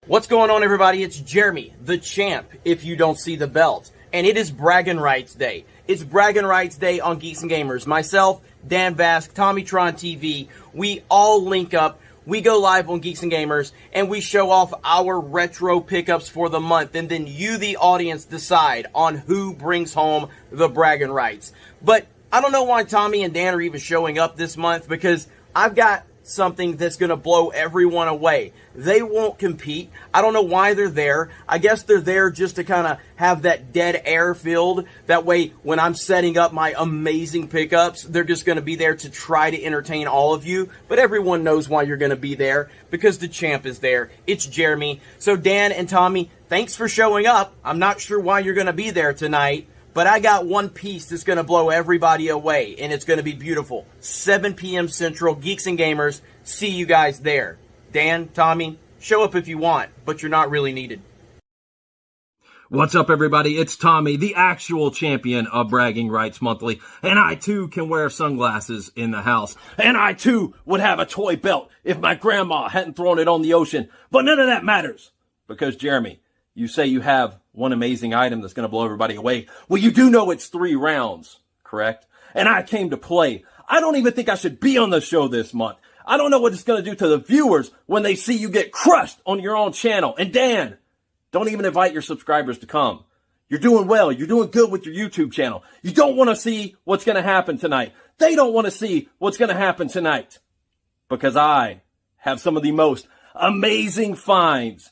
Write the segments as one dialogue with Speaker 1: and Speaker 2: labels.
Speaker 1: What's going on, everybody? It's Jeremy, the champ, if you don't see the belt. And it is Bragging Rights Day. It's Bragging Rights Day on Geeks and Gamers. Myself, Dan Vasc, TommyTron TV, we all link up. We go live on Geeks and Gamers, and we show off our retro pickups for the month. And then you, the audience, decide on who brings home the bragging rights. But I don't know why Tommy and Dan are even showing up this month, because I've got something that's going to blow everyone away. They won't compete. I don't know why they're there. I guess they're there just to kind of have that dead air filled. That way, when I'm setting up my amazing pickups, they're just going to be there to try to entertain all of you. But everyone knows why you're going to be there, because the champ is there. It's Jeremy. So Dan and Tommy, thanks for showing up. I'm not sure why you're going to be there tonight, but I got one piece that's going to blow everybody away, and it's going to be beautiful. 7 p.m. Central, Geeks and Gamers. See you guys there. Dan, Tommy, show up if you want, but you're not really needed.
Speaker 2: What's up, everybody? It's Tommy, the actual champion of Bragging Rights Monthly, and I, too, can wear sunglasses in the house. And I, too, would have a toy belt if my grandma hadn't thrown it on the ocean. But none of that matters, because, Jeremy, you say you have one amazing item that's going to blow everybody away. Well, you do know it's 3 rounds, correct? And I came to play. I don't even think I should be on the show this month. I don't know what it's going to do to the viewers when they see you get crushed on your own channel. And Dan, don't even invite your subscribers to come. You're doing well. You're doing good with your YouTube channel. You don't want to see what's going to happen tonight. They don't want to see what's going to happen tonight, because I have some of the most amazing finds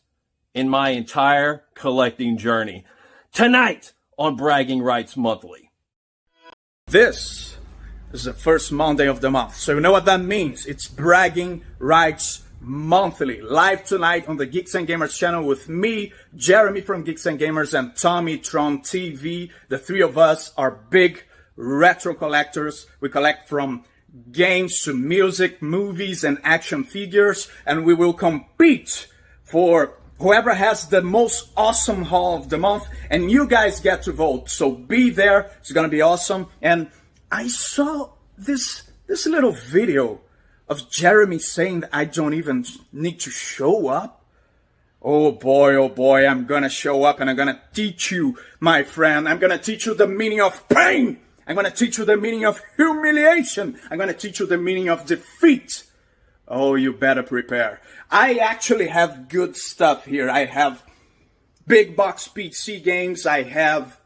Speaker 2: in my entire collecting journey tonight on Bragging Rights Monthly.
Speaker 3: This is the first Monday of the month, so you know what that means. It's Bragging Rights Monthly, live tonight on the Geeks and Gamers channel with me, Jeremy from Geeks and Gamers, and TommyTron TV. The 3 of us are big retro collectors. We collect from games to music, movies, and action figures, and we will compete for whoever has the most awesome haul of the month, and you guys get to vote. So be there. It's going to be awesome. And I saw this little video of Jeremy saying that I don't even need to show up. Oh boy, I'm going to show up, and I'm going to teach you, my friend. I'm going to teach you the meaning of pain. I'm going to teach you the meaning of humiliation. I'm going to teach you the meaning of defeat. Oh, you better prepare. I actually have good stuff here. I have big box PC games. I have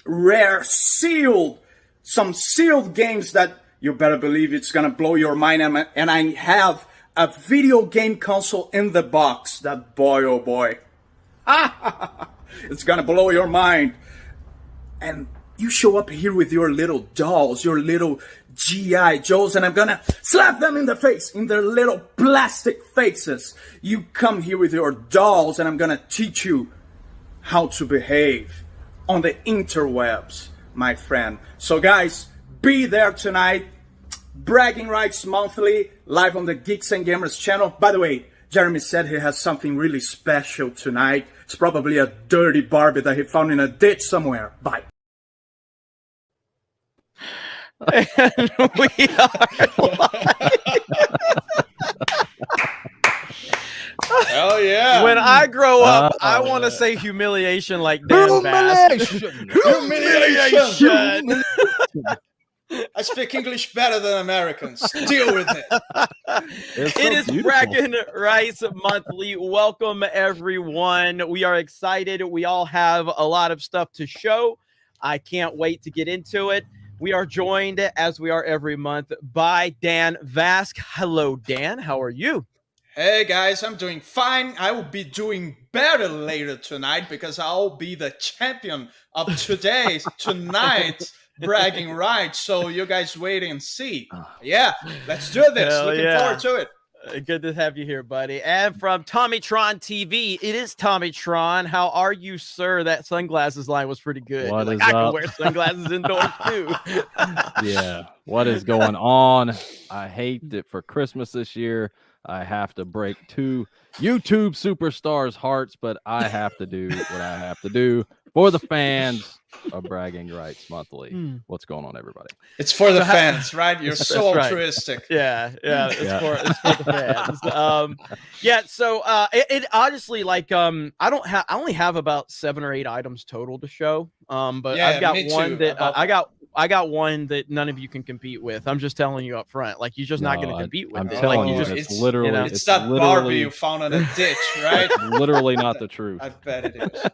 Speaker 3: rare some sealed games that you better believe it's going to blow your mind. And I have a video game console in the box that, boy, oh boy, it's going to blow your mind. And you show up here with your little dolls, your little G.I. Joes, and I'm gonna slap them in the face, in their little plastic faces. You come here with your dolls, and I'm gonna teach you how to behave on the interwebs, my friend. So guys, be there tonight. Bragging Rights Monthly, live on the Geeks and Gamers channel. By the way, Jeremy said he has something really special tonight. It's probably a dirty Barbie that he found in a ditch somewhere. Bye.
Speaker 4: And we are
Speaker 5: Hell yeah.
Speaker 4: When I grow up, I want to say humiliation like Dan Vasc. Humiliation.
Speaker 5: I speak English better than Americans. Deal with it.
Speaker 4: It is Bragging Rights Monthly. Welcome, everyone. We are excited. We all have a lot of stuff to show. I can't wait to get into it. We are joined, as we are every month, by Dan Vasc. Hello, Dan. How are you?
Speaker 5: Hey, guys. I'm doing fine. I will be doing better later tonight, because I'll be the champion of tonight's Bragging Rights. So you guys wait and see. Yeah, let's do this.
Speaker 4: Hell
Speaker 5: Looking
Speaker 4: yeah.
Speaker 5: forward to it.
Speaker 4: Good to have you here, buddy. And from TommyTron TV, it is TommyTron. How are you, sir? That sunglasses line was pretty good.
Speaker 6: What
Speaker 4: Like,
Speaker 6: is
Speaker 4: I can
Speaker 6: up?
Speaker 4: wear sunglasses indoors too.
Speaker 6: Yeah, what is going on? I hate that for Christmas this year I have to break 2 YouTube superstars' hearts, but I have to do what I have to do for the fans of Bragging Rights Monthly. What's going on, everybody?
Speaker 5: It's for the fans, right? You're so
Speaker 4: right.
Speaker 5: altruistic.
Speaker 4: Yeah, it's for the fans. So it honestly, like, I only have about 7 or 8 items total to show. But
Speaker 5: Yeah,
Speaker 4: I've got
Speaker 5: me
Speaker 4: one
Speaker 5: too.
Speaker 4: that I got one that none of you can compete with. I'm just telling you up front, like, you're just not going to compete with.
Speaker 6: I'm
Speaker 4: it.
Speaker 6: telling
Speaker 4: Like,
Speaker 6: you,
Speaker 4: just,
Speaker 6: it's literally,
Speaker 5: it's that Barbie you found in a ditch, right?
Speaker 6: It's literally not the truth.
Speaker 5: I bet it is.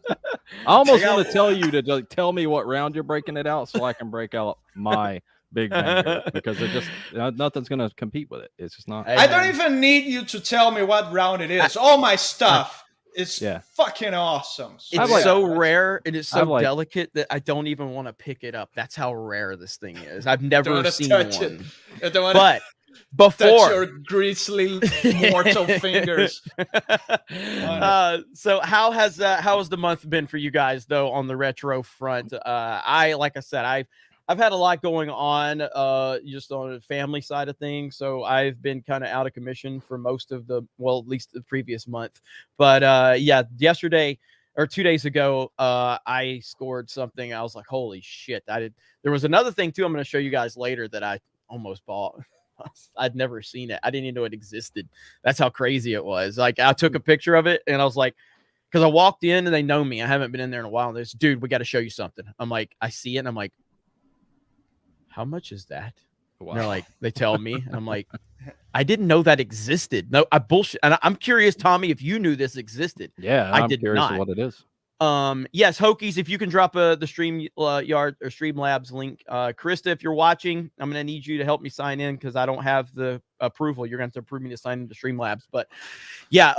Speaker 6: I almost want to tell you to like, tell me what round you're breaking it out so I can break out my big banger, because it just nothing's going to compete with it. It's just not.
Speaker 5: I don't even need you to tell me what round it is. All my stuff is fucking awesome. So,
Speaker 4: it's so rare and it's so delicate that I don't even want to pick it up. That's how rare this thing is. I've never seen one. But before
Speaker 5: touch your greasy mortal fingers.
Speaker 4: So how has the month been for you guys though on the retro front? Like I said, I've had a lot going on just on the family side of things, so I've been kind of out of commission for most of at least the previous month. But yesterday or 2 days ago, I scored something. I was like, holy shit. There was another thing too I'm going to show you guys later that I almost bought. I'd never seen it. I didn't even know it existed. That's how crazy it was. Like, I took a picture of it and I was like, because I walked in and they know me. I haven't been in there in a while. And there's, dude, we got to show you something. I'm like, I see it and I'm like, how much is that? Wow. They're like, they tell me, and I'm like, I didn't know that existed. No, I bullshit. And I'm curious, Tommy, if you knew this existed.
Speaker 6: Yeah, I'm curious what it is.
Speaker 4: Yes, Hokies, if you can drop the Stream Yard or Streamlabs link. Krista, if you're watching, I'm gonna need you to help me sign in because I don't have the approval. You're gonna have to approve me to sign into Streamlabs. But yeah,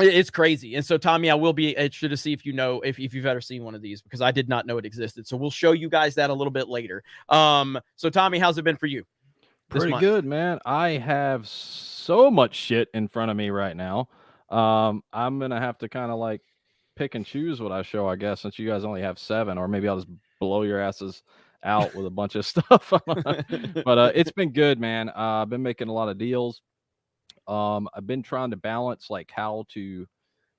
Speaker 4: it's crazy. And so, Tommy, I will be interested to see if you know if you've ever seen one of these, because I did not know it existed. So we'll show you guys that a little bit later. So Tommy, how's it been for you?
Speaker 6: Pretty good, man. I have so much shit in front of me right now. I'm gonna have to kind of like pick and choose what I show, I guess, since you guys only have 7, or maybe I'll just blow your asses out with a bunch of stuff. But it's been good, man. I've been making a lot of deals. I've been trying to balance like how to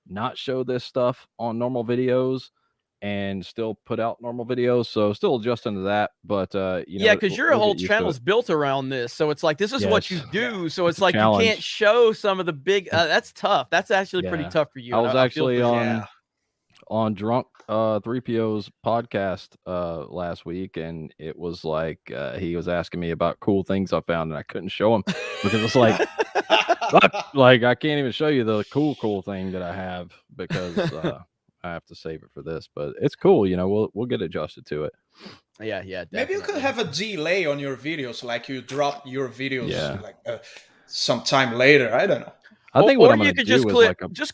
Speaker 6: not show this stuff on normal videos and still put out normal videos, so still adjusting to that. But
Speaker 4: yeah, because your whole channel's built around this, so it's like this is what you do. So it's like you can't show some of the big. That's tough. That's actually pretty tough for you.
Speaker 6: I was actually on Drunk 3PO's podcast last week, and it was like he was asking me about cool things I found, and I couldn't show him because it's like like I can't even show you the cool thing that I have because I have to save it for this. But it's cool, you know. We'll get adjusted to it.
Speaker 4: Yeah, definitely.
Speaker 5: Maybe you could have a delay on your videos, like you drop your videos like sometime later. I don't know.
Speaker 6: I think what I'm going to do
Speaker 4: is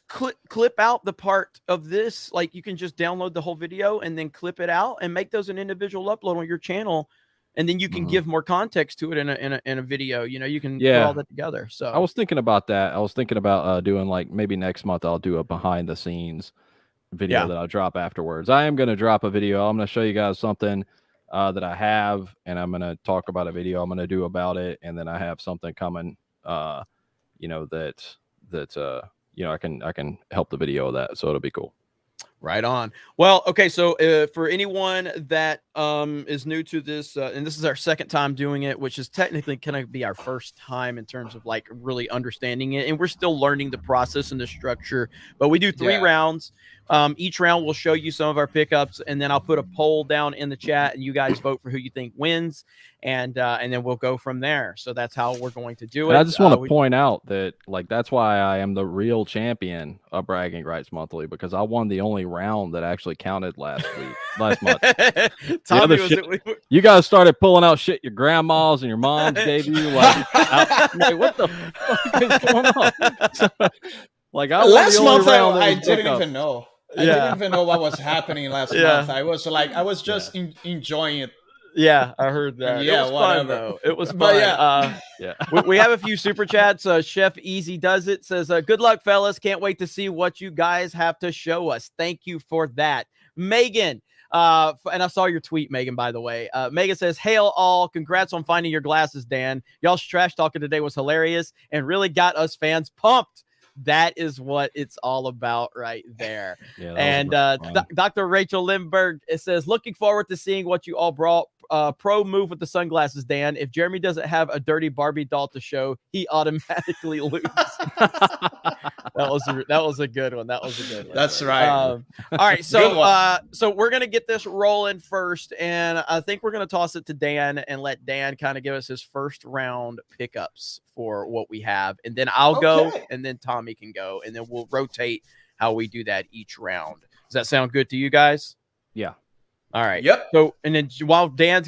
Speaker 4: clip out the part of this. Like, you can just download the whole video and then clip it out and make those an individual upload on your channel, and then you can give more context to it in a video. You know, you can put all that together. So
Speaker 6: I was thinking about that. I was thinking about doing like maybe next month I'll do a behind the scenes video that I'll drop afterwards. I am going to drop a video. I'm going to show you guys something that I have, and I'm going to talk about a video I'm going to do about it, and then I have something coming. You know that you know, I can help the video of that, so it'll be cool.
Speaker 4: Right on. Well, okay, so for anyone that is new to this, and this is our second time doing it, which is technically going to be our first time in terms of like really understanding it, and we're still learning the process and the structure. But we do 3 rounds. Each round will show you some of our pickups, and then I'll put a poll down in the chat, and you guys vote for who you think wins, and then we'll go from there. So that's how we're going to do it.
Speaker 6: And I just want to point out that like that's why I am the real champion of Bragging Rights Monthly, because I won the only round that actually counted last month.
Speaker 4: Tommy,
Speaker 6: you guys started pulling out shit your grandmas and your moms gave you. Like, what the fuck is going on? Like
Speaker 5: last month, I didn't even know. I didn't even know what was happening last month. I was just enjoying it.
Speaker 4: Yeah, I heard that.
Speaker 5: Yeah,
Speaker 4: it was fun, though. It was fun.
Speaker 5: But
Speaker 4: we have a few super chats. Chef Easy Does It says, good luck, fellas. Can't wait to see what you guys have to show us. Thank you for that. Megan, and I saw your tweet, Megan, by the way. Megan says, hail all. Congrats on finding your glasses, Dan. Y'all's trash talking today was hilarious and really got us fans pumped. That is what it's all about right there.
Speaker 6: Yeah,
Speaker 4: And Dr. Rachel Lindbergh, it says, looking forward to seeing what you all brought. Pro move with the sunglasses, Dan. If Jeremy doesn't have a dirty Barbie doll to show, he automatically loses. That was a good one. That was a good one.
Speaker 5: That's right.
Speaker 4: All right, so we're gonna get this rolling first, and I think we're gonna toss it to Dan and let Dan kind of give us his first round pickups for what we have, and then I'll go, and then Tommy can go, and then we'll rotate how we do that each round. Does that sound good to you guys?
Speaker 6: Yeah.
Speaker 4: All right.
Speaker 5: Yep.
Speaker 4: So, and then while Dan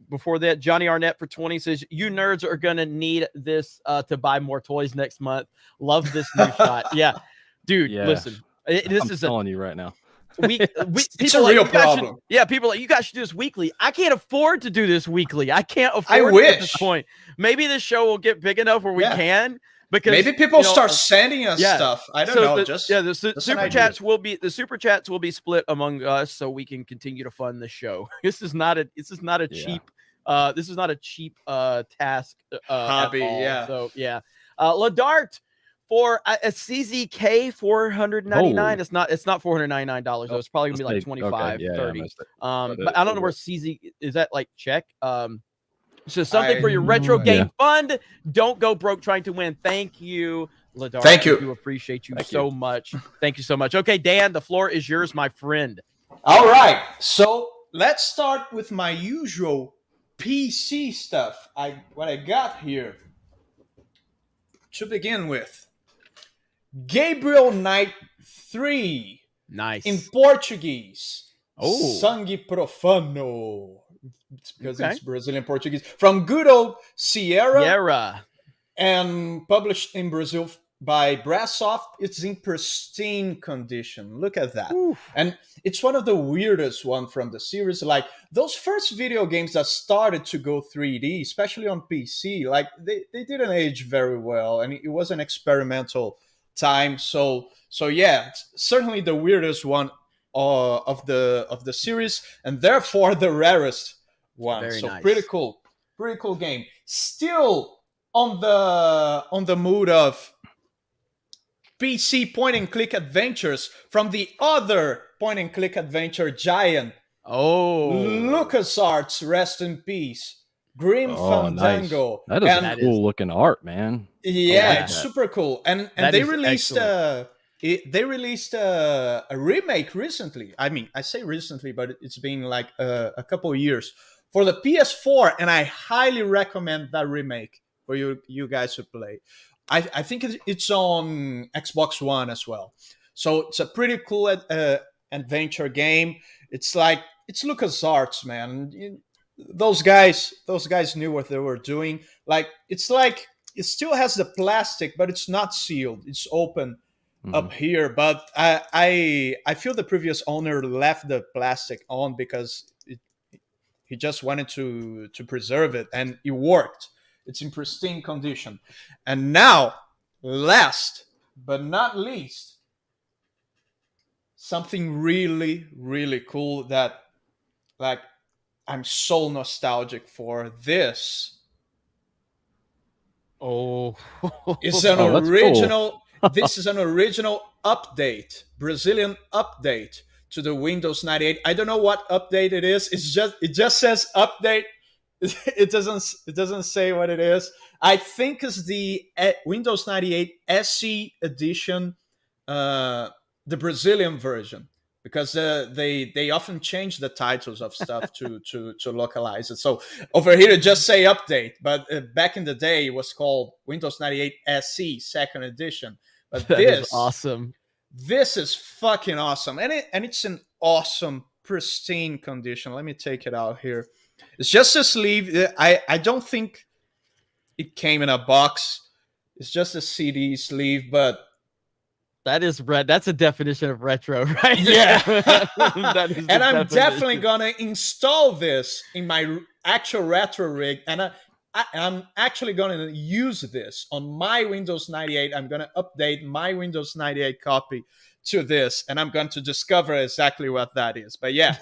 Speaker 4: before that, Johnny Arnett for 20 says, you nerds are going to need this to buy more toys next month. Love this new shot. Yeah. Dude, listen, this is
Speaker 6: telling you right now.
Speaker 5: It's a real problem.
Speaker 4: People, you guys should do this weekly. I can't afford to do this weekly. I can't afford it at this point. Maybe this show will get big enough where we can. Because
Speaker 5: maybe people start sending us stuff. I don't know.
Speaker 4: The super chats will be split among us so we can continue to fund the show. This is not a cheap task
Speaker 5: hobby. Yeah.
Speaker 4: So Ladart for a CZK $499. It's not $499 though. It's probably gonna be like 25, 30. But I don't know where CZ is. That like check. So something for your retro game fund. Don't go broke trying to win. Thank you, Ladar.
Speaker 5: Thank you.
Speaker 4: I do appreciate you so much. Thank you so much. Okay, Dan, the floor is yours, my friend.
Speaker 5: All right. So let's start with my usual PC stuff. What I got here to begin with. Gabriel Knight 3.
Speaker 4: Nice.
Speaker 5: In Portuguese.
Speaker 4: Oh.
Speaker 5: Sangue Profano. It's because it's Brazilian Portuguese. From good old Sierra. And published in Brazil by Brasssoft. It's in pristine condition. Look at that. Oof. And it's one of the weirdest one from the series. Like those first video games that started to go 3D, especially on PC, like they didn't age very well. And it was an experimental time. So yeah, it's certainly the weirdest one of the series, and therefore the rarest one.
Speaker 4: Very
Speaker 5: so
Speaker 4: nice.
Speaker 5: pretty cool game. Still on the mood of PC point and click adventures from the other point and click adventure giant. LucasArts, rest in peace. Grim Fandango.
Speaker 6: Nice. That is cool looking art, man.
Speaker 5: Yeah, it's super cool. And they released they released a remake recently. I mean, I say recently, but it's been like a couple of years for the PS4, and I highly recommend that remake for you guys to play. I think it's on Xbox One as well. So it's a pretty cool adventure game. It's LucasArts, man. Those guys knew what they were doing. Like it still has the plastic, but it's not sealed. It's open up here. But I feel the previous owner left the plastic on because he just wanted to preserve it, and it worked. It's in pristine condition. And now, last but not least, something really, really cool that like I'm so nostalgic for. This is an original. Cool. This is an original update, Brazilian update to the Windows 98. I don't know what update it is. It just says update. It doesn't say what it is. I think it's the Windows 98 SE edition, the Brazilian version, because they often change the titles of stuff to localize it. So over here, just say update, but back in the day, it was called Windows 98 SE second edition. But
Speaker 4: this is awesome.
Speaker 5: This is fucking awesome, and it's an awesome, pristine condition. Let me take it out here. It's just a sleeve. I don't think it came in a box. It's just a CD sleeve, but
Speaker 4: that is red. That's a definition of retro, right?
Speaker 5: Yeah. And I'm definitely gonna install this in my actual retro rig, and I'm actually gonna use this on my Windows 98. I'm gonna update my Windows 98 copy to this, and I'm going to discover exactly what that is. But yeah.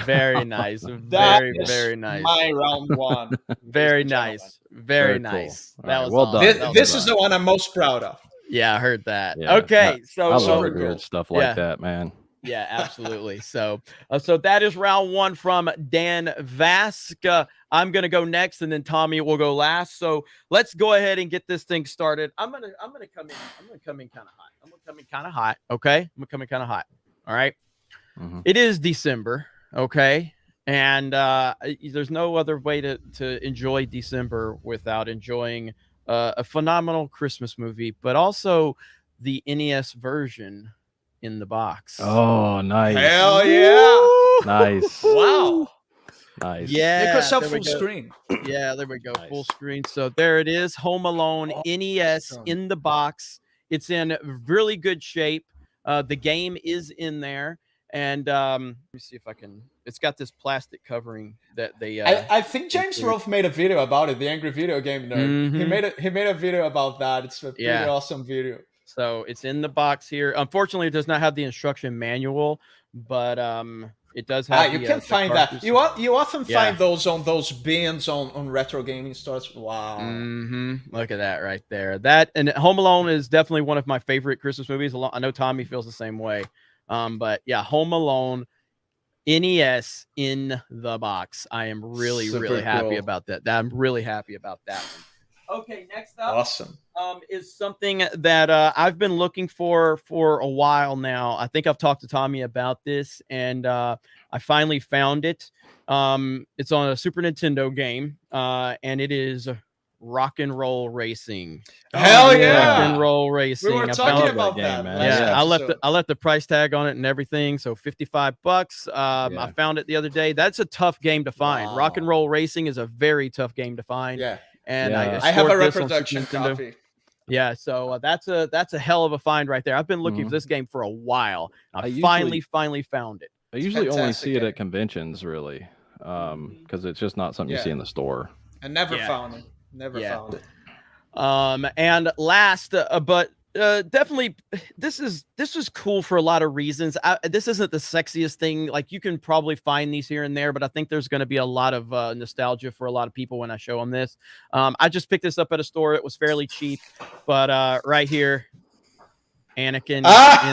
Speaker 4: Very nice. Very nice.
Speaker 5: My round one.
Speaker 4: Very nice. Very nice.
Speaker 6: Cool.
Speaker 4: That was
Speaker 6: well
Speaker 4: awesome.
Speaker 6: done.
Speaker 5: This is the one I'm most proud of.
Speaker 4: Yeah, I heard that.
Speaker 6: Yeah,
Speaker 4: Okay, so
Speaker 6: I love
Speaker 5: cool.
Speaker 6: weird stuff like
Speaker 4: Yeah.
Speaker 6: that, man.
Speaker 4: Yeah, absolutely. So that is round one from Dan Vasc. I'm gonna go next, and then Tommy will go last. So let's go ahead and get this thing started. I'm gonna come in kind of hot. Okay, I'm gonna come in kind of hot. All right.
Speaker 6: Mhm.
Speaker 4: It is December. Okay, and there's no other way to enjoy December without enjoying a phenomenal Christmas movie, but also the NES version in the box.
Speaker 6: Oh, nice.
Speaker 5: Hell yeah!
Speaker 6: Nice.
Speaker 5: Wow.
Speaker 6: Nice.
Speaker 4: Yeah,
Speaker 5: Make yourself
Speaker 4: there we
Speaker 5: full
Speaker 4: go.
Speaker 5: screen.
Speaker 4: Yeah, there we go.
Speaker 6: Nice.
Speaker 4: Full screen. So there it is. Home Alone NES
Speaker 5: Awesome.
Speaker 4: in the box. It's in really good shape. The game is in there. And let me see if I can. It's got this plastic covering that they.
Speaker 5: I think James Rolfe made a video about it. The Angry Video Game Nerd.
Speaker 4: Mhm.
Speaker 5: He made a video about that. It's a pretty
Speaker 4: Yeah.
Speaker 5: awesome video.
Speaker 4: So it's in the box here. Unfortunately, it does not have the instruction manual, but it does have.
Speaker 5: You
Speaker 4: the,
Speaker 5: can
Speaker 4: the
Speaker 5: find
Speaker 4: cartridge.
Speaker 5: that. You often
Speaker 4: Yeah.
Speaker 5: find those on those bins on retro gaming stores. Wow.
Speaker 4: Look at that right there. That and Home Alone is definitely one of my favorite Christmas movies. I know Tommy feels the same way. But yeah, Home Alone NES in the box. I am really
Speaker 5: Super
Speaker 4: happy
Speaker 5: cool.
Speaker 4: about that. I'm really happy about that one. Okay, next up
Speaker 5: Awesome.
Speaker 4: is something that I've been looking for a while now. I think I've talked to Tommy about this, and I finally found it. It's on a Super Nintendo game, and it is Rock and Roll Racing.
Speaker 5: Hell yeah!
Speaker 4: Rock and Roll Racing.
Speaker 5: We were
Speaker 4: I
Speaker 5: talking
Speaker 4: found it.
Speaker 5: about
Speaker 6: that
Speaker 5: that,
Speaker 6: game, man.
Speaker 5: last
Speaker 4: Yeah,
Speaker 5: episode.
Speaker 4: I left the price tag on it and everything. So $55. I found it the other day. That's a tough game to find.
Speaker 5: Wow.
Speaker 4: Rock and Roll Racing is a very tough game to find.
Speaker 5: Yeah.
Speaker 4: And
Speaker 6: Yeah.
Speaker 5: I have a
Speaker 4: scored this on Super
Speaker 5: reproduction
Speaker 4: Nintendo.
Speaker 5: copy.
Speaker 4: Yeah, so that's a hell of a find right there. I've been looking
Speaker 6: Mhm.
Speaker 4: for this game for a while. I
Speaker 6: I
Speaker 4: finally found it.
Speaker 6: I usually only
Speaker 5: fantastic
Speaker 6: see it
Speaker 5: game.
Speaker 6: at conventions, really, because it's just not something you
Speaker 5: Yeah.
Speaker 6: see in the store.
Speaker 5: I never
Speaker 4: Yeah.
Speaker 5: found it. Never
Speaker 4: Yeah.
Speaker 5: found it.
Speaker 4: And last, but definitely, this is cool for a lot of reasons. This isn't the sexiest thing. Like you can probably find these here and there, but I think there's going to be a lot of nostalgia for a lot of people when I show them this. I just picked this up at a store. It was fairly cheap, but right here, Anakin in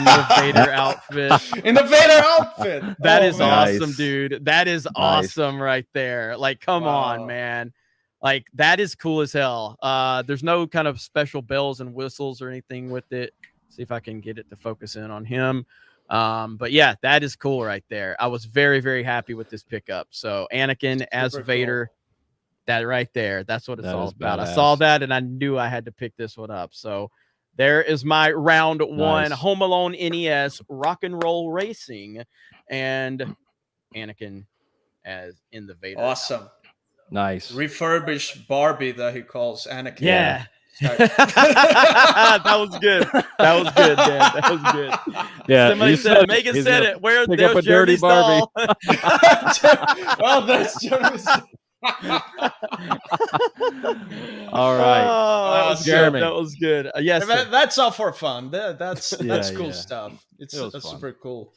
Speaker 4: the Vader outfit.
Speaker 5: In the Vader outfit.
Speaker 4: That
Speaker 5: Oh,
Speaker 4: is
Speaker 5: man.
Speaker 4: awesome,
Speaker 6: Nice.
Speaker 4: dude. That is awesome right there. Like, come on,
Speaker 5: Wow.
Speaker 4: man. Like, that is cool as hell. There's no kind of special bells and whistles or anything with it. See if I can get it to focus in on him. But yeah, that is cool right there. I was very, very happy with this pickup. So Anakin as
Speaker 5: Super
Speaker 4: Vader, that right there. That's what it's
Speaker 6: That
Speaker 4: all
Speaker 6: is
Speaker 4: about. I
Speaker 6: badass.
Speaker 4: saw that and I knew I had to pick this one up. So there is my round one
Speaker 6: Nice.
Speaker 4: Home Alone NES Rock and Roll Racing and Anakin as in the Vader.
Speaker 5: Awesome.
Speaker 6: Nice.
Speaker 5: Refurbished Barbie that he calls Anakin.
Speaker 4: Yeah.
Speaker 5: Sorry.
Speaker 4: That was good. That was good, Dan. That was good.
Speaker 6: Yeah,
Speaker 4: Somebody
Speaker 6: you
Speaker 4: said,
Speaker 6: said
Speaker 4: Megan
Speaker 6: he's
Speaker 4: said
Speaker 6: gonna
Speaker 4: it. Where
Speaker 6: pick
Speaker 4: there's
Speaker 6: up a dirty
Speaker 4: Jeremy's
Speaker 6: Barbie.
Speaker 4: doll.
Speaker 5: Well, that's Jeremy's.
Speaker 6: All right.
Speaker 4: Oh, that was
Speaker 6: Jeremy.
Speaker 4: good. That was good. Yes. sir.
Speaker 5: That's all for fun. That's
Speaker 6: Yeah,
Speaker 5: cool
Speaker 6: yeah.
Speaker 5: stuff. It's
Speaker 6: It was
Speaker 5: that's
Speaker 6: fun.
Speaker 5: super cool.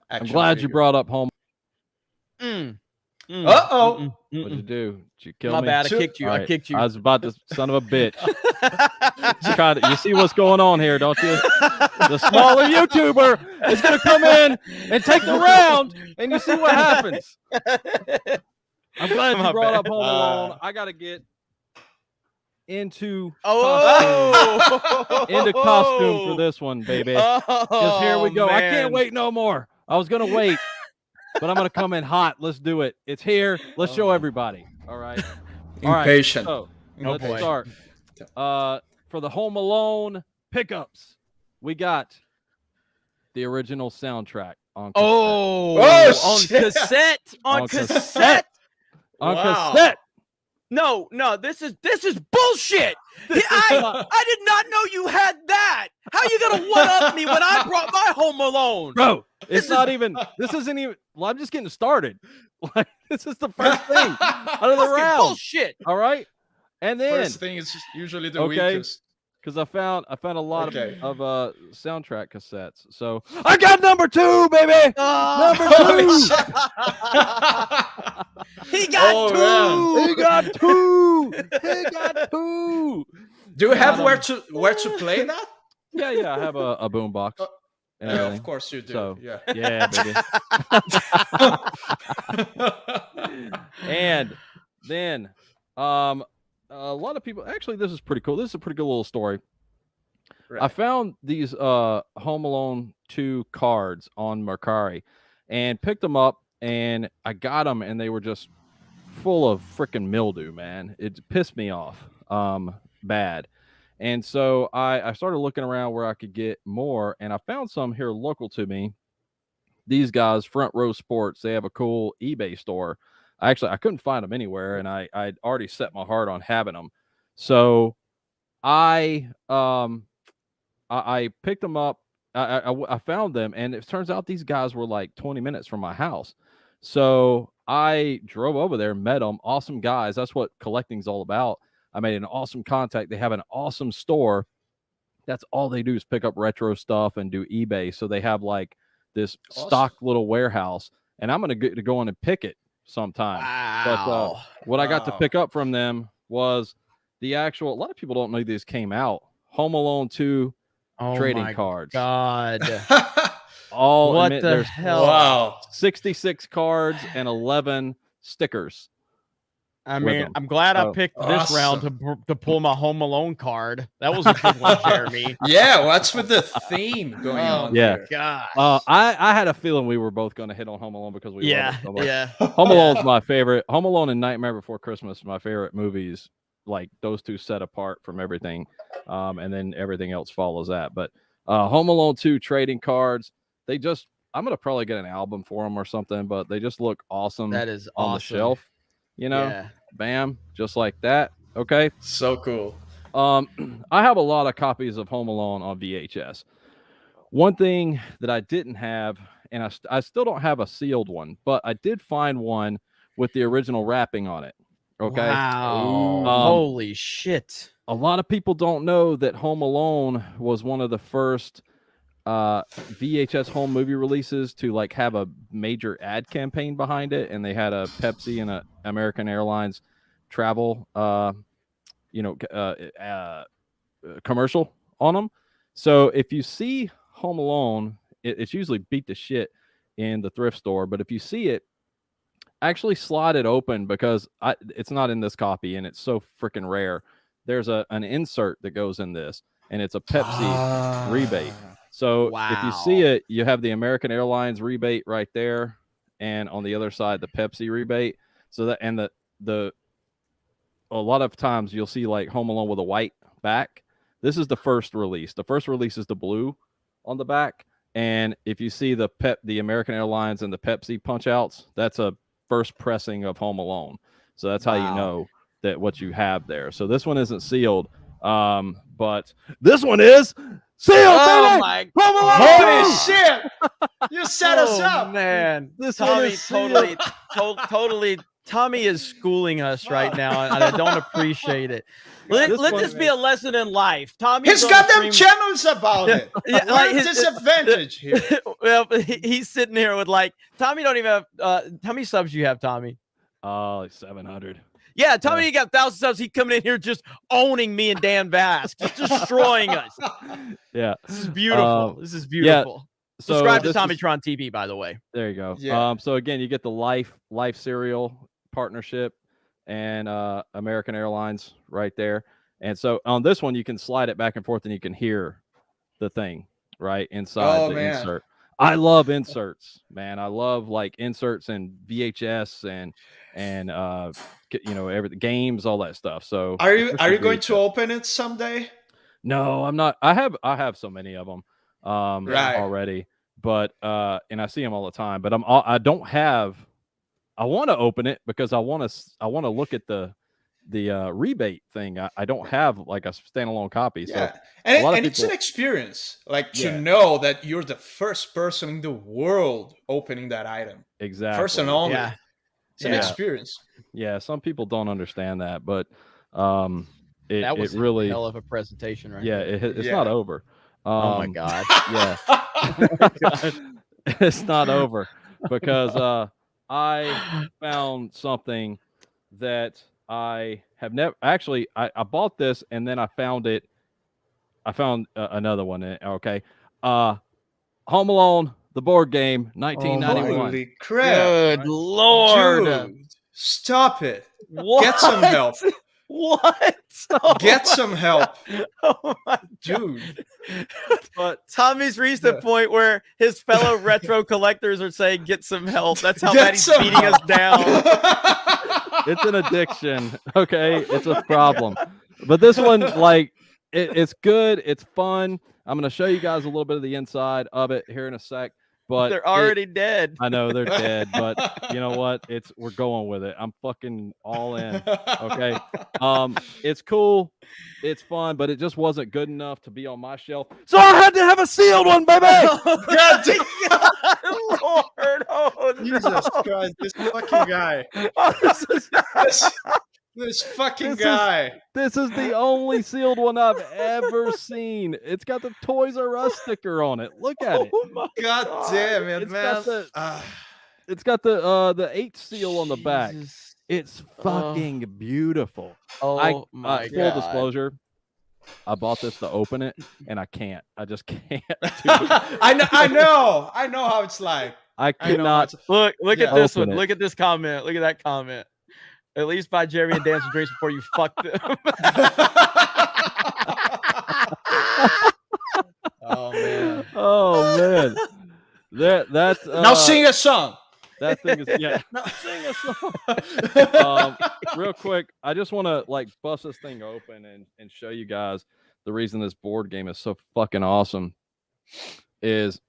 Speaker 6: I'm
Speaker 5: action
Speaker 6: glad you
Speaker 5: figure.
Speaker 6: broued up home.
Speaker 5: Uh-oh.
Speaker 6: What'd you do? Did you kill
Speaker 4: My
Speaker 6: me?
Speaker 4: bad. I kicked you.
Speaker 6: All
Speaker 4: I
Speaker 6: right.
Speaker 4: kicked you.
Speaker 6: I was about to, son of a bitch. You see what's going on here, don't you? The smaller YouTuber is going to come in and take the round, and you see what happens. I'm glad you
Speaker 4: My
Speaker 6: brought
Speaker 4: bad.
Speaker 6: up Home Alone. I got to get into into costume for this one, baby. Because here we go. I can't wait no more. I was going to wait, but I'm going to come in hot. Let's do it. It's here. Let's show everybody. All right. All right.
Speaker 5: Impatient.
Speaker 6: So
Speaker 5: Oh,
Speaker 6: let's
Speaker 5: boy.
Speaker 6: start. For the Home Alone pickups, we got the original soundtrack on cassette.
Speaker 5: Oh,
Speaker 4: on
Speaker 5: shit.
Speaker 4: cassette. On
Speaker 6: On
Speaker 4: cassette.
Speaker 6: On
Speaker 5: Wow.
Speaker 6: cassette.
Speaker 4: No, this is bullshit. I did not know you had that. How you gonna one up me when I brought my Home Alone?
Speaker 6: Bro, it's not even, this isn't even, well, I'm just getting started. Like, this is the first thing out of the
Speaker 4: Fucking
Speaker 6: round.
Speaker 4: bullshit.
Speaker 6: All right. And then,
Speaker 5: First thing is usually the
Speaker 6: Okay.
Speaker 5: weakest.
Speaker 6: because I found a lot
Speaker 5: Okay.
Speaker 6: of soundtrack cassettes. So I got number 2, baby. Number 2.
Speaker 4: He got
Speaker 5: Oh,
Speaker 4: two.
Speaker 6: He got 2. He got 2.
Speaker 5: Do you have
Speaker 6: Got
Speaker 5: where to play that?
Speaker 6: Yeah, I have a boom box. And
Speaker 5: Yeah,
Speaker 6: everything.
Speaker 5: of course you do.
Speaker 6: So,
Speaker 5: yeah.
Speaker 6: yeah, baby. And then a lot of people actually, this is pretty cool. This is a pretty good little story.
Speaker 5: Right.
Speaker 6: I found these Home Alone 2 cards on Mercari and picked them up, and I got them, and they were just full of freaking mildew, man. It pissed me off bad. And so I started looking around where I could get more, and I found some here local to me. These guys, Front Row Sports, they have a cool eBay store. I couldn't find them anywhere, and I'd already set my heart on having them. So I picked them up. I found them, and it turns out these guys were like 20 minutes from my house. So I drove over there, met them. Awesome guys. That's what collecting's all about. I made an awesome contact. They have an awesome store. That's all they do is pick up retro stuff and do eBay. So they have like this stock little warehouse, and I'm going to go in and pick it sometime.
Speaker 4: Wow.
Speaker 6: But what I got to pick up from them was the actual, a lot of people don't know these came out. Home Alone 2 trading cards.
Speaker 4: God.
Speaker 6: All
Speaker 4: what the hell?
Speaker 5: Wow.
Speaker 6: 66 cards and 11 stickers.
Speaker 4: I mean, I'm glad I picked this round to pull my Home Alone card. That was a good one, Jeremy.
Speaker 5: Yeah, what's with the theme going on?
Speaker 6: Yeah.
Speaker 5: Here?
Speaker 4: Gosh.
Speaker 6: I had a feeling we were both going to hit on Home Alone because we love it so much.
Speaker 4: Yeah.
Speaker 6: Home Alone's my favorite. Home Alone and Nightmare Before Christmas are my favorite movies. Like those two set apart from everything, and then everything else follows that. But Home Alone 2 trading cards, I'm gonna probably get an album for them or something. But they just look awesome.
Speaker 4: That is
Speaker 6: on
Speaker 4: awesome.
Speaker 6: the shelf, bam, just like that. Okay,
Speaker 5: so cool.
Speaker 6: I have a lot of copies of Home Alone on VHS. One thing that I didn't have, and I still don't have a sealed one, but I did find one with the original wrapping on it. Okay.
Speaker 4: Wow. Holy shit.
Speaker 6: A lot of people don't know that Home Alone was one of the first VHS home movie releases to like have a major ad campaign behind it, and they had a Pepsi and a American Airlines travel commercial on them. So if you see Home Alone, it's usually beat to shit in the thrift store, but if you see it, actually slide it open because it's not in this copy and it's so freaking rare. There's an insert that goes in this, and it's a Pepsi rebate. So if you see it, you have the American Airlines rebate right there, and on the other side the Pepsi rebate. So that, and the a lot of times you'll see like Home Alone with a white back. This is the first release. The first release is the blue on the back, and if you see the American Airlines and the Pepsi punch outs, that's a first pressing of Home Alone. So that's how you know that what you have there. So this one isn't sealed, but this one is sealed.
Speaker 4: Oh my God!
Speaker 5: Holy shit! You set us up,
Speaker 4: man.
Speaker 6: This
Speaker 4: Tommy totally. Tommy is schooling us right now, and I don't appreciate it. Let this be a lesson in life. Tommy,
Speaker 5: he's got them channels about it.
Speaker 4: Like
Speaker 5: his disadvantage here.
Speaker 4: Well, he's sitting here with like Tommy. Don't even have how many subs you have, Tommy?
Speaker 6: Like 700. Yeah,
Speaker 4: Tommy, you got 1,000 subs. He coming in here just owning me and Dan Vasc, just destroying us.
Speaker 6: Yeah,
Speaker 4: this is beautiful. This is beautiful.
Speaker 6: Yeah,
Speaker 4: subscribe to TommyTron TV, by the way.
Speaker 6: There you go.
Speaker 5: Yeah.
Speaker 6: So again, you get the life cereal partnership and American Airlines right there. And so on this one, you can slide it back and forth, and you can hear the thing right inside the insert. I love inserts, man. I love like inserts and VHS and every games, all that stuff. So
Speaker 5: are you going to open it someday?
Speaker 6: No, I'm not. I have so many of them already, but and I see them all the time. But I don't have. I want to open it because I want to look at the rebate thing. I don't have like a standalone copy.
Speaker 5: Yeah.
Speaker 6: So
Speaker 5: and it's an experience, like to know that you're the first person in the world opening that item.
Speaker 6: Exactly.
Speaker 5: First and only.
Speaker 4: Yeah.
Speaker 5: It's an experience.
Speaker 6: Yeah, some people don't understand that, but
Speaker 4: that was
Speaker 6: really
Speaker 4: a hell of a presentation, right?
Speaker 6: Yeah, it's not over.
Speaker 4: Oh my God.
Speaker 6: Yeah.
Speaker 4: Oh my God.
Speaker 6: It's not over because I found something that I have never actually. I bought this and then I found it. I found another one. Okay. Home Alone, the board game, 1991.
Speaker 5: Holy crap!
Speaker 4: Good Lord.
Speaker 5: Dude, stop it.
Speaker 4: What?
Speaker 5: Get some help.
Speaker 4: What? Oh
Speaker 5: Get some help.
Speaker 4: Oh my
Speaker 5: Dude.
Speaker 4: But Tommy's reached a point where his fellow retro collectors are saying, "Get some help." That's how bad he's beating us down.
Speaker 6: It's an addiction. Okay, it's a problem. But this one, like, it's good. It's fun. I'm gonna show you guys a little bit of the inside of it here in a sec. But
Speaker 4: they're already dead.
Speaker 6: I know they're dead, but you know what? We're going with it. I'm fucking all in. Okay. It's cool. It's fun, but it just wasn't good enough to be on my shelf. So I had to have a sealed one, baby.
Speaker 5: God damn.
Speaker 4: Lord, oh no.
Speaker 5: Jesus Christ, this fucking guy. This fucking guy.
Speaker 6: This is the only sealed one I've ever seen. It's got the Toys R Us sticker on it. Look at it.
Speaker 5: God damn it, man.
Speaker 6: It's got the H seal on the back. It's fucking beautiful.
Speaker 4: Oh my
Speaker 6: full disclosure, I bought this to open it, and I can't. I just can't do it.
Speaker 5: I know how it's like.
Speaker 6: I cannot.
Speaker 4: Look at this one.
Speaker 6: Open it.
Speaker 4: Look at this comment. Look at that comment. At least buy Jeremy and Dan some drinks before you fuck them.
Speaker 5: Oh man.
Speaker 6: Oh man. That's
Speaker 5: Now sing a song.
Speaker 6: That thing is Now sing a song. Real quick, I just want to like bust this thing open and show you guys the reason this board game is so fucking awesome. Is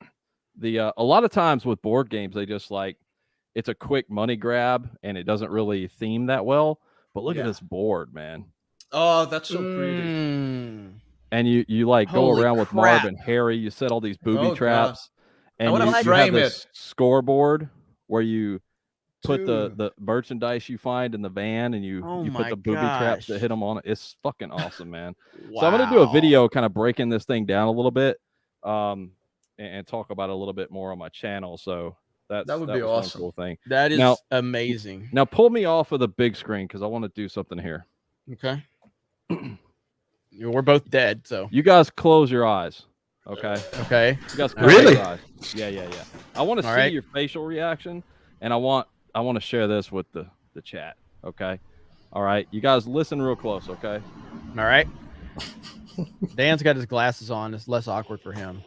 Speaker 6: a lot of times with board games they just like it's a quick money grab and it doesn't really theme that well. But look at this board, man.
Speaker 5: Oh, that's so pretty.
Speaker 6: And you like go
Speaker 4: Holy
Speaker 6: around with
Speaker 4: crap.
Speaker 6: Marv and Harry. You set all these booby
Speaker 5: Oh,
Speaker 6: traps, and
Speaker 5: I wanna
Speaker 6: you have
Speaker 5: frame
Speaker 6: this scoreboard where you put
Speaker 5: Dude.
Speaker 6: the merchandise you find in the van, and you put the booby traps that hit them on it. It's fucking awesome, man. So I'm gonna do a video kind of breaking this thing down a little bit, and talk about it a little bit more on my channel. So that would be awesome. One cool thing.
Speaker 4: That is amazing.
Speaker 6: Now pull me off of the big screen because I want to do something here.
Speaker 4: Okay. We're both dead, so
Speaker 6: you guys close your eyes. Okay.
Speaker 4: Okay.
Speaker 6: You guys close your eyes. Yeah. I want to see your facial reaction, and I want to share this with the chat. Okay. All right. You guys listen real close. Okay.
Speaker 4: All right. Dan's got his glasses on. It's less awkward for him.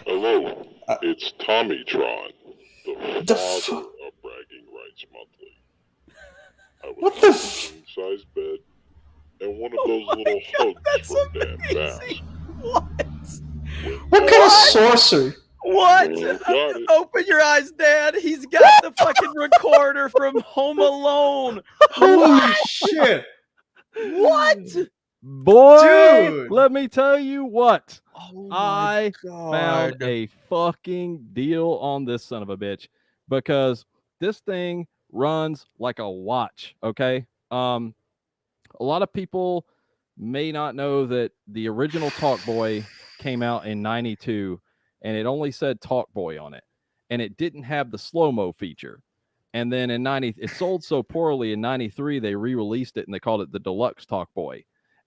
Speaker 7: Hello, it's TommyTron, the father of Bragging Rights Monthly. I was in a king-size bed and one of those little hugs from Dan Vasc.
Speaker 5: What kind of sorcery?
Speaker 4: What?
Speaker 7: You got it.
Speaker 4: Open your eyes, Dad. He's got the fucking recorder from Home Alone.
Speaker 5: Holy shit.
Speaker 4: What?
Speaker 6: Boy,
Speaker 5: Dude.
Speaker 6: let me tell you what.
Speaker 4: Oh
Speaker 6: I found a fucking deal on this son of a bitch because this thing runs like a watch. Okay. A lot of people may not know that the original Talk Boy came out in '92 and it only said Talk Boy on it, and it didn't have the slow-mo feature. And then in it sold so poorly in '93 they re-released it and they called it the Deluxe Talk Boy,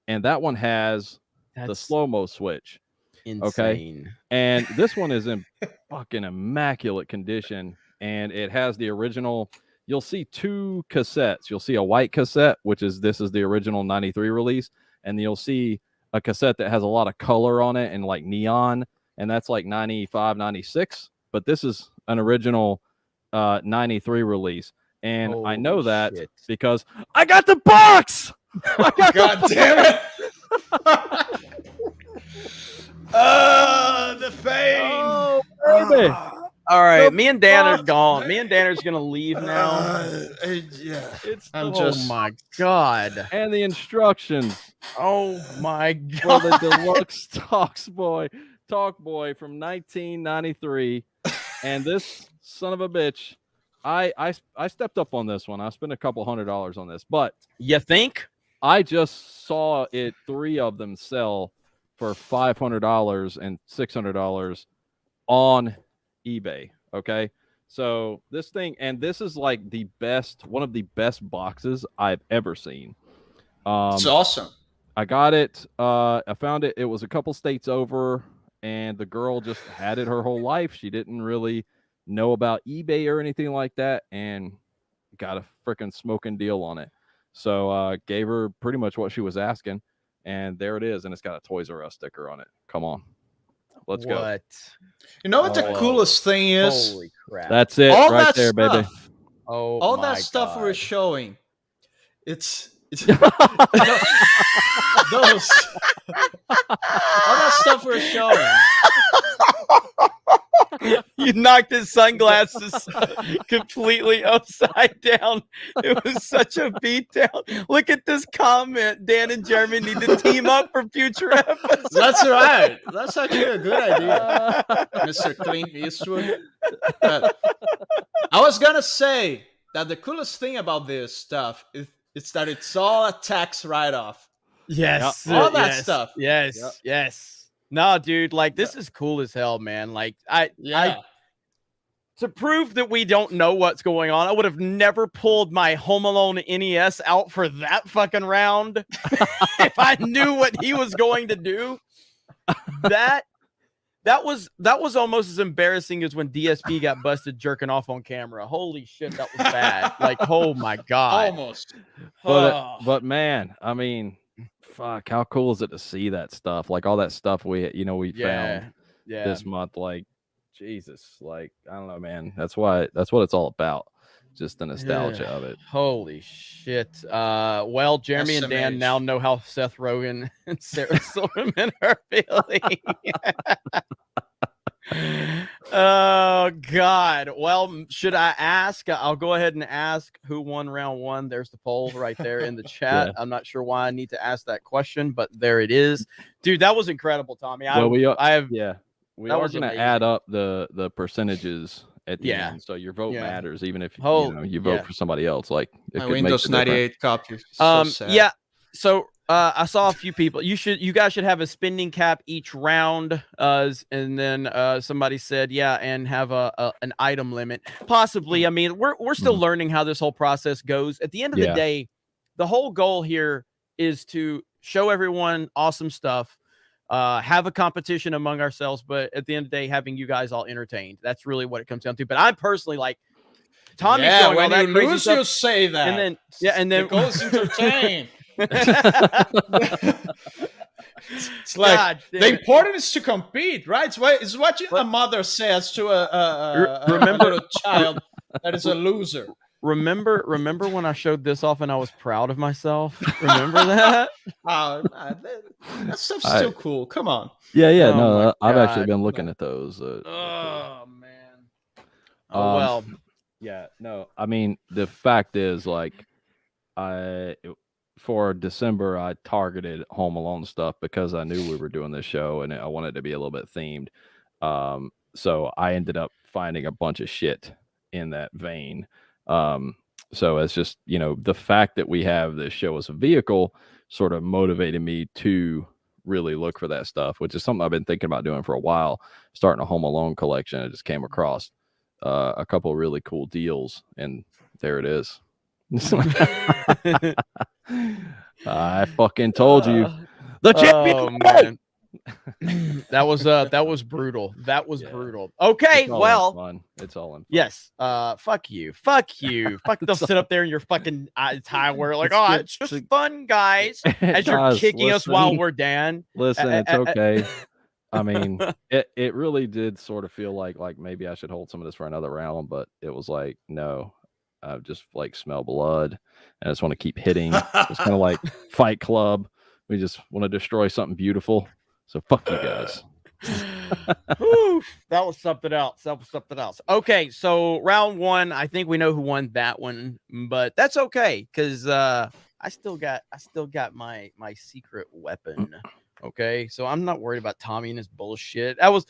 Speaker 6: and that one has the slow-mo switch.
Speaker 4: Insane.
Speaker 6: Okay, and this one is in fucking immaculate condition, and it has the original. You'll see two cassettes. You'll see a white cassette, this is the original '93 release, and you'll see a cassette that has a lot of color on it and like neon, and that's like 95, 96. But this is an original '93 release, and I know that because I got the box.
Speaker 5: God damn it! The fame!
Speaker 6: Oh, baby.
Speaker 4: All right, me and Dan are gone. Me and Dan are just gonna leave now.
Speaker 5: Yeah.
Speaker 4: Oh my god.
Speaker 6: And the instructions.
Speaker 4: Oh my
Speaker 6: For
Speaker 4: god.
Speaker 6: the Deluxe Talk Boy from 1993. And this son of a bitch, I stepped up on this one. I spent a couple $100 on this, but
Speaker 4: You think?
Speaker 6: I just saw it 3 of them sell for $500 and $600 on eBay. Okay, so this thing, and this is like one of the best boxes I've ever seen.
Speaker 5: It's awesome.
Speaker 6: I got it. I found it. It was a couple states over, and the girl just had it her whole life. She didn't really know about eBay or anything like that, and got a freaking smoking deal on it. So gave her pretty much what she was asking, and there it is. And it's got a Toys R Us sticker on it. Come on, let's go.
Speaker 4: What?
Speaker 5: You know what the coolest thing is?
Speaker 4: Holy crap!
Speaker 6: That's it,
Speaker 5: All
Speaker 6: right
Speaker 5: that
Speaker 6: there,
Speaker 5: stuff,
Speaker 6: baby.
Speaker 4: Oh,
Speaker 5: all
Speaker 4: my
Speaker 5: that stuff
Speaker 4: God.
Speaker 5: we're showing. It's those all that stuff we're showing.
Speaker 4: You knocked his sunglasses completely upside down. It was such a beatdown. Look at this comment. Dan and Jeremy need to team up for future episodes.
Speaker 5: That's right. That's actually a good idea, Mr. Clint Eastwood. But I was gonna say that the coolest thing about this stuff is that it's all a tax write-off.
Speaker 4: Yes.
Speaker 5: All that
Speaker 4: yes,
Speaker 5: stuff.
Speaker 4: Yes.
Speaker 5: Yep.
Speaker 4: Yes. No, dude, like this is cool as hell, man. Like I to prove that we don't know what's going on, I would have never pulled my Home Alone NES out for that fucking round if I knew what he was going to do. That was almost as embarrassing as when DSP got busted jerking off on camera. Holy shit, that was bad. Like, oh my God.
Speaker 5: Almost.
Speaker 6: But man, I mean, fuck, how cool is it to see that stuff? Like all that stuff we found this month. Like, Jesus, like I don't know, man. That's what it's all about. Just the nostalgia of it.
Speaker 4: Holy shit. Well, Jeremy and Dan now know how Seth Rogen and Sarah Silverman are feeling. Oh God. Well, should I ask? I'll go ahead and ask who won round one. There's the poll right there in the chat. I'm not sure why I need to ask that question, but there it is. Dude, that was incredible, Tommy. We
Speaker 6: are gonna add up the percentages at the end, so your vote matters, even if you vote for somebody else. Like it
Speaker 5: My
Speaker 6: could
Speaker 5: Windows
Speaker 6: make
Speaker 5: 98 copy. So sad.
Speaker 4: Yeah. So I saw a few people. You guys should have a spending cap each round. And then somebody said, and have an item limit. Possibly. I mean, we're still learning how this whole process goes. At the end of the day, the whole goal here is to show everyone awesome stuff. Have a competition among ourselves, but at the end of the day, having you guys all entertained. That's really what it comes down to. But I'm personally like, Tommy's going all that crazy stuff.
Speaker 5: You say that,
Speaker 4: and then
Speaker 5: it goes entertain. It's like God, the important is to compete, right? It's what a mother says to a little child that is a loser.
Speaker 4: Remember when I showed this off and I was proud of myself? Remember that?
Speaker 5: That stuff's still cool. Come on.
Speaker 6: Yeah. I've actually been looking at those.
Speaker 4: Oh man. Oh well.
Speaker 6: Yeah. No. I mean, the fact is, like, for December, I targeted Home Alone stuff because I knew we were doing this show and I wanted to be a little bit themed. So I ended up finding a bunch of shit in that vein. So it's just, the fact that we have this show as a vehicle sort of motivated me to really look for that stuff, which is something I've been thinking about doing for a while, starting a Home Alone collection. I just came across a couple of really cool deals, and there it is. I fucking told you. The champion.
Speaker 4: Oh, man. that was brutal. That was brutal. Okay, well,
Speaker 6: it's all in fun.
Speaker 4: Yes. Fuck you. They'll sit up there in your fucking tie where like, it's just fun, guys. As you're kicking us while we're Dan.
Speaker 6: Listen, it's okay. I mean, it really did sort of feel like maybe I should hold some of this for another round, but it was like, no, I just like smell blood and I just want to keep hitting. It's kind of like Fight Club. We just want to destroy something beautiful. So fuck you guys.
Speaker 4: That was something else. Okay, so round one, I think we know who won that one, but that's okay because I still got my secret weapon. Okay, so I'm not worried about Tommy and his bullshit. I was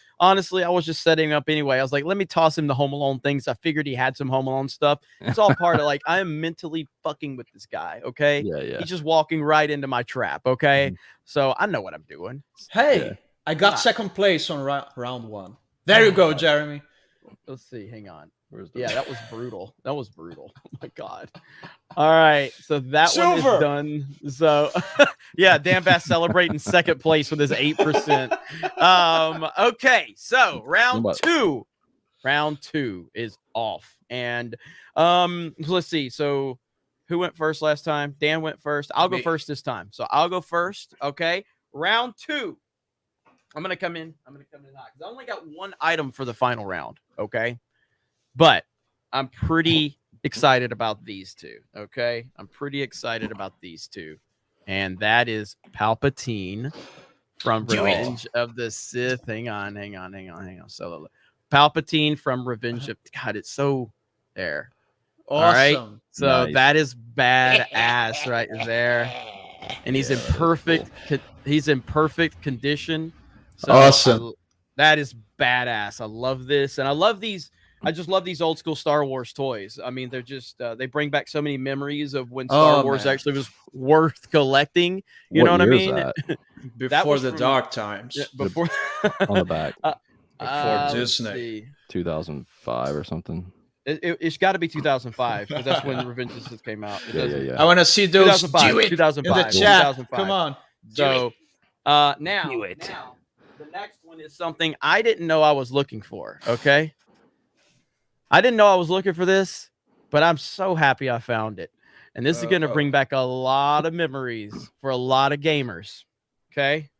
Speaker 4: just setting up anyway. I was like, let me toss him the Home Alone things. I figured he had some Home Alone stuff. It's all part of like, I am mentally fucking with this guy. Okay.
Speaker 6: Yeah.
Speaker 4: He's just walking right into my trap. Okay. So I know what I'm doing.
Speaker 5: Hey, I got second place on round one. There you go, Jeremy.
Speaker 4: Let's see. Hang on. Yeah, that was brutal. That was brutal. Oh my god. All right, so that one is done. So yeah, Dan Bass celebrating second place with his 8%. Okay, so round two is off. And let's see. So who went first last time? Dan went first. I'll go first this time. So I'll go first. Okay. Round 2. I'm gonna come in hot because I only got one item for the final round. Okay. But I'm pretty excited about these two. Okay. I'm pretty excited about these two. And that is Palpatine from Revenge of the Sith. Hang on. So Palpatine from Revenge of God, it's so there.
Speaker 5: Awesome.
Speaker 4: All right. So that is badass right there. And he's in perfect condition. So
Speaker 5: awesome.
Speaker 4: That is badass. I love this. And I just love these old school Star Wars toys. I mean, they're just they bring back so many memories of when Star Wars actually was worth collecting. You know what I mean?
Speaker 5: Before the dark times.
Speaker 4: Yeah, before
Speaker 6: on the back.
Speaker 5: Before Disney.
Speaker 6: 2005 or something.
Speaker 4: It's got to be 2005 because that's when Revenge of the Sith came out.
Speaker 6: Yeah.
Speaker 5: I want to see those
Speaker 4: 2005
Speaker 5: in the chat.
Speaker 4: 2005.
Speaker 5: Come on.
Speaker 4: So now the next one is something I didn't know I was looking for. Okay. I didn't know I was looking for this, but I'm so happy I found it. And this is going to bring back a lot of memories for a lot of gamers. Okay.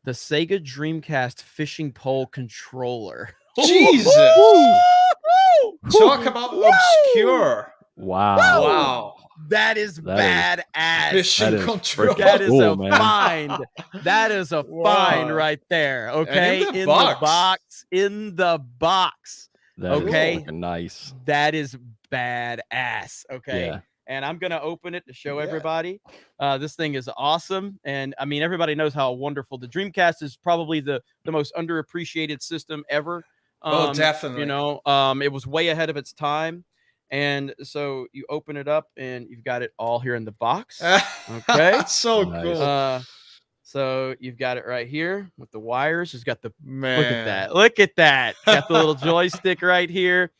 Speaker 4: The Sega Dreamcast fishing pole controller.
Speaker 5: Jesus. Talk about obscure.
Speaker 6: Wow.
Speaker 4: That is badass.
Speaker 5: Fishing control.
Speaker 4: That is
Speaker 6: cool,
Speaker 4: a
Speaker 6: man.
Speaker 4: find. That is a find right there. Okay.
Speaker 5: In the box.
Speaker 4: In the box.
Speaker 6: That
Speaker 4: okay.
Speaker 6: is nice.
Speaker 4: That is badass. Okay.
Speaker 6: Yeah.
Speaker 4: And I'm going to open it to show everybody. This thing is awesome. And I mean, everybody knows how wonderful the Dreamcast is. Probably the most underappreciated system ever.
Speaker 5: Definitely.
Speaker 4: You know, it was way ahead of its time. And so you open it up and you've got it all here in the box. Okay.
Speaker 5: So
Speaker 6: nice.
Speaker 5: cool.
Speaker 4: So you've got it right here with the wires. It's got the look at that. Look at that. Got the little joystick right here.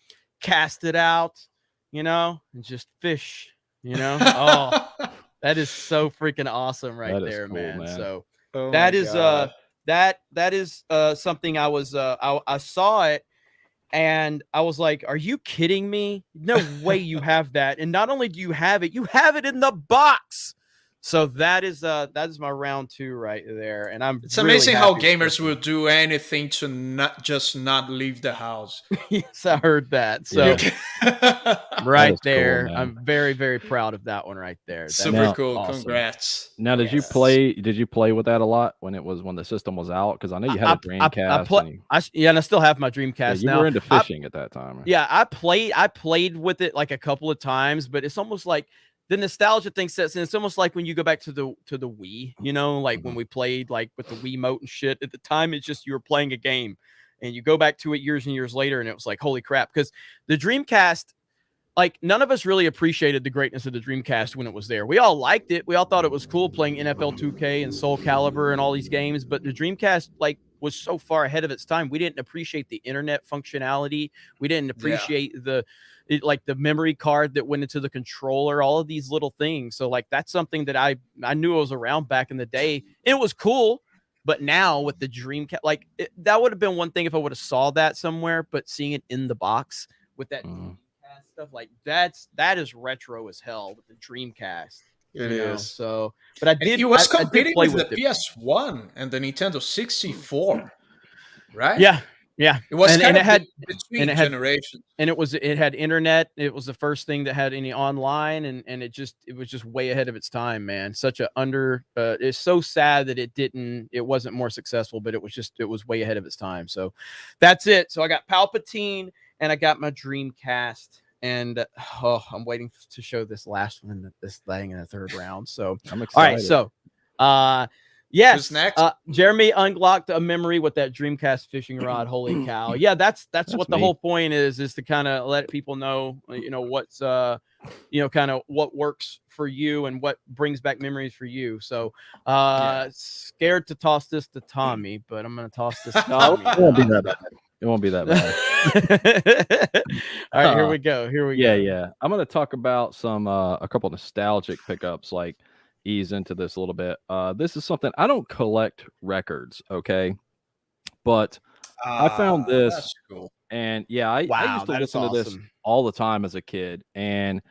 Speaker 4: Cast it out, you know, and just fish, you know. Oh, that is so freaking awesome right there, cool, man. So that is that is something I was I saw it and I was like, are you kidding me? No way you have that. And not only do you have it in the box. So that is my round 2 right there. And it's really
Speaker 5: amazing how gamers will do anything to not leave the house.
Speaker 4: Yes, I heard that. So right there,
Speaker 6: cool,
Speaker 4: I'm very, very proud of that one right there. That's
Speaker 5: super cool.
Speaker 4: Awesome.
Speaker 5: Congrats.
Speaker 6: Now, did you play with that a lot when the system was out? Because I know you had a Dreamcast.
Speaker 4: And I still have my Dreamcast now.
Speaker 6: You were into fishing at that time.
Speaker 4: Yeah, I played with it like a couple of times, but it's almost like the nostalgia thing sets in. It's almost like when you go back to the Wii, you know, like when we played like with the Wiimote and shit. At the time, it's just you were playing a game, and you go back to it years and years later, and it was like, holy crap! Because the Dreamcast, like none of us really appreciated the greatness of the Dreamcast when it was there. We all liked it. We all thought it was cool playing NFL 2K and Soul Calibur and all these games, but the Dreamcast like was so far ahead of its time. We didn't appreciate the internet functionality. We didn't appreciate the memory card that went into the controller, all of these little things. So like, that's something that I knew it was around back in the day. It was cool, but now with the Dreamcast, like that would have been one thing if I would have saw that somewhere, but seeing it in the box with that Dreamcast stuff, like that is retro as hell with the Dreamcast.
Speaker 5: It is.
Speaker 4: So, but I did.
Speaker 5: It was
Speaker 4: I
Speaker 5: competing
Speaker 4: did play
Speaker 5: with the PS1 and the Nintendo 64, right?
Speaker 4: Yeah.
Speaker 5: It was
Speaker 4: and it had
Speaker 5: between generations, and
Speaker 4: it had internet. It was the first thing that had any online, and it was just way ahead of its time, man. Such a it's so sad that it wasn't more successful, but it was way ahead of its time. So that's it. So I got Palpatine and I got my Dreamcast. And I'm waiting to show this last one, this thing in the third round. So
Speaker 6: I'm excited.
Speaker 4: All right, so yes,
Speaker 5: who's next?
Speaker 4: Jeremy unlocked a memory with that Dreamcast fishing rod. Holy cow! Yeah, that's what the whole point is to kind of let people know, you know, what's kind of what works for you and what brings back memories for you. So scared to toss this to Tommy, but I'm gonna toss this to Tommy.
Speaker 6: It won't be that bad.
Speaker 4: All right, here we go. Here we go.
Speaker 6: Yeah. I'm gonna talk about some a couple nostalgic pickups, like ease into this a little bit. This is something I don't collect records, okay, but I found this.
Speaker 5: That's cool.
Speaker 6: And yeah, I used to listen to this all the time as a kid. And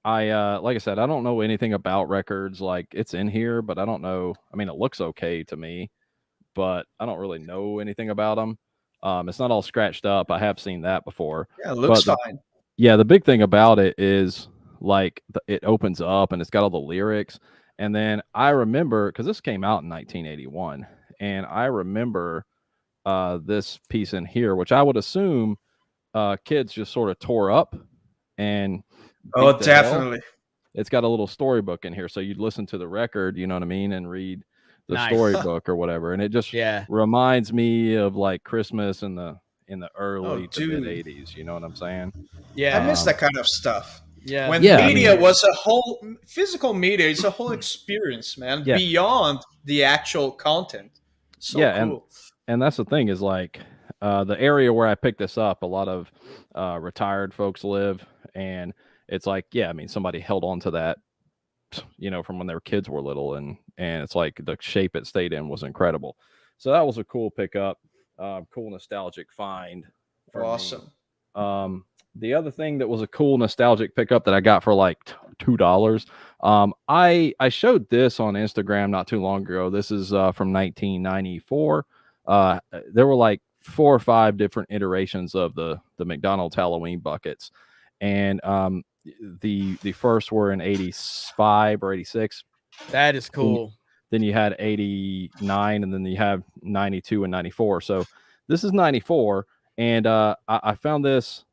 Speaker 6: I like I said, I don't know anything about records. Like, it's in here, but I don't know. I mean, it looks okay to me, but I don't really know anything about them. It's not all scratched up. I have seen that before.
Speaker 5: Yeah, it looks fine.
Speaker 6: Yeah, the big thing about it is like it opens up and it's got all the lyrics. And then I remember, because this came out in 1981, and I remember this piece in here, which I would assume kids just sort of tore up and
Speaker 5: Definitely.
Speaker 6: it's got a little storybook in here, so you'd listen to the record, you know what I mean, and read the storybook or whatever, and it just reminds me of like Christmas in the early to mid 80s, you know what I'm saying?
Speaker 5: I miss that kind of stuff.
Speaker 4: Yeah.
Speaker 5: When media was a whole physical media, it's a whole experience, man, beyond the actual content. So cool.
Speaker 6: And that's the thing is like the area where I picked this up, a lot of retired folks live, and it's like, I mean, somebody held on to that, you know, from when their kids were little, and it's like the shape it stayed in was incredible. So that was a cool pickup, cool nostalgic find.
Speaker 5: Awesome.
Speaker 6: The other thing that was a cool nostalgic pickup that I got for like $2. I showed this on Instagram not too long ago. This is from 1994. There were like 4 or 5 different iterations of the McDonald's Halloween buckets, and the first were in 85 or 86.
Speaker 4: That is cool.
Speaker 6: Then you had 89, and then you have 92 and 94. So this is 94, and I found this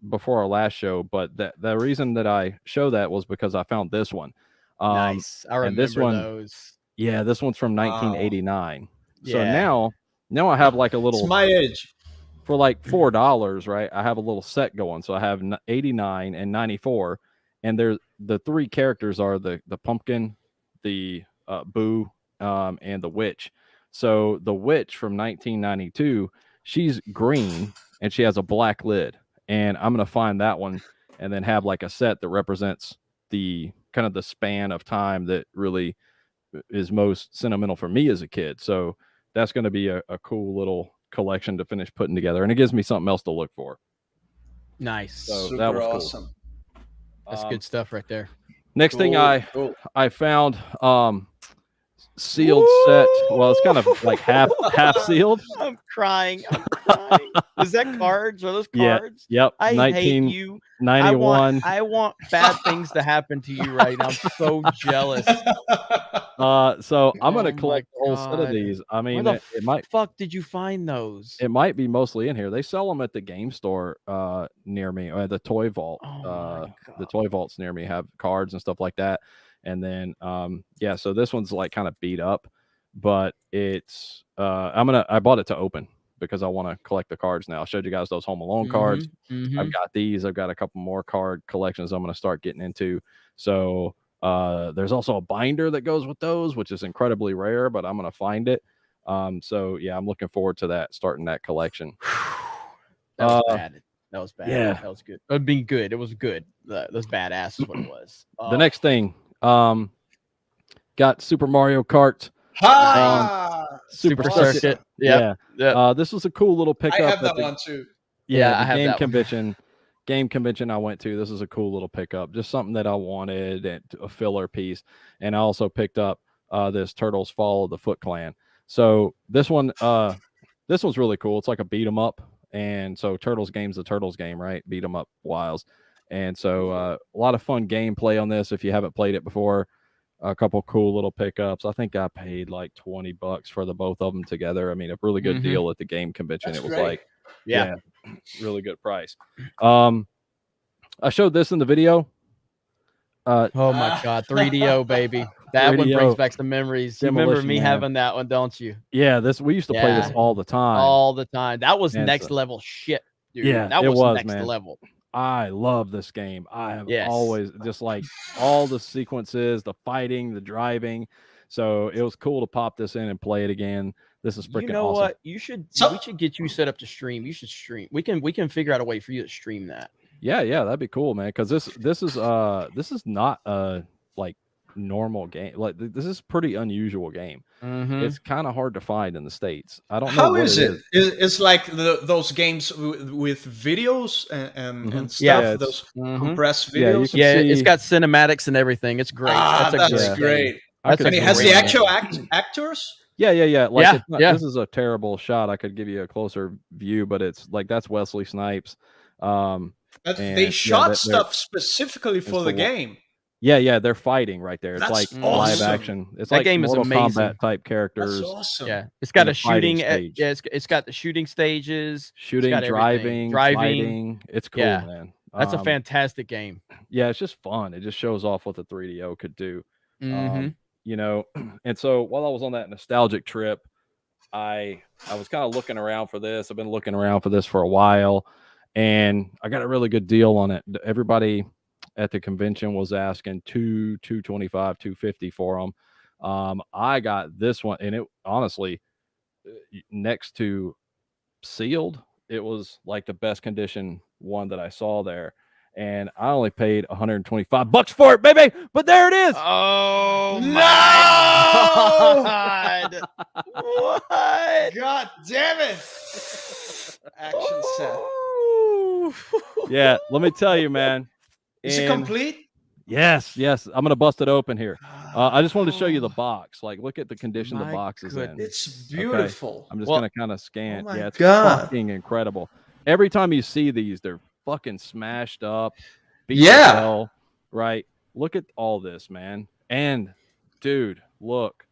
Speaker 6: before our last show, but the reason that I show that was because I found this one.
Speaker 4: Nice. I remember those.
Speaker 6: Yeah, this one's from 1989. So now I have like a little.
Speaker 5: It's my age.
Speaker 6: For like $4, right? I have a little set going. So I have 89 and 94, and there's the 3 characters are the pumpkin, the Boo, and the witch. So the witch from 1992, she's green and she has a black lid. And I'm gonna find that one and then have like a set that represents the kind of the span of time that really is most sentimental for me as a kid. So that's going to be a cool little collection to finish putting together, and it gives me something else to look for.
Speaker 4: Nice.
Speaker 6: So
Speaker 5: Super
Speaker 6: that was
Speaker 5: awesome.
Speaker 6: Cool.
Speaker 4: That's good stuff right there.
Speaker 6: Next thing I found sealed set. Well, it's kind of like half sealed.
Speaker 4: I'm crying. Is that cards? Are those cards?
Speaker 6: Yep.
Speaker 4: I hate you.
Speaker 6: 91.
Speaker 4: I want bad things to happen to you right now. I'm so jealous.
Speaker 6: So I'm gonna collect the whole set of these. I mean,
Speaker 4: where the
Speaker 6: it might.
Speaker 4: Fuck, did you find those?
Speaker 6: It might be mostly in here. They sell them at the game store near me, or the toy vault. The toy vaults near me have cards and stuff like that. And then so this one's like kind of beat up, but it's I bought it to open because I want to collect the cards now. I showed you guys those Home Alone cards. I've got these. I've got a couple more card collections I'm going to start getting into. So there's also a binder that goes with those, which is incredibly rare, but I'm going to find it. So yeah, I'm looking forward to that, starting that collection.
Speaker 4: That was bad. That was bad.
Speaker 6: Yeah.
Speaker 4: That was good. It would be good. It was good. That was badass is what it was.
Speaker 6: The next thing, got Super Mario Kart.
Speaker 4: Super Circuit.
Speaker 6: Yeah. This was a cool little pickup.
Speaker 5: I have that one too.
Speaker 6: Yeah,
Speaker 4: I have
Speaker 6: game
Speaker 4: that
Speaker 6: convention. Game convention I went to. This is a cool little pickup. Just something that I wanted, and a filler piece. And I also picked up this Turtles Fall of the Foot Clan. So this one's really cool. It's like a beat 'em up. And so Turtles game's the Turtles game, right? Beat 'em up wiles. And so a lot of fun gameplay on this if you haven't played it before. A couple cool little pickups. I think I paid like $20 for the both of them together. I mean, a really good deal at the game convention.
Speaker 5: That's
Speaker 6: it was
Speaker 5: great.
Speaker 6: like, really good price. I showed this in the video.
Speaker 4: Oh my God, 3DO baby. That
Speaker 6: 3DO.
Speaker 4: one brings back some memories. You remember me having that one, don't you?
Speaker 6: Yeah, we used to play this all the time.
Speaker 4: All the time. That was next level shit, dude.
Speaker 6: Yeah,
Speaker 4: that
Speaker 6: it was
Speaker 4: next
Speaker 6: man.
Speaker 4: Level.
Speaker 6: I love this game. I have always just like all the sequences, the fighting, the driving. So it was cool to pop this in and play it again. This is freaking
Speaker 4: You know
Speaker 6: awesome.
Speaker 4: what? We should get you set up to stream. You should stream. We can figure out a way for you to stream that.
Speaker 6: Yeah, that'd be cool, man. Because this is not a like normal game. Like this is a pretty unusual game. It's kind of hard to find in the States. I don't know.
Speaker 5: How is it? It's like those games with videos and stuff.
Speaker 6: Yeah,
Speaker 5: those compressed videos.
Speaker 4: It's got cinematics and everything. It's great.
Speaker 5: That's great. And it has the actual actors.
Speaker 6: Yeah. Like
Speaker 4: yeah.
Speaker 6: This is a terrible shot. I could give you a closer view, but it's like that's Wesley Snipes.
Speaker 5: They shot stuff specifically for the game.
Speaker 6: Yeah, they're fighting right there. It's
Speaker 5: That's
Speaker 6: like
Speaker 5: awesome.
Speaker 6: live action. It's
Speaker 4: that
Speaker 6: like
Speaker 4: game
Speaker 6: Mortal
Speaker 4: is amazing.
Speaker 6: Kombat type characters.
Speaker 5: That's awesome.
Speaker 4: Yeah, it's got
Speaker 6: And
Speaker 4: a
Speaker 6: a
Speaker 4: shooting.
Speaker 6: fighting stage.
Speaker 4: Yeah, it's got the shooting stages,
Speaker 6: Shooting,
Speaker 4: it's got
Speaker 6: driving, fighting. It's cool,
Speaker 4: Yeah.
Speaker 6: man.
Speaker 4: That's a fantastic game.
Speaker 6: Yeah, it's just fun. It just shows off what the 3DO could do. You know, and so while I was on that nostalgic trip, I was kind of looking around for this. I've been looking around for this for a while, and I got a really good deal on it. Everybody at the convention was asking $225, $250 for them. I got this one, and it honestly, next to sealed, it was like the best condition one that I saw there. And I only paid $125 for it, baby. But there it is.
Speaker 4: Oh
Speaker 5: No!
Speaker 4: my God! What?
Speaker 5: God damn it! Action set.
Speaker 6: Yeah, let me tell you, man.
Speaker 5: Is it complete?
Speaker 6: Yes. I'm gonna bust it open here. I just wanted to show you the box. Like, look at the condition the box is in.
Speaker 5: It's beautiful.
Speaker 6: Okay? I'm just gonna kind of scan.
Speaker 5: Oh my
Speaker 6: it's
Speaker 5: God.
Speaker 6: fucking incredible. Every time you see these, they're fucking smashed up. Beat
Speaker 5: Yeah.
Speaker 6: to hell, right? Look at all this, man. And dude, look,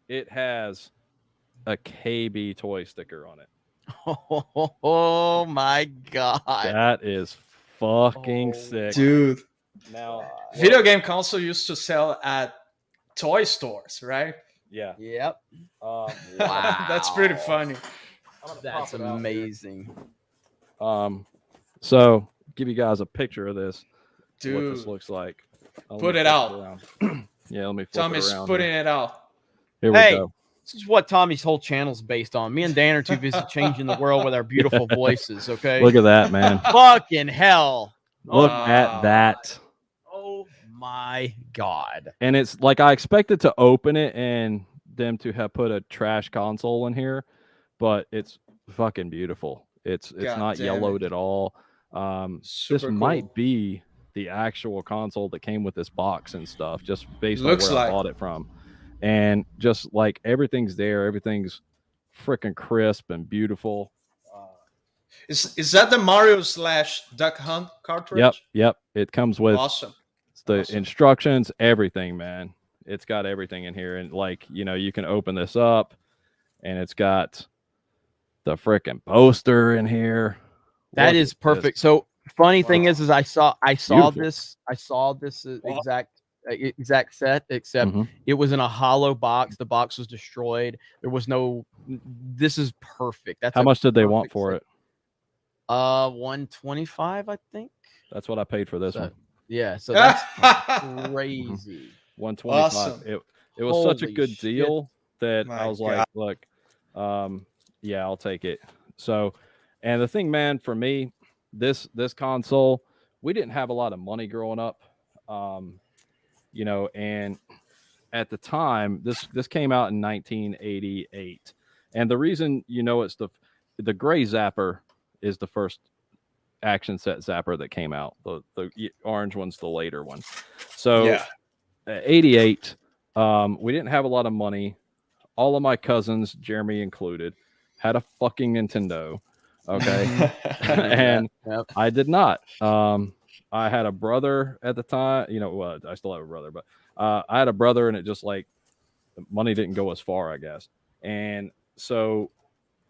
Speaker 6: it has a KB toy sticker on it.
Speaker 4: Oh my God!
Speaker 6: That is fucking sick,
Speaker 5: Dude.
Speaker 6: Now,
Speaker 5: Video game console used to sell at toy stores, right?
Speaker 6: yeah.
Speaker 4: Yep.
Speaker 6: Wow.
Speaker 5: That's pretty funny.
Speaker 4: That's amazing.
Speaker 6: So give you guys a picture of this. What
Speaker 5: Dude.
Speaker 6: this looks like.
Speaker 5: Put it out.
Speaker 6: Yeah, let me flip
Speaker 5: Tommy's
Speaker 6: it around.
Speaker 5: putting it out.
Speaker 6: Here we
Speaker 4: Hey,
Speaker 6: go.
Speaker 4: this is what Tommy's whole channel's based on. Me and Dan are too busy changing the world with our beautiful voices. Okay.
Speaker 6: Look at that, man.
Speaker 4: Fucking hell!
Speaker 6: Look at that.
Speaker 4: Oh my God!
Speaker 6: And it's like I expected to open it and them to have put a trash console in here, but it's fucking beautiful. It's
Speaker 5: God
Speaker 6: not
Speaker 5: damn
Speaker 6: yellowed
Speaker 5: it.
Speaker 6: at all. This
Speaker 5: Super
Speaker 6: might
Speaker 5: cool.
Speaker 6: be the actual console that came with this box and stuff, just based
Speaker 5: Looks
Speaker 6: on where
Speaker 5: like.
Speaker 6: I bought it from. And just like everything's there, everything's freaking crisp and beautiful.
Speaker 5: Is that the Mario / Duck Hunt cartridge?
Speaker 6: Yep. It comes with
Speaker 5: Awesome.
Speaker 6: the
Speaker 5: Awesome.
Speaker 6: instructions, everything, man. It's got everything in here, and like you can open this up, and it's got the freaking poster in here.
Speaker 4: That
Speaker 6: Look
Speaker 4: is
Speaker 6: at
Speaker 4: perfect.
Speaker 6: this.
Speaker 4: So funny thing is I saw
Speaker 6: Beautiful.
Speaker 4: this exact set, except it was in a hollow box. The box was destroyed. There was no. This is perfect. That's
Speaker 6: How much did they want
Speaker 4: perfect
Speaker 6: for
Speaker 4: set.
Speaker 6: it?
Speaker 4: 125, I think.
Speaker 6: That's what I paid for this
Speaker 4: So,
Speaker 6: one.
Speaker 4: yeah, so that's crazy.
Speaker 6: 125.
Speaker 5: Awesome.
Speaker 6: It was such a
Speaker 4: Holy
Speaker 6: good
Speaker 4: shit.
Speaker 6: deal that
Speaker 5: My
Speaker 6: I was
Speaker 5: God.
Speaker 6: like, look, yeah, I'll take it. So, and the thing, man, for me, this console, we didn't have a lot of money growing up, and at the time, this came out in 1988, and the reason it's the gray zapper is the first action set zapper that came out. The orange one's the later one. So,
Speaker 5: Yeah.
Speaker 6: 88, we didn't have a lot of money. All of my cousins, Jeremy included, had a fucking Nintendo. Okay. And I did not. I had a brother at the time, well, I still have a brother, but I had a brother, and it just like money didn't go as far, I guess. And so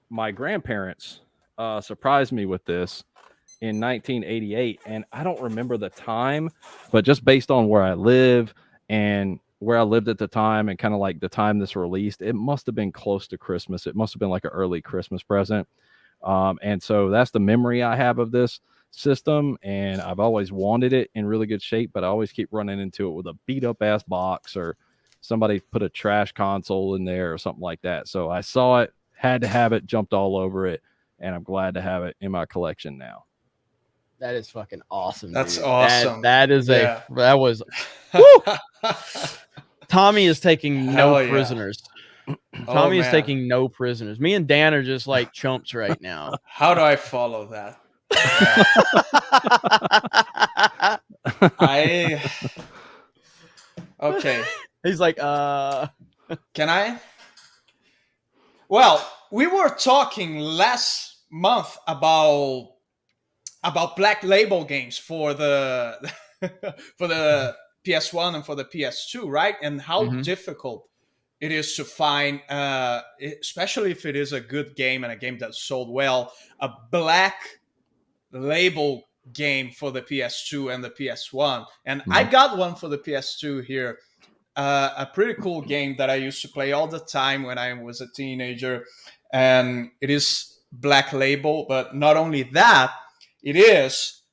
Speaker 6: my grandparents surprised me with this in 1988, and I don't remember the time, but just based on where I live and where I lived at the time, and kind of like the time this released, it must have been close to Christmas. It must have been like an early Christmas present. And so that's the memory I have of this system, and I've always wanted it in really good shape, but I always keep running into it with a beat up ass box, or somebody put a trash console in there or something like that. So I saw it, had to have it, jumped all over it, and I'm glad to have it in my collection now.
Speaker 4: That is fucking awesome.
Speaker 5: That's
Speaker 4: dude.
Speaker 5: awesome.
Speaker 4: That is
Speaker 5: Yeah.
Speaker 4: that was. Tommy is taking no
Speaker 5: Hell yeah.
Speaker 4: prisoners.
Speaker 5: Oh,
Speaker 4: Tommy is
Speaker 5: man.
Speaker 4: taking no prisoners. Me and Dan are just like chumps right now.
Speaker 5: How do I follow that? Okay.
Speaker 4: He's like,
Speaker 5: Can I? Well, we were talking last month about Black Label games for the for the PS1 and for the PS2, right? And how difficult it is to find, especially if it is a good game and a game that sold well, a Black Label game for the PS2 and the PS1. And I got one for the PS2 here. A pretty cool game that I used to play all the time when I was a teenager. And it is Black Label, but not only that, it is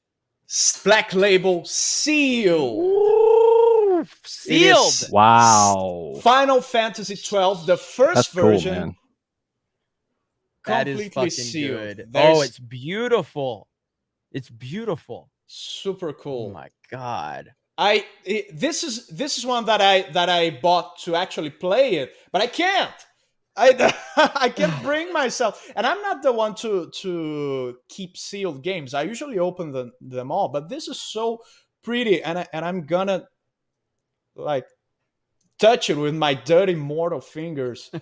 Speaker 5: Black Label sealed.
Speaker 4: Ooh, sealed.
Speaker 6: Wow.
Speaker 5: Final Fantasy 12, the first
Speaker 6: That's cool,
Speaker 5: version.
Speaker 6: man.
Speaker 4: That is
Speaker 5: Completely
Speaker 4: fucking
Speaker 5: sealed.
Speaker 4: good.
Speaker 5: There's-
Speaker 4: Oh, it's beautiful. It's beautiful.
Speaker 5: Super
Speaker 4: Oh
Speaker 5: cool.
Speaker 4: my god.
Speaker 5: This is one that I bought to actually play it, but I can't. I can't bring myself, and I'm not the one to keep sealed games. I usually open them all, but this is so pretty, and I'm gonna like touch it with my dirty mortal fingers.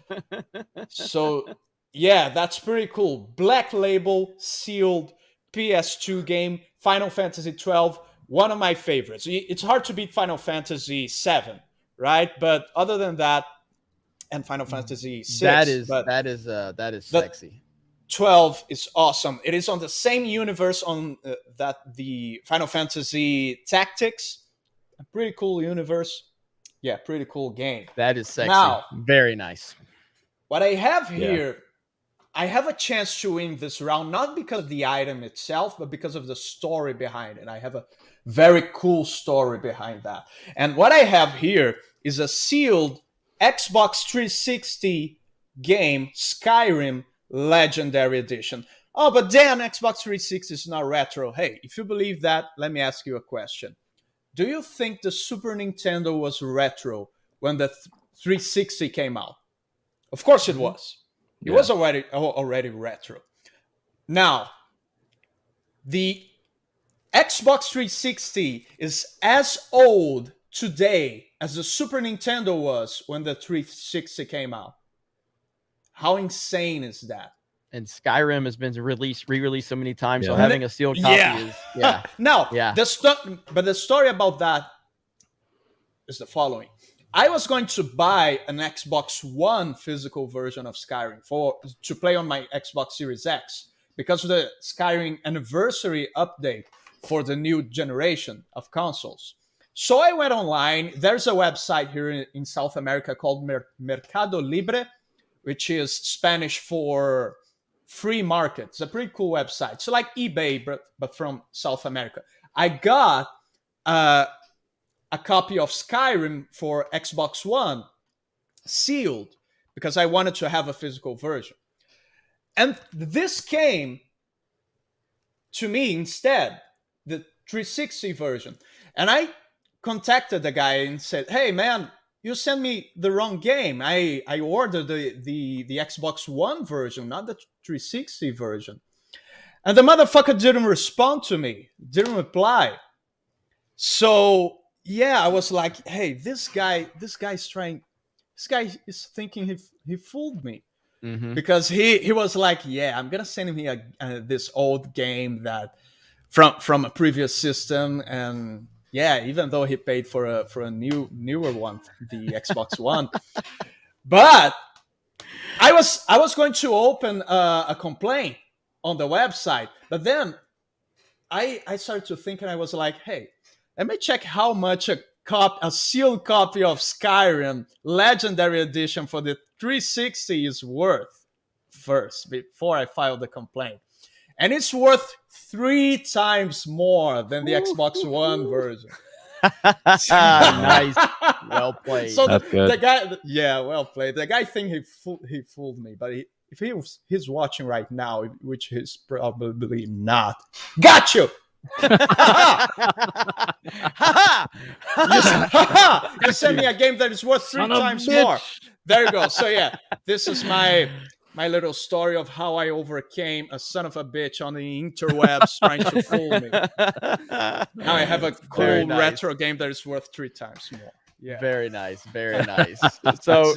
Speaker 5: So yeah, that's pretty cool. Black Label sealed PS2 game, Final Fantasy 12. One of my favorites. It's hard to beat Final Fantasy 7, right? But other than that, and Final Fantasy 6,
Speaker 4: that is sexy.
Speaker 5: 12 is awesome. It is on the same universe on that the Final Fantasy Tactics. A pretty cool universe. Yeah, pretty cool game.
Speaker 4: That is sexy.
Speaker 5: Now,
Speaker 4: very nice.
Speaker 5: what I have here, I have a chance to win this round, not because of the item itself, but because of the story behind it. I have a very cool story behind that. And what I have here is a sealed Xbox 360 game, Skyrim Legendary Edition. Oh, but Dan, Xbox 360 is not retro. Hey, if you believe that, let me ask you a question. Do you think the Super Nintendo was retro when the 360 came out? Of course it was. It was already retro. Now, the Xbox 360 is as old today as the Super Nintendo was when the 360 came out. How insane is that?
Speaker 4: And Skyrim has been re-released so many times, so having a sealed copy is
Speaker 5: Now,
Speaker 4: yeah.
Speaker 5: But the story about that is the following. I was going to buy an Xbox One physical version of Skyrim to play on my Xbox Series X because of the Skyrim anniversary update for the new generation of consoles. So I went online. There's a website here in South America called Mercado Libre, which is Spanish for free market. It's a pretty cool website. It's like eBay, but from South America. I got a copy of Skyrim for Xbox One sealed because I wanted to have a physical version. And this came to me instead, the 360 version. And I contacted the guy and said, hey, man, you sent me the wrong game. I ordered the Xbox One version, not the 360 version. And the motherfucker didn't respond to me, didn't reply. So yeah, I was like, hey, this guy is thinking he fooled me.
Speaker 4: Mm-hmm.
Speaker 5: Because he was like, yeah, I'm gonna send him this old game that from a previous system, and yeah, even though he paid for a newer one, the Xbox One, but I was going to open a complaint on the website, but then I started to think, and I was like, hey, let me check how much a sealed copy of Skyrim Legendary Edition for the 360 is worth first before I filed the complaint. And it's worth 3 times more than the Xbox One version.
Speaker 4: Nice. Well played.
Speaker 5: So
Speaker 6: That's good.
Speaker 5: the guy, yeah, well played. The guy think he fooled me, but he's watching right now, which he's probably not. Got you. You sent me a game that is worth 3 times more. There you go. So yeah, this is my little story of how I overcame a son of a bitch on the interwebs trying to fool me. Now I have a cool retro game that is worth 3 times more. Yeah.
Speaker 4: Very nice. Very nice. So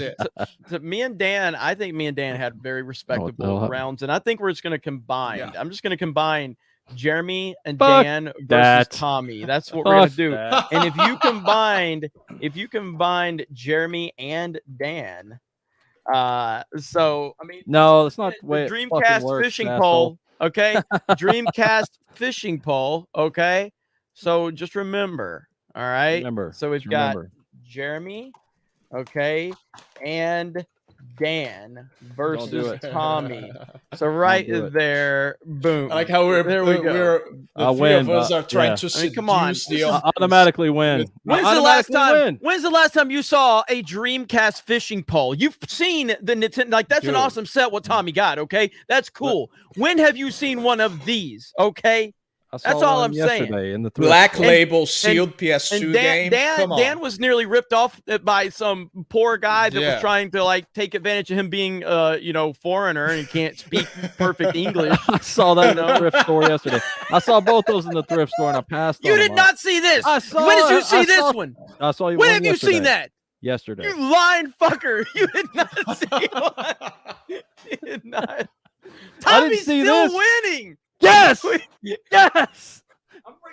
Speaker 4: to me and Dan, I think me and Dan had very respectable rounds, and I think we're just going to combine. Yeah. I'm just going to combine Jeremy and Dan versus Tommy. That's what we're going to do. And if you combined Jeremy and Dan, so I mean,
Speaker 6: no, it's not the way
Speaker 4: Dreamcast fishing pole. Okay, Dreamcast fishing pole. Okay, so just remember. All right. So we've got Jeremy, okay, and Dan versus Tommy. So right there, boom.
Speaker 5: I like how we're the three of us are trying to seduce
Speaker 4: come on.
Speaker 6: Automatically win.
Speaker 4: When's the last time you saw a Dreamcast fishing pole? You've seen the Nintendo, like that's an awesome set what Tommy got, okay? That's cool. When have you seen one of these, okay? That's all I'm saying.
Speaker 6: In the
Speaker 5: Black Label sealed PS2 game.
Speaker 4: Dan was nearly ripped off by some poor guy that was trying to like take advantage of him being foreigner and he can't speak perfect English.
Speaker 6: I saw that in the thrift store yesterday. I saw both those in the thrift store and I passed.
Speaker 4: You did not see this. When did you see this one?
Speaker 6: I saw you.
Speaker 4: When have you seen that?
Speaker 6: Yesterday.
Speaker 4: You lying fucker! You did not see one. You did not. Tommy's still winning.
Speaker 6: Yes! Yes!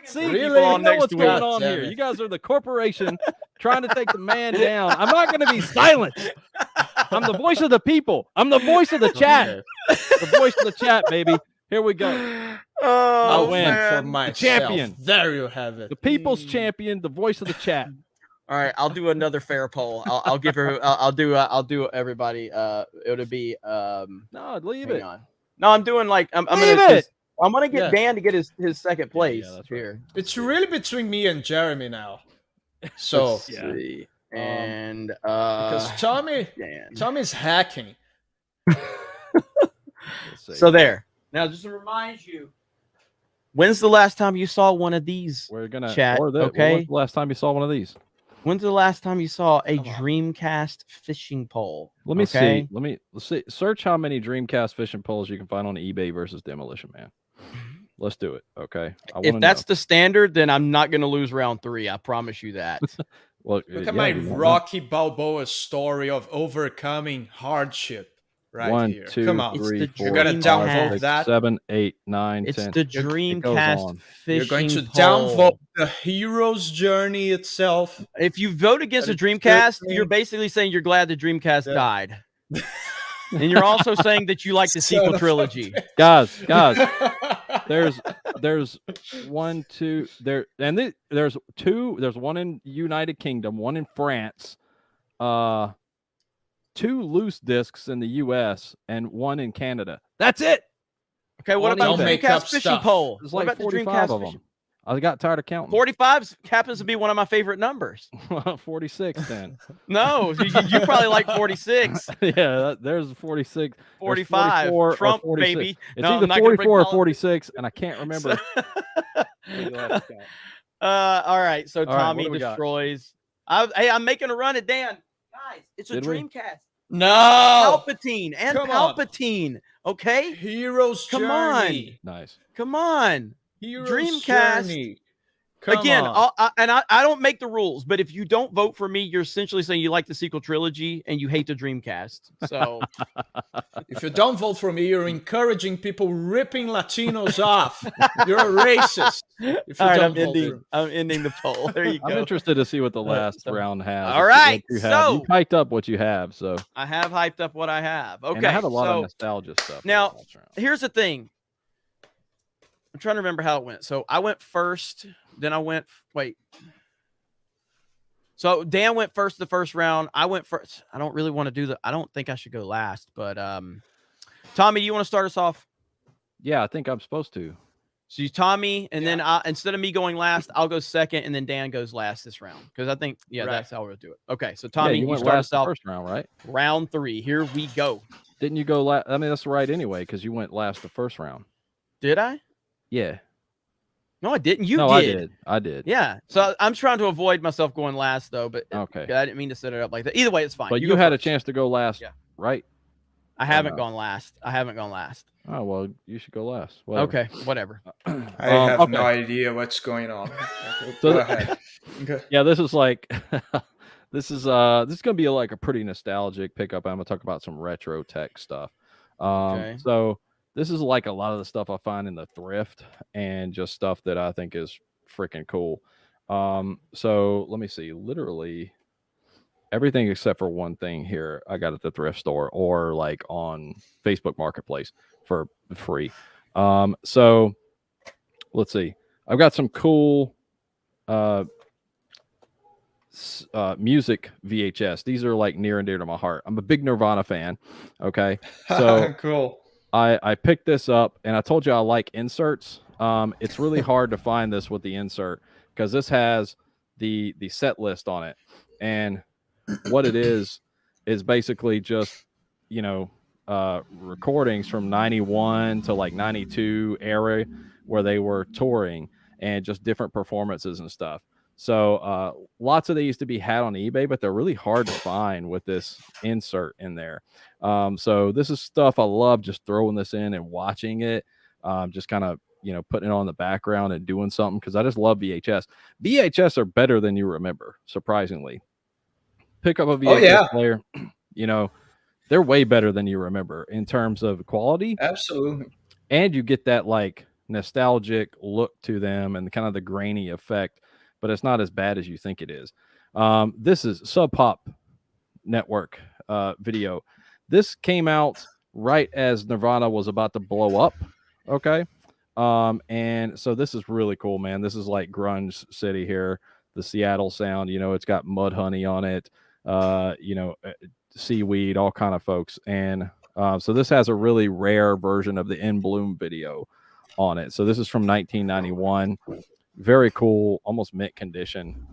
Speaker 6: See,
Speaker 4: really?
Speaker 6: you know what's going on here. You guys are the corporation trying to take the man down. I'm not going to be silent. I'm the voice of the people. I'm the voice of the chat. The voice of the chat, baby. Here we go.
Speaker 5: I'll win for myself.
Speaker 6: The champion.
Speaker 5: There you have it.
Speaker 6: The people's champion, the voice of the chat.
Speaker 4: All right, I'll do another fair poll. I'll give her. I'll do everybody. It'll be.
Speaker 6: No, leave it.
Speaker 4: On. No, I'm doing like I'm gonna get Dan to get his second place here.
Speaker 5: It's really between me and Jeremy now. So
Speaker 4: see. And
Speaker 5: because Tommy's hacking.
Speaker 4: So there. Now just to remind you, when's the last time you saw one of these?
Speaker 6: We're gonna
Speaker 4: chat. Okay.
Speaker 6: When's the last time you saw one of these?
Speaker 4: When's the last time you saw a Dreamcast fishing pole?
Speaker 6: Let me see. Let's see. Search how many Dreamcast fishing poles you can find on eBay versus Demolition Man. Let's do it. Okay.
Speaker 4: If that's the standard, then I'm not going to lose round 3. I promise you that.
Speaker 5: Look at my Rocky Balboa story of overcoming hardship. Right
Speaker 6: 1,
Speaker 5: here.
Speaker 6: 2,
Speaker 5: Come on.
Speaker 6: 3, 4,
Speaker 5: you're gonna downvote
Speaker 6: 6,
Speaker 5: that.
Speaker 6: 7, 8, 9, 10.
Speaker 4: It's the Dreamcast fishing
Speaker 5: You're going to
Speaker 4: pole.
Speaker 5: downvote the hero's journey itself.
Speaker 4: If you vote against the Dreamcast, you're basically saying you're glad the Dreamcast died. And you're also saying that you like the sequel trilogy.
Speaker 6: Guys, there's 1, 2 there, and there's 2. There's one in United Kingdom, one in France, 2 loose discs in the U.S. and 1 in Canada. That's it.
Speaker 4: Okay, what about the Dreamcast fishing pole?
Speaker 6: There's like 45 of them. I got tired of counting.
Speaker 4: 45 happens to be one of my favorite numbers.
Speaker 6: 46 then.
Speaker 4: No, you probably like 46.
Speaker 6: Yeah, there's 46.
Speaker 4: 45. Trump, baby.
Speaker 6: It's either 44 or 46, and I can't remember.
Speaker 4: All right, so Tommy destroys. Hey, I'm making a run at Dan. Guys, it's a Dreamcast.
Speaker 5: No.
Speaker 4: Palpatine and Palpatine. Okay?
Speaker 5: Heroes
Speaker 4: Journey.
Speaker 6: Nice.
Speaker 4: Come on.
Speaker 5: Heroes
Speaker 4: Dreamcast.
Speaker 5: Journey.
Speaker 4: Again, I don't make the rules, but if you don't vote for me, you're essentially saying you like the sequel trilogy and you hate the Dreamcast. So
Speaker 5: if you don't vote for me, you're encouraging people ripping Latinos off. You're a racist. If you
Speaker 4: I'm ending the poll. There you go.
Speaker 6: I'm interested to see what the last round has.
Speaker 4: All right.
Speaker 6: You hyped up what you have. So
Speaker 4: I have hyped up what I have. Okay.
Speaker 6: And I have a lot of nostalgia stuff.
Speaker 4: Now, here's the thing. I'm trying to remember how it went. So I went first. Then I went, So Dan went first the first round. I went first. I don't really want to I don't think I should go last, but Tommy, you want to start us off?
Speaker 6: Yeah, I think I'm supposed to.
Speaker 4: So you Tommy, and then instead of me going last, I'll go second, and then Dan goes last this round. Because I think, that's how we'll do it. Okay, so Tommy,
Speaker 6: you went
Speaker 4: start
Speaker 6: last
Speaker 4: us off.
Speaker 6: First round, right?
Speaker 4: Round 3. Here we go.
Speaker 6: Didn't you go last? I mean, that's right anyway, because you went last the first round.
Speaker 4: Did I?
Speaker 6: Yeah.
Speaker 4: No, I didn't. You
Speaker 6: no,
Speaker 4: did.
Speaker 6: I did.
Speaker 4: Yeah. So I'm trying to avoid myself going last, though. But
Speaker 6: okay,
Speaker 4: I didn't mean to set it up like that. Either way, it's fine.
Speaker 6: But you had a chance to go last, right?
Speaker 4: I haven't gone last.
Speaker 6: Oh well, you should go last.
Speaker 4: Whatever. Okay, whatever.
Speaker 5: I have no idea what's going on.
Speaker 6: So
Speaker 5: go ahead.
Speaker 6: Yeah, this is like this is gonna be like a pretty nostalgic pickup. I'm gonna talk about some retro tech stuff. So this is like a lot of the stuff I find in the thrift and just stuff that I think is freaking cool. So let me see. Literally everything except for one thing here I got at the thrift store or like on Facebook Marketplace for free. So let's see. I've got some cool music VHS. These are like near and dear to my heart. I'm a big Nirvana fan. Okay. So
Speaker 5: cool.
Speaker 6: I picked this up and I told you I like inserts. It's really hard to find this with the insert because this has the set list on it. And what it is basically just, recordings from 91 to like 92 era where they were touring and just different performances and stuff. So lots of these to be had on eBay, but they're really hard to find with this insert in there. So this is stuff I love, just throwing this in and watching it, just kind of, putting it on the background and doing something because I just love VHS. VHS are better than you remember, surprisingly. Pick up a VHS player, they're way better than you remember in terms of quality.
Speaker 5: Absolutely.
Speaker 6: And you get that like nostalgic look to them and kind of the grainy effect, but it's not as bad as you think it is. This is Sub Pop Network video. This came out right as Nirvana was about to blow up. Okay. And so this is really cool, man. This is like grunge city here, the Seattle sound, it's got Mudhoney on it, Seaweed, all kind of folks. And so this has a really rare version of the In Bloom video on it. So this is from 1991. Very cool, almost mint condition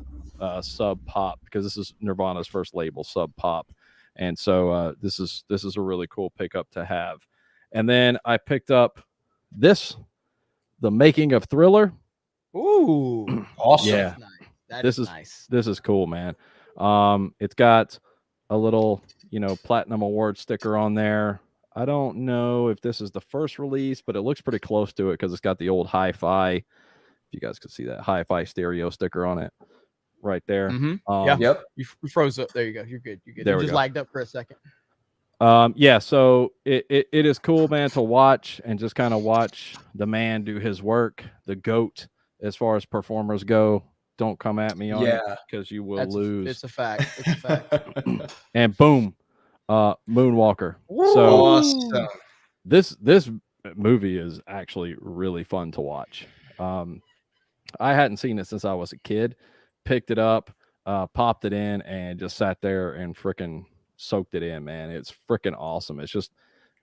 Speaker 6: Sub Pop, because this is Nirvana's first label, Sub Pop. And so this is a really cool pickup to have. And then I picked up this, The Making of Thriller.
Speaker 4: Ooh, awesome.
Speaker 6: Yeah.
Speaker 4: That is nice.
Speaker 6: This is cool, man. It's got a little, platinum award sticker on there. I don't know if this is the first release, but it looks pretty close to it because it's got the old hi-fi. If you guys could see that hi-fi stereo sticker on it right there.
Speaker 4: Mm-hmm. Yep. You froze up. There you go. You're good.
Speaker 6: There
Speaker 4: you
Speaker 6: we
Speaker 4: just
Speaker 6: go.
Speaker 4: lagged up for a second.
Speaker 6: So it is cool, man, to watch and just kind of watch the man do his work. The GOAT, as far as performers go. Don't come at me on it because you will lose.
Speaker 4: It's a fact. It's a fact.
Speaker 6: And boom, Moonwalker.
Speaker 4: Woo!
Speaker 6: So
Speaker 5: Awesome.
Speaker 6: This movie is actually really fun to watch. I hadn't seen it since I was a kid. Picked it up, popped it in, and just sat there and freaking soaked it in, man. It's freaking awesome. It's just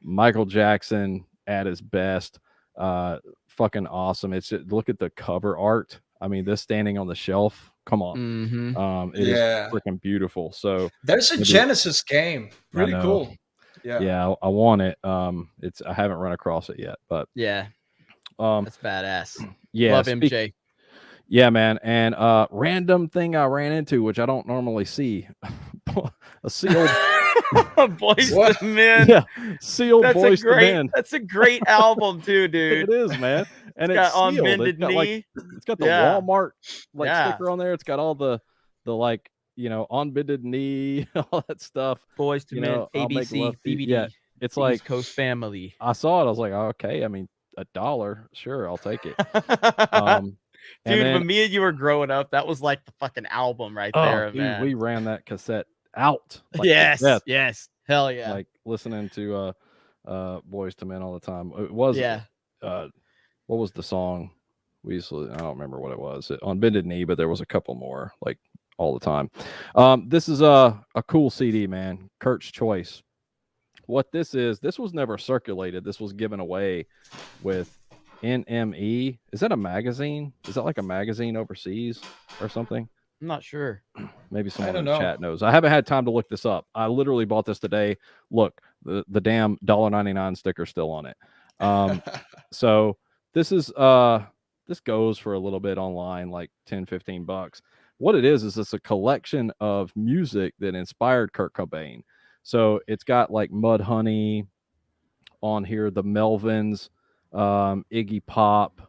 Speaker 6: Michael Jackson at his best. Fucking awesome. It's just, look at the cover art. I mean, this standing on the shelf. Come on.
Speaker 4: Mm-hmm.
Speaker 6: It is freaking beautiful. So
Speaker 5: there's a Genesis game. Really cool.
Speaker 6: Yeah, I want it. I haven't run across it yet, but
Speaker 4: yeah. That's badass.
Speaker 6: Yeah.
Speaker 4: Love MJ.
Speaker 6: Yeah, man. And random thing I ran into, which I don't normally see. A sealed
Speaker 4: Boys to Men.
Speaker 6: Yeah, sealed Boys to Men.
Speaker 4: That's a great album too, dude.
Speaker 6: It is, man. And
Speaker 4: it's
Speaker 6: it's
Speaker 4: got
Speaker 6: sealed.
Speaker 4: On Bended Knee.
Speaker 6: It's got the Walmart sticker on there. It's got all the like, On Bended Knee, all that stuff.
Speaker 4: Boys to Men, ABC, DVD.
Speaker 6: Yeah, it's
Speaker 4: East
Speaker 6: like
Speaker 4: Coast Family.
Speaker 6: I saw it. I was like, okay. I mean, $1, sure, I'll take it.
Speaker 4: Dude, when me and you were growing up, that was like the fucking album right there,
Speaker 6: dude,
Speaker 4: man.
Speaker 6: We ran that cassette out. Like
Speaker 4: yes, hell yeah.
Speaker 6: Like listening to Boys to Men all the time. It was what was the song? I don't remember what it was. On Bended Knee, but there was a couple more like all the time. This is a cool CD, man. Kurt's Choice. What this was never circulated. This was given away with NME. Is that a magazine? Is that like a magazine overseas or something?
Speaker 4: I'm not sure.
Speaker 6: Maybe someone in the chat knows. I haven't had time to look this up. I literally bought this today. Look, the damn $1.99 sticker still on it. So this is this goes for a little bit online, like $10-15. What it is it's a collection of music that inspired Kurt Cobain. So it's got like Mudhoney on here, the Melvins, Iggy Pop,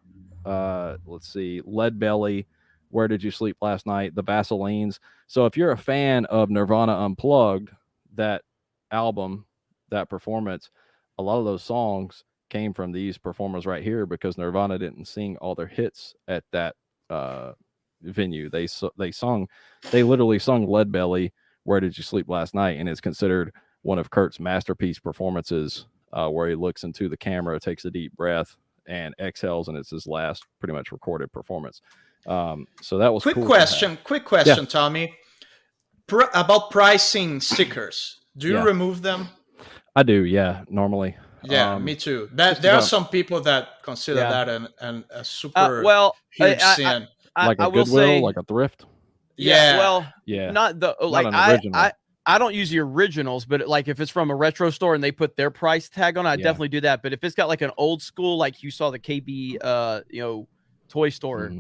Speaker 6: let's see, Leadbelly, Where Did You Sleep Last Night, the Vaselines. So if you're a fan of Nirvana Unplugged, that album, that performance, a lot of those songs came from these performers right here because Nirvana didn't sing all their hits at that venue. They literally sung Leadbelly, Where Did You Sleep Last Night, and it's considered one of Kurt's masterpiece performances, where he looks into the camera, takes a deep breath, and exhales, and it's his last pretty much recorded performance. So that was
Speaker 5: quick
Speaker 6: cool.
Speaker 5: Question, yeah. Tommy, about pricing stickers. Do you remove them?
Speaker 6: I do, yeah, normally.
Speaker 5: Yeah, me too. There are some people that consider that a super huge sin.
Speaker 6: Like a
Speaker 4: Goodwill,
Speaker 6: say, like a thrift.
Speaker 4: Not the like
Speaker 6: not
Speaker 4: I don't use the originals, but like if it's from a retro store and they put their price tag on it, I definitely do that. But if it's got like an old school, like you saw the KB toy store,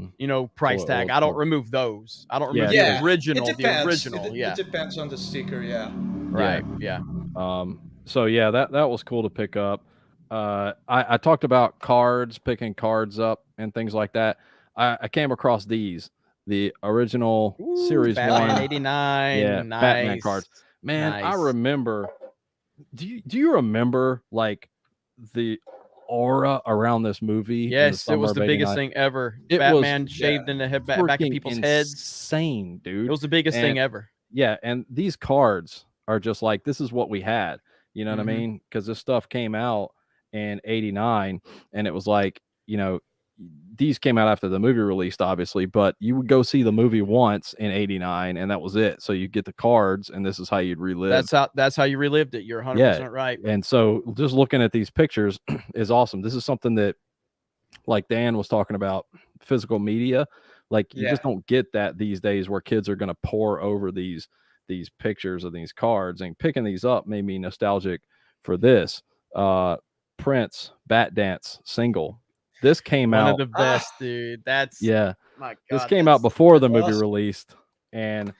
Speaker 4: price tag, I don't remove those. I don't remove the original.
Speaker 5: It depends on the sticker,
Speaker 4: Right. Yeah.
Speaker 6: So yeah, that was cool to pick up. I talked about cards, picking cards up and things like that. I came across the original Series
Speaker 4: Batman
Speaker 6: 1
Speaker 4: '89.
Speaker 6: Yeah,
Speaker 4: nice.
Speaker 6: Batman cards. Man,
Speaker 4: nice.
Speaker 6: I remember. Do you remember like the aura around this movie?
Speaker 4: Yes, it was the biggest thing ever. Batman shaved in the head, back of people's heads.
Speaker 6: Insane, dude.
Speaker 4: It was the biggest thing ever.
Speaker 6: Yeah, and these cards are just like, this is what we had. You know what I mean? Because this stuff came out in '89, and it was like, these came out after the movie released, obviously, but you would go see the movie once in '89, and that was it. So you get the cards, and this is how you'd relive.
Speaker 4: That's how you relived it. You're 100% right.
Speaker 6: And so just looking at these pictures is awesome. This is something that, like Dan was talking about, physical media. Like you just don't get that these days, where kids are going to pour over these pictures of these cards. And picking these up made me nostalgic for this. Prince Bat Dance single. This came out
Speaker 4: one of the best, dude. That's
Speaker 6: my
Speaker 4: God.
Speaker 6: This came out before the movie released, and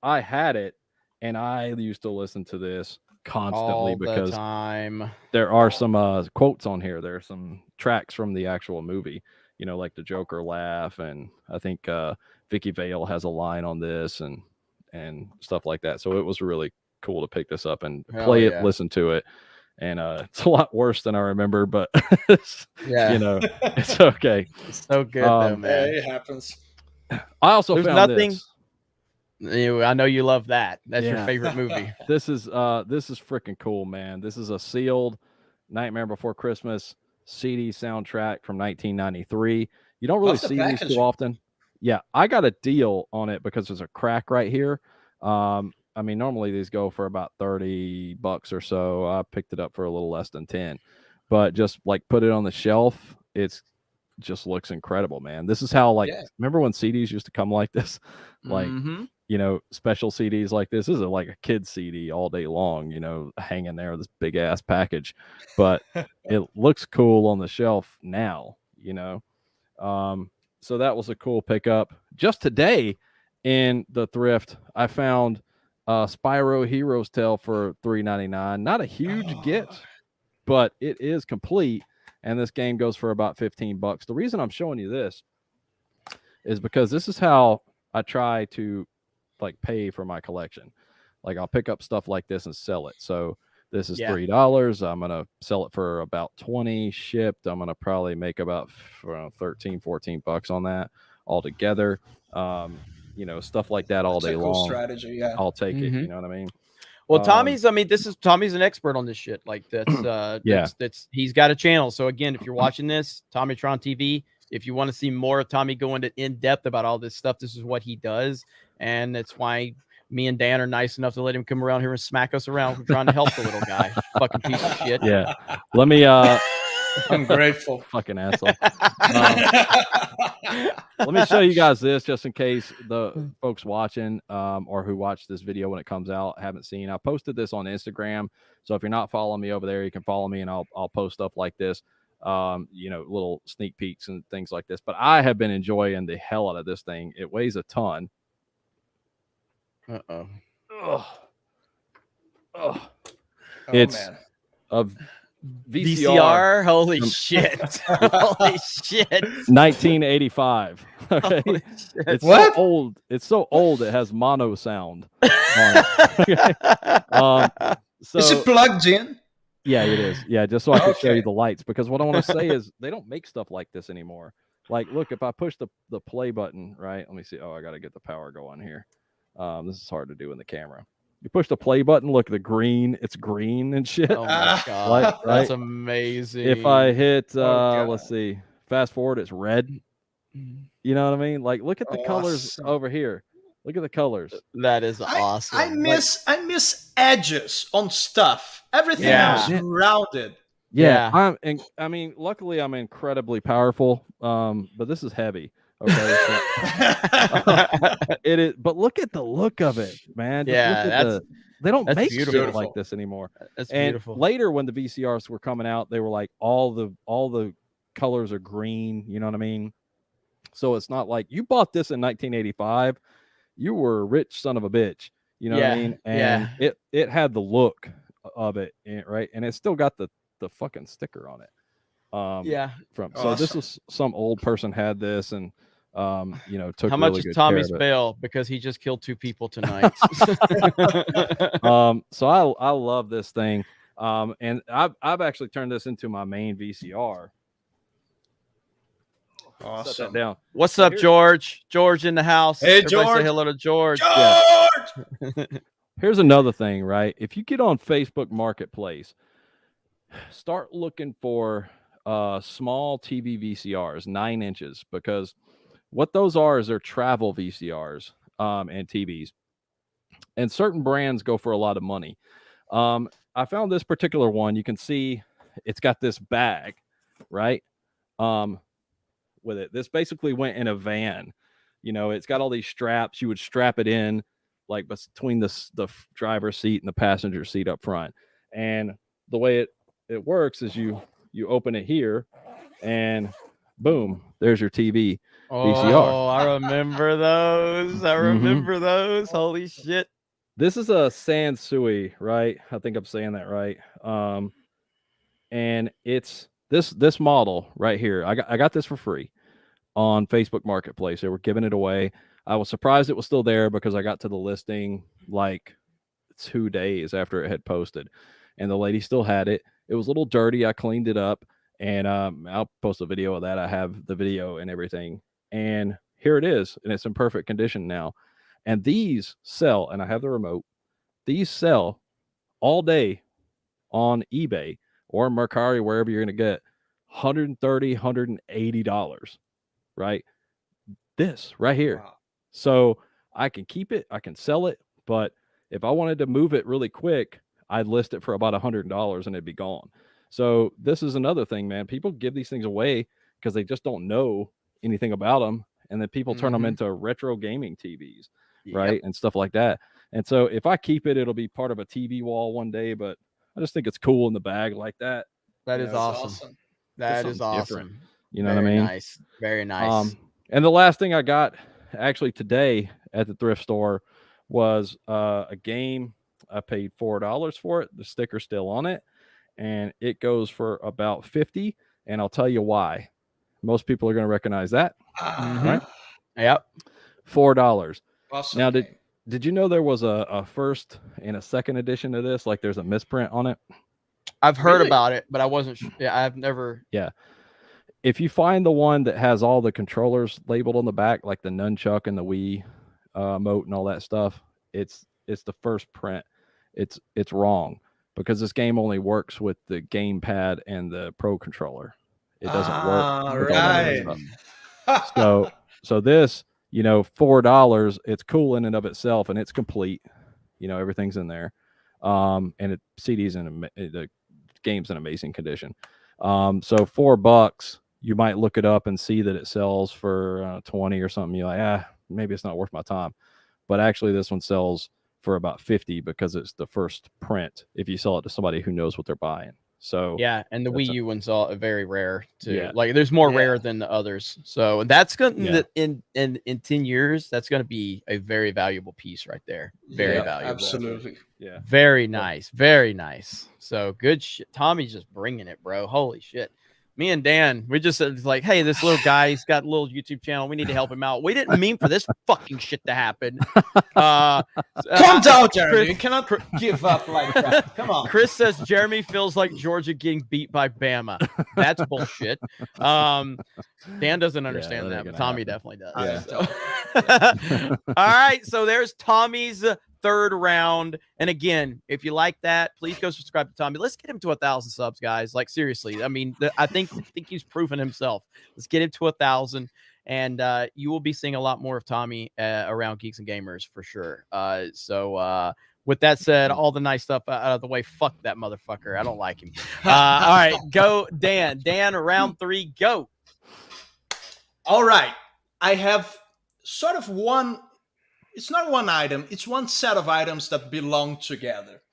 Speaker 6: I had it, and I used to listen to this constantly because there are some quotes on here. There are some tracks from the actual movie, like the Joker laugh, and I think Vicky Vale has a line on this and stuff like that. So it was really cool to pick this up and play it, listen to it. And it's a lot worse than I remember, but it's okay.
Speaker 4: It's so good though, man.
Speaker 5: Yeah, it happens.
Speaker 6: I also found this.
Speaker 4: I know you love that. That's your favorite movie.
Speaker 6: This is freaking cool, man. This is a sealed Nightmare Before Christmas CD soundtrack from 1993. You don't really see these too often. Yeah, I got a deal on it because there's a crack right here. I mean, normally these go for about $30 or so. I picked it up for a little less than 10, but just like put it on the shelf. It's just looks incredible, man. This is how remember when CDs used to come like this, like, special CDs like this. This is like a kid CD all day long, hanging there, this big ass package, but it looks cool on the shelf now, so that was a cool pickup. Just today in the thrift, I found Spyro Hero's Tale for $3.99. Not a huge get, but it is complete, and this game goes for about $15. The reason I'm showing you this is because this is how I try to pay for my collection. Like I'll pick up stuff like this and sell it. So this is $3. I'm gonna sell it for about $20 shipped. I'm gonna probably make about $13-14 on that altogether. Stuff like that all day long.
Speaker 5: Strategy,
Speaker 6: I'll take it. You know what I mean?
Speaker 4: Well, Tommy's an expert on this shit. Like that's he's got a channel. So again, if you're watching this, TommyTron TV, if you want to see more of Tommy going in depth about all this stuff, this is what he does, and that's why me and Dan are nice enough to let him come around here and smack us around. We're trying to help the little guy. Fucking piece of shit.
Speaker 6: Yeah. Let me
Speaker 5: I'm grateful.
Speaker 6: Fucking asshole. Let me show you guys this just in case the folks watching or who watch this video when it comes out haven't seen. I posted this on Instagram. So if you're not following me over there, you can follow me and I'll post stuff like this. You know, little sneak peeks and things like this. But I have been enjoying the hell out of this thing. It weighs a ton.
Speaker 4: Uh-oh.
Speaker 6: It's
Speaker 5: man.
Speaker 6: of
Speaker 4: VCR. Holy shit. Holy shit.
Speaker 6: 1985. Okay.
Speaker 4: Holy shit.
Speaker 6: It's
Speaker 5: What?
Speaker 6: so old. It's so old it has mono sound on it. Okay. So
Speaker 5: Is it plugged in?
Speaker 6: yeah, it is. Yeah, just so I can show you
Speaker 5: Okay.
Speaker 6: the lights, because what I want to say is they don't make stuff like this anymore. Like, look, if I push the play button, right? Let me see. Oh, I got to get the power going here. This is hard to do in the camera. You push the play button, look, the green, it's green and shit.
Speaker 4: Oh my god.
Speaker 6: Like,
Speaker 4: That's
Speaker 6: right?
Speaker 4: amazing.
Speaker 6: If I hit
Speaker 5: God.
Speaker 6: let's see, fast forward, it's red. You know what I mean? Like, look at the colors
Speaker 5: Awesome.
Speaker 6: over here. Look at the colors.
Speaker 4: That is awesome.
Speaker 5: I miss edges on stuff. Everything
Speaker 4: Yeah.
Speaker 5: else rounded.
Speaker 6: Yeah. I mean, luckily I'm incredibly powerful. But this is heavy. Okay. So, it is, but look at the look of it, man. Just
Speaker 4: Yeah,
Speaker 6: look at they don't
Speaker 4: that's
Speaker 6: make shit
Speaker 5: beautiful.
Speaker 6: like this anymore.
Speaker 4: That's
Speaker 6: And
Speaker 4: beautiful.
Speaker 6: later when the VCRs were coming out, they were like all the colors are green, you know what I mean? So it's not like you bought this in 1985, you were a rich son of a bitch, you know what I
Speaker 4: Yeah,
Speaker 6: mean? And it had the look of it, right? And it still got the fucking sticker on it.
Speaker 4: Yeah.
Speaker 6: So this is some old person had this and you know, took
Speaker 4: How much
Speaker 6: really
Speaker 4: is
Speaker 6: good
Speaker 4: Tommy's
Speaker 6: care of it.
Speaker 4: bail? Because he just killed 2 people tonight.
Speaker 6: So I love this thing. And I've actually turned this into my main VCR. Set that
Speaker 5: Awesome.
Speaker 6: down.
Speaker 4: What's up, George? George in the house.
Speaker 5: Hey,
Speaker 4: Everybody
Speaker 5: George.
Speaker 4: say hello to George.
Speaker 5: George!
Speaker 6: Here's another thing, right? If you get on Facebook Marketplace, start looking for small TV VCRs, 9 inches, because what those are is they're travel VCRs and TVs. And certain brands go for a lot of money. I found this particular one. You can see it's got this bag, right? With it. This basically went in a van. You know, it's got all these straps. You would strap it in like between the driver's seat and the passenger seat up front. And the way it works is you open it here and boom, there's your TV VCR.
Speaker 4: Oh, I remember those. I remember those. Holy shit.
Speaker 6: This is a Sansui, right? I think I'm saying that right. And it's this model right here. I got this for free on Facebook Marketplace. They were giving it away. I was surprised it was still there because I got to the listing like 2 days after it had posted, and the lady still had it. It was a little dirty. I cleaned it up, and I'll post a video of that. I have the video and everything, and here it is, and it's in perfect condition now. And these sell, and I have the remote. These sell all day on eBay or Mercari, wherever you're going to get $130, $180, right? This right here.
Speaker 5: Wow.
Speaker 6: So I can keep it, I can sell it, but if I wanted to move it really quick, I'd list it for about $100 and it'd be gone. So this is another thing, man. People give these things away because they just don't know anything about them, and then people turn them into retro gaming TVs, right? And stuff like that. And so if I keep it, it'll be part of a TV wall one day, but I just think it's cool in the bag like that.
Speaker 4: That is
Speaker 5: That's
Speaker 4: awesome. That is
Speaker 6: something
Speaker 4: awesome.
Speaker 6: different. You know
Speaker 4: Very
Speaker 6: what I mean?
Speaker 4: Nice. Very nice.
Speaker 6: And the last thing I got actually today at the thrift store was a game. I paid $4 for it. The sticker's still on it, and it goes for about $50. And I'll tell you why. Most people are going to recognize that, right?
Speaker 4: Yep.
Speaker 6: $4.
Speaker 5: Awesome.
Speaker 6: Now, did you know there was a first and a second edition to this? Like, there's a misprint on it.
Speaker 4: I've heard about it, but I wasn't sure. Yeah, I've never.
Speaker 6: Yeah. If you find the one that has all the controllers labeled on the back, like the nunchuck and the Wii mote and all that stuff, it's the first print. It's wrong because this game only works with the gamepad and the Pro controller. It doesn't work with all that other stuff. So this, you know, $4, it's cool in and of itself, and it's complete. You know, everything's in there, and CD's the game's in amazing condition. So $4, you might look it up and see that it sells for 20 or something. You're like, maybe it's not worth my time. But actually, this one sells for about 50 because it's the first print. If you sell it to somebody who knows what they're buying. So
Speaker 4: yeah, and the Wii U one's all very rare too.
Speaker 6: Yeah.
Speaker 4: Like there's more rare than the others. So that's gonna in 10 years, that's gonna be a very valuable piece right there. Very valuable.
Speaker 5: Absolutely.
Speaker 6: Yeah.
Speaker 4: Very nice. Very nice. So good shit. Tommy's just bringing it, bro. Holy shit. Me and Dan, we just said like, hey, this little guy, he's got a little YouTube channel. We need to help him out. We didn't mean for this fucking shit to happen.
Speaker 5: Calm down, Jeremy. You cannot give up like that. Come on.
Speaker 4: Chris says Jeremy feels like Georgia getting beat by Bama. That's bullshit. Dan doesn't understand that, but Tommy definitely does.
Speaker 6: Yeah.
Speaker 4: So. All right, so there's Tommy's third round. And again, if you like that, please go subscribe to Tommy. Let's get him to 1,000 subs, guys. Like seriously, I mean, I think he's proven himself. Let's get him to 1,000, and you will be seeing a lot more of Tommy around Geeks and Gamers for sure. So with that said, all the nice stuff out of the way. Fuck that motherfucker. I don't like him. All right, go Dan. Dan, round 3, go.
Speaker 5: All right. I have sort of one. It's not one item. It's one set of items that belong together.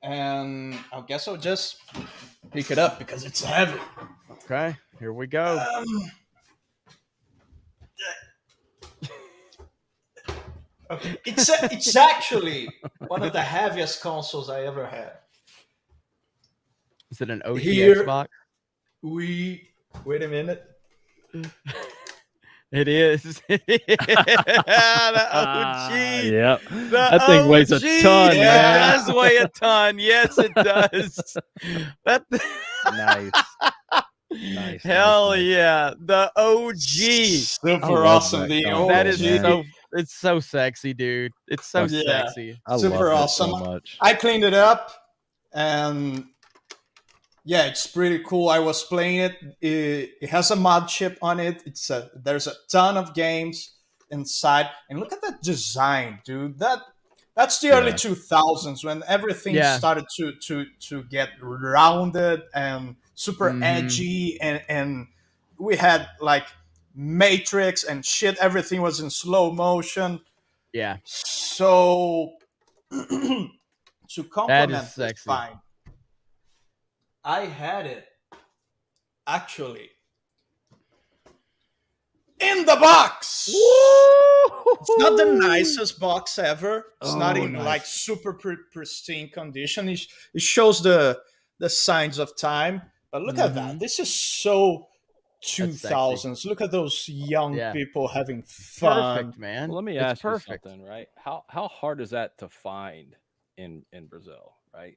Speaker 5: And I guess I'll just pick it up because it's heavy.
Speaker 4: Okay, here we go.
Speaker 5: Okay. It's actually one of the heaviest consoles I ever had.
Speaker 4: Is it an OG
Speaker 5: Here
Speaker 4: Xbox?
Speaker 5: Wait a minute.
Speaker 4: It is. The OG.
Speaker 6: Yep.
Speaker 4: The
Speaker 6: That thing weighs a
Speaker 4: OG.
Speaker 6: ton,
Speaker 4: It
Speaker 6: man.
Speaker 4: does weigh a ton. Yes, it does.
Speaker 6: Nice. Nice.
Speaker 4: Hell
Speaker 6: nice.
Speaker 4: yeah. The OG.
Speaker 5: Super awesome. The OG.
Speaker 4: That is
Speaker 6: man.
Speaker 4: so, it's so sexy, dude. It's so
Speaker 5: Yeah.
Speaker 4: sexy.
Speaker 6: I
Speaker 5: Super
Speaker 6: love
Speaker 5: awesome.
Speaker 6: It so much.
Speaker 5: I cleaned it up, and yeah, it's pretty cool. I was playing it. It has a mod chip on it. There's a ton of games inside, and look at that design, dude. That's the early 2000s when everything started to get rounded and super edgy, and we had like Matrix and shit. Everything was in slow motion.
Speaker 4: Yeah.
Speaker 5: So to complement
Speaker 4: is sexy.
Speaker 5: fine. I had it actually in the box. It's not the nicest box ever. It's not in like super pristine condition. It shows the signs of time. But look at that. This is so 2000s. Look at those young people having fun.
Speaker 4: Perfect, man.
Speaker 6: Well, let me ask you something, right? How hard is that to find in Brazil, right?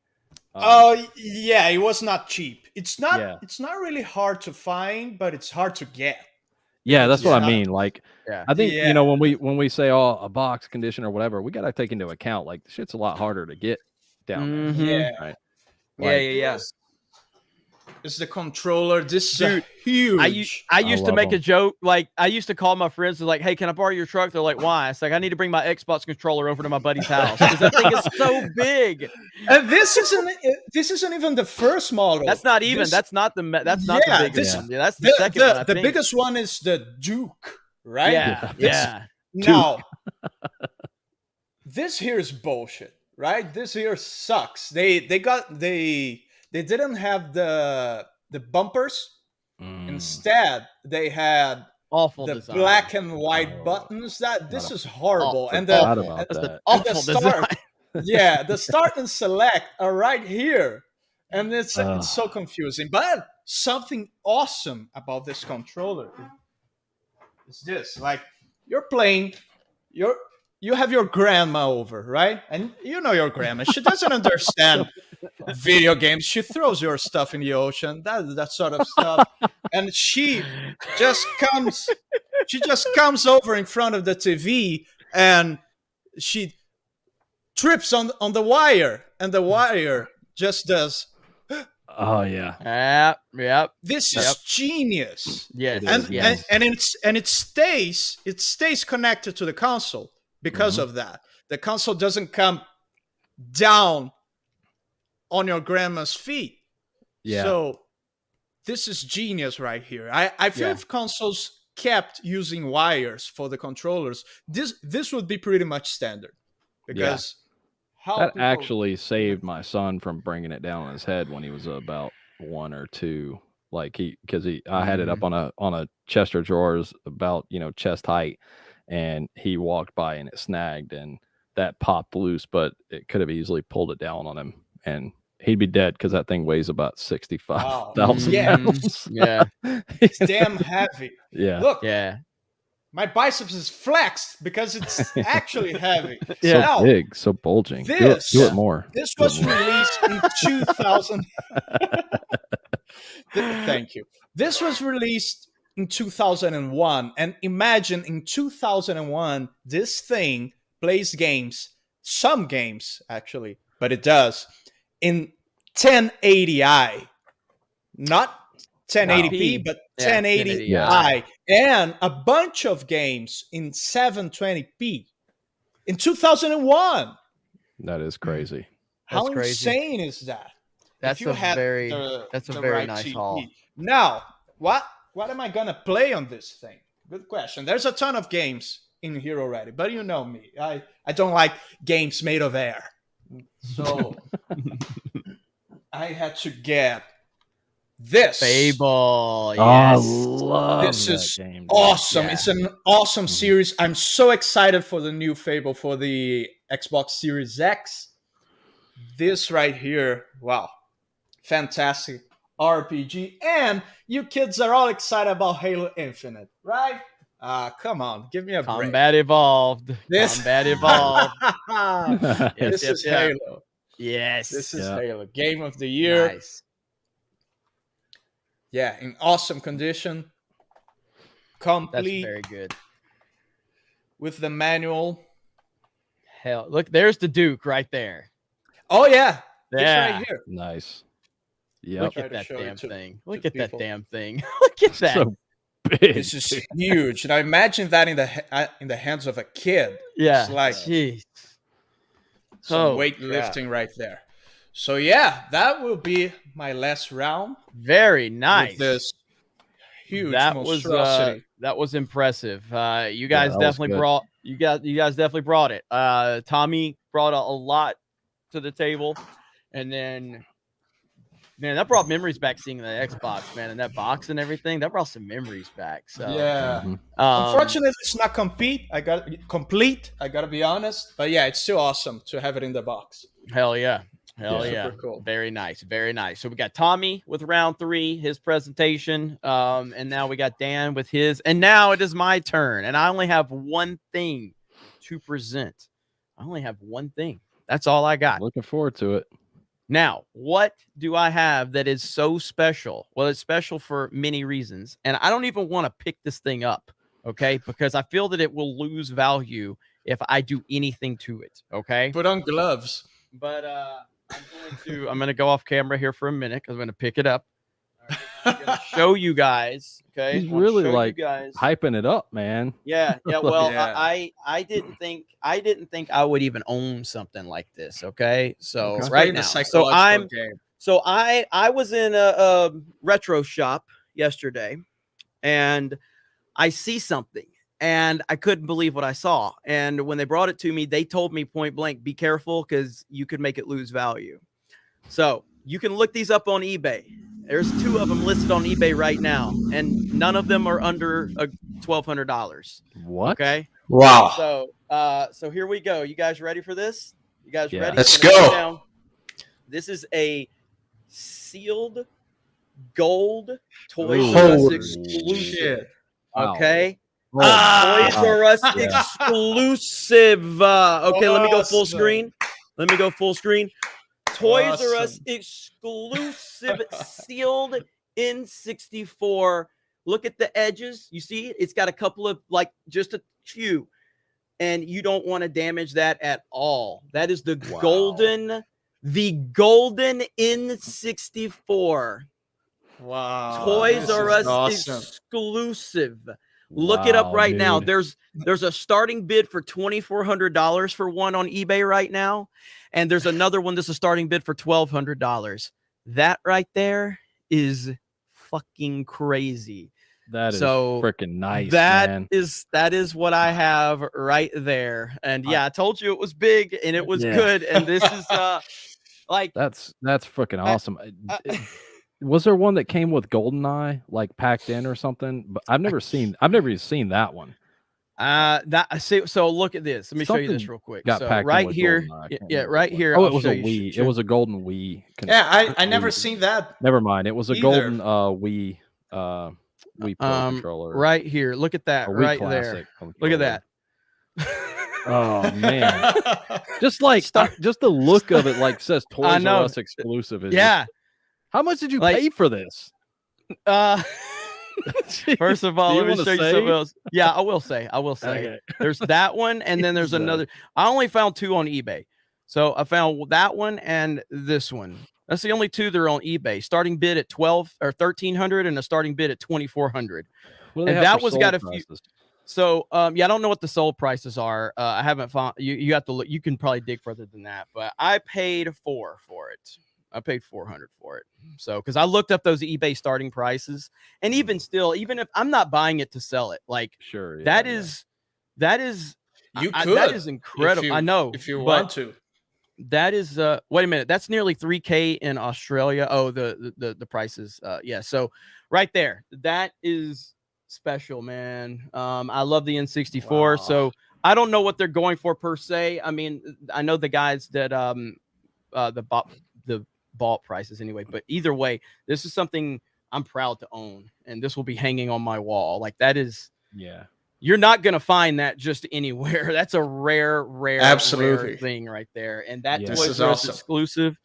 Speaker 5: Yeah, it was not cheap. It's not really hard to find, but it's hard to get.
Speaker 6: Yeah, that's what I mean. Like, I think
Speaker 5: Yeah.
Speaker 6: when we say a box condition or whatever, we got to take into account like the shit's a lot harder to get down there.
Speaker 5: Yeah.
Speaker 6: Right.
Speaker 1: Yeah.
Speaker 5: It's the controller. This
Speaker 4: Dude,
Speaker 5: is huge.
Speaker 4: I used to
Speaker 6: love
Speaker 4: make a
Speaker 6: them.
Speaker 4: joke. Like, I used to call my friends and like, hey, can I borrow your truck? They're like, why? It's like, I need to bring my Xbox controller over to my buddy's house because that thing is so big.
Speaker 5: And this isn't even the first model.
Speaker 4: That's not even. That's not the biggest one. Yeah, that's the second one. I
Speaker 5: The
Speaker 4: think.
Speaker 5: biggest one is the Duke, right?
Speaker 4: Yeah.
Speaker 5: Now, this here is bullshit, right? This here sucks. They didn't have the bumpers. Instead, they had
Speaker 4: Awful
Speaker 5: the
Speaker 4: design.
Speaker 5: black and white buttons. This is horrible. And
Speaker 6: Forgot
Speaker 5: the
Speaker 6: about that.
Speaker 4: Awful
Speaker 5: start, the start and select are right here, and it's so confusing. But something awesome about this controller is this: like you're playing, you have your grandma over, right? And you know your grandma. She doesn't understand video games. She throws your stuff in the ocean, that sort of stuff. And she just comes over in front of the TV and she trips on the wire, and the wire just does.
Speaker 6: Oh yeah.
Speaker 4: Yep.
Speaker 5: This is genius.
Speaker 4: Yeah.
Speaker 5: And it stays connected to the console because of that. The console doesn't come down on your grandma's feet.
Speaker 6: Yeah.
Speaker 5: So this is genius right here. I feel if consoles kept using wires for the controllers, this would be pretty much standard. Because
Speaker 6: that actually saved my son from bringing it down on his head when he was about 1 or 2. Like I had it up on a chest of drawers about, chest height, and he walked by and it snagged and that popped loose, but it could have easily pulled it down on him and he'd be dead because that thing weighs about 65,000 pounds.
Speaker 4: Yeah.
Speaker 5: It's damn heavy.
Speaker 6: Yeah.
Speaker 5: Look.
Speaker 4: Yeah.
Speaker 5: My biceps is flexed because it's actually heavy.
Speaker 6: So big, so bulging. Do it more.
Speaker 5: This was released in 2000. Thank you. This was released in 2001. And imagine in 2001, this thing plays games, some games actually, but it does, in 1080i. Not 1080p, but 1080i, and a bunch of games in 720p in 2001.
Speaker 6: That is crazy.
Speaker 5: How insane is that?
Speaker 4: That's a very nice
Speaker 5: TV.
Speaker 4: haul.
Speaker 5: Now, what am I gonna play on this thing? Good question. There's a ton of games in here already, but you know me, I don't like games made of air, so I had to get this
Speaker 4: Fable.
Speaker 6: Yes. Oh, I love
Speaker 5: this is
Speaker 6: game,
Speaker 5: awesome. It's an awesome series. I'm so excited for the new Fable for the Xbox Series X. This right here, wow, fantastic RPG. And you kids are all excited about Halo Infinite, right? Come on, give me a break.
Speaker 4: Combat Evolved. Combat Evolved.
Speaker 5: This is Halo.
Speaker 4: Yes.
Speaker 5: This is Halo. Game of the Year.
Speaker 4: Nice.
Speaker 5: Yeah, in awesome condition. Complete.
Speaker 4: That's very good.
Speaker 5: With the manual.
Speaker 4: Hell, look, there's the Duke right there.
Speaker 5: Oh, yeah.
Speaker 4: Yeah.
Speaker 5: It's right here.
Speaker 6: Nice. Yeah.
Speaker 4: Look at that damn thing. Look at that damn thing. Look at that.
Speaker 6: So big.
Speaker 5: This is huge. And I imagine that in the hands of a kid.
Speaker 4: Yeah.
Speaker 5: It's like
Speaker 4: jeez.
Speaker 5: Some weightlifting right there. So yeah, that will be my last round.
Speaker 4: Very nice.
Speaker 5: With this huge monstrosity.
Speaker 4: That was impressive. You guys definitely brought it. Tommy brought a lot to the table, and then man, that brought memories back seeing the Xbox, man, and that box and everything. That brought some memories back. So
Speaker 5: yeah. Unfortunately, it's not complete. I gotta be honest. But yeah, it's still awesome to have it in the box.
Speaker 4: Hell yeah. Hell yeah.
Speaker 5: Super cool.
Speaker 4: Very nice. Very nice. So we got Tommy with round 3, his presentation. And now we got Dan with his. And now it is my turn. And I only have one thing to present. I only have one thing. That's all I got.
Speaker 6: Looking forward to it.
Speaker 4: Now, what do I have that is so special? Well, it's special for many reasons. And I don't even want to pick this thing up, okay? Because I feel that it will lose value if I do anything to it, okay?
Speaker 5: Put on gloves.
Speaker 4: But I'm going to go off camera here for a minute because I'm going to pick it up. Right, I'm going to show you guys, okay?
Speaker 6: He's really like hyping it up, man.
Speaker 4: Yeah. Well, yeah. I didn't think I would even own something like this. Okay, so right now, I was in a retro shop yesterday, and I see something, and I couldn't believe what I saw. And when they brought it to me, they told me point blank, "Be careful, because you could make it lose value." So you can look these up on eBay. There's 2 of them listed on eBay right now, and none of them are under $1,200.
Speaker 6: What?
Speaker 4: Okay.
Speaker 5: Wow.
Speaker 4: So here we go. You guys ready for this? You guys ready?
Speaker 5: Let's go.
Speaker 4: This is a sealed gold Toys R Us exclusive. Okay. Toys R Us exclusive. Okay, let me go full screen. Toys R Us exclusive sealed N64. Look at the edges. You see, it's got a couple of just a few, and you don't want to damage that at all. That is the golden N64.
Speaker 5: Wow.
Speaker 4: Toys R Us exclusive. Look it up right now. There's a starting bid for $2,400 for one on eBay right now, and there's another one that's a starting bid for $1,200. That right there is fucking crazy.
Speaker 6: That is
Speaker 4: so
Speaker 6: freaking nice,
Speaker 4: that
Speaker 6: man.
Speaker 4: that is what I have right there. And yeah, I told you it was big and it was good. And this is like
Speaker 6: that's freaking awesome. Was there one that came with GoldenEye like packed in or something? But I've never even seen that one.
Speaker 4: So look at this. Let me show you this real quick.
Speaker 6: Got
Speaker 4: so
Speaker 6: packed
Speaker 4: right
Speaker 6: in
Speaker 4: here, right here.
Speaker 6: Oh, it was a Wii. It was a golden Wii.
Speaker 5: Yeah, I never seen that.
Speaker 6: Never mind. It was a golden Wii Wii Pro controller.
Speaker 4: Right here. Look at that. Right there. Look at that.
Speaker 6: Oh man. just the look of it like says Toys R Us exclusive.
Speaker 4: Yeah.
Speaker 6: How much did you pay for this?
Speaker 4: First of all, let me show you something else. Yeah, I will say.
Speaker 6: Okay.
Speaker 4: There's that one, and then there's another. I only found 2 on eBay. So I found that one and this one. That's the only 2 that are on eBay. Starting bid at $1,300 and a starting bid at $2,400. And that was got a few. So I don't know what the sold prices are. I haven't found. You have to look. You can probably dig further than that. But I paid $400 for it. I paid $400 for it. So, because I looked up those eBay starting prices, and even still, even if I'm not buying it to sell it, like that is that is incredible. I know
Speaker 5: if you want to.
Speaker 4: That is wait a minute. That's nearly $3,000 in Australia. Oh, the prices. Yeah. So right there, that is special, man. I love the N64. Wow. So I don't know what they're going for per se. I mean, I know the guys that the bought prices anyway, but either way, this is something I'm proud to own, and this will be hanging on my wall. Like that is, you're not gonna find that just anywhere. That's a rare thing right there, and that Toys R Us exclusive.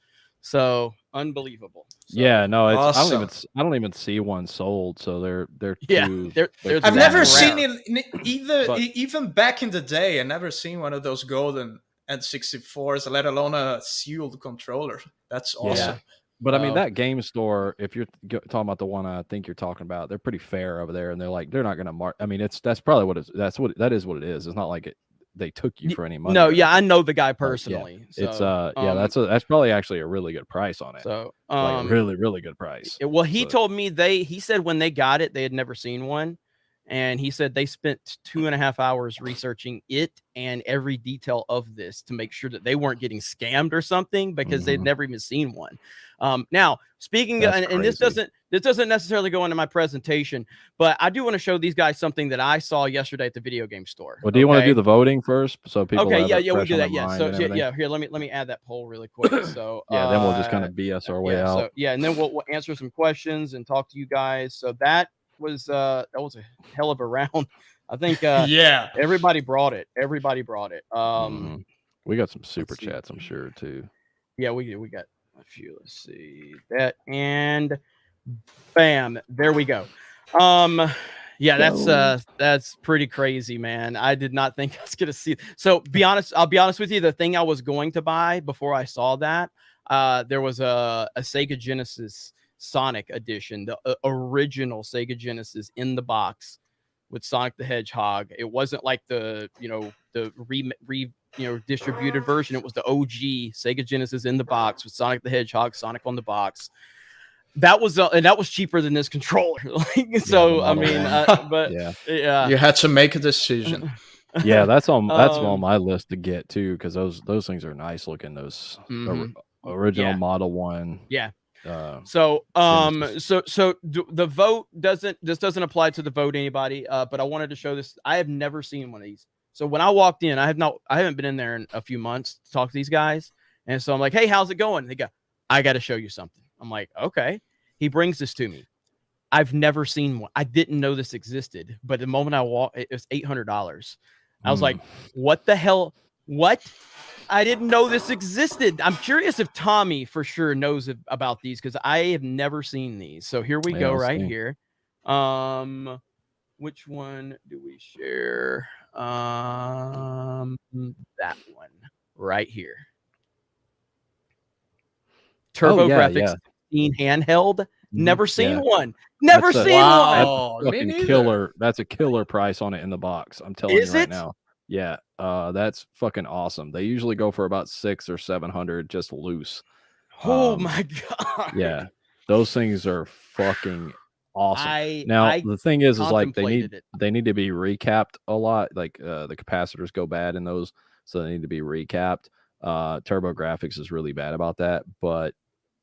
Speaker 4: So unbelievable. So,
Speaker 6: no, it's awesome. I don't even see one sold. So they're
Speaker 5: I've never seen it even back in the day. I never seen one of those golden N64s, let alone a sealed controller. That's awesome.
Speaker 6: Yeah. But I mean, that game store, if you're talking about the one I think you're talking about, they're pretty fair over there, and they're not going to mark. I mean, that's probably what that is what it is. It's not like they took you for any money.
Speaker 4: No, I know the guy personally.
Speaker 6: So, it's that's probably actually a really good price on it.
Speaker 4: So
Speaker 6: like a really, really good price.
Speaker 4: Well, he told me he said when they got it, they had never seen one. And he said they spent 2.5 hours researching it and every detail of this to make sure that they weren't getting scammed or something, because they'd never even seen one. Now, speaking of, and this doesn't necessarily go into my presentation, but I do want to show these guys something that I saw yesterday at the video game store.
Speaker 6: Well, do you want to do the voting first, so people?
Speaker 4: Okay, yeah, we do that. Yeah, so here, let me add that poll really quick. So
Speaker 6: then we'll just kind of BS our way out.
Speaker 4: So, and then we'll answer some questions and talk to you guys. So that was a hell of a round. I think everybody brought it.
Speaker 6: We got some super chats, I'm sure, too.
Speaker 4: Yeah, we got a few. Let's see that, and bam, there we go. That's pretty crazy, man. I did not think I was gonna see. So I'll be honest with you, the thing I was going to buy before I saw that, there was a Sega Genesis Sonic edition, the original Sega Genesis in the box with Sonic the Hedgehog. It wasn't like the distributed version. It was the OG Sega Genesis in the box with Sonic the Hedgehog, Sonic on the box. That was and that was cheaper than this controller.
Speaker 5: You had to make a decision.
Speaker 6: Yeah, that's on my list to get too, because those things are nice looking. Those original Model 1.
Speaker 4: Yeah. The vote doesn't apply to the vote anybody, but I wanted to show this. I have never seen one of these. So when I walked in, I haven't been in there in a few months to talk to these guys. And so I'm like, hey, how's it going? And they go, I got to show you something. I'm like, okay. He brings this to me. I've never seen one. I didn't know this existed, but the moment I walked, it was $800. I was like, what the hell? What? I didn't know this existed. I'm curious if Tommy for sure knows about these, because I have never seen these. So here we go right here. Which one do we share? That one right here. TurboGrafx 16 handheld. Never seen one. Never seen one.
Speaker 6: That's fucking killer. That's a killer price on it in the box. I'm telling you right now. Yeah, that's fucking awesome. They usually go for about $600 or $700 just loose.
Speaker 4: Oh my god.
Speaker 6: Yeah, those things are fucking awesome. Now the thing is like they need to be recapped a lot. Like the capacitors go bad in those, so they need to be recapped. TurboGrafx is really bad about that, but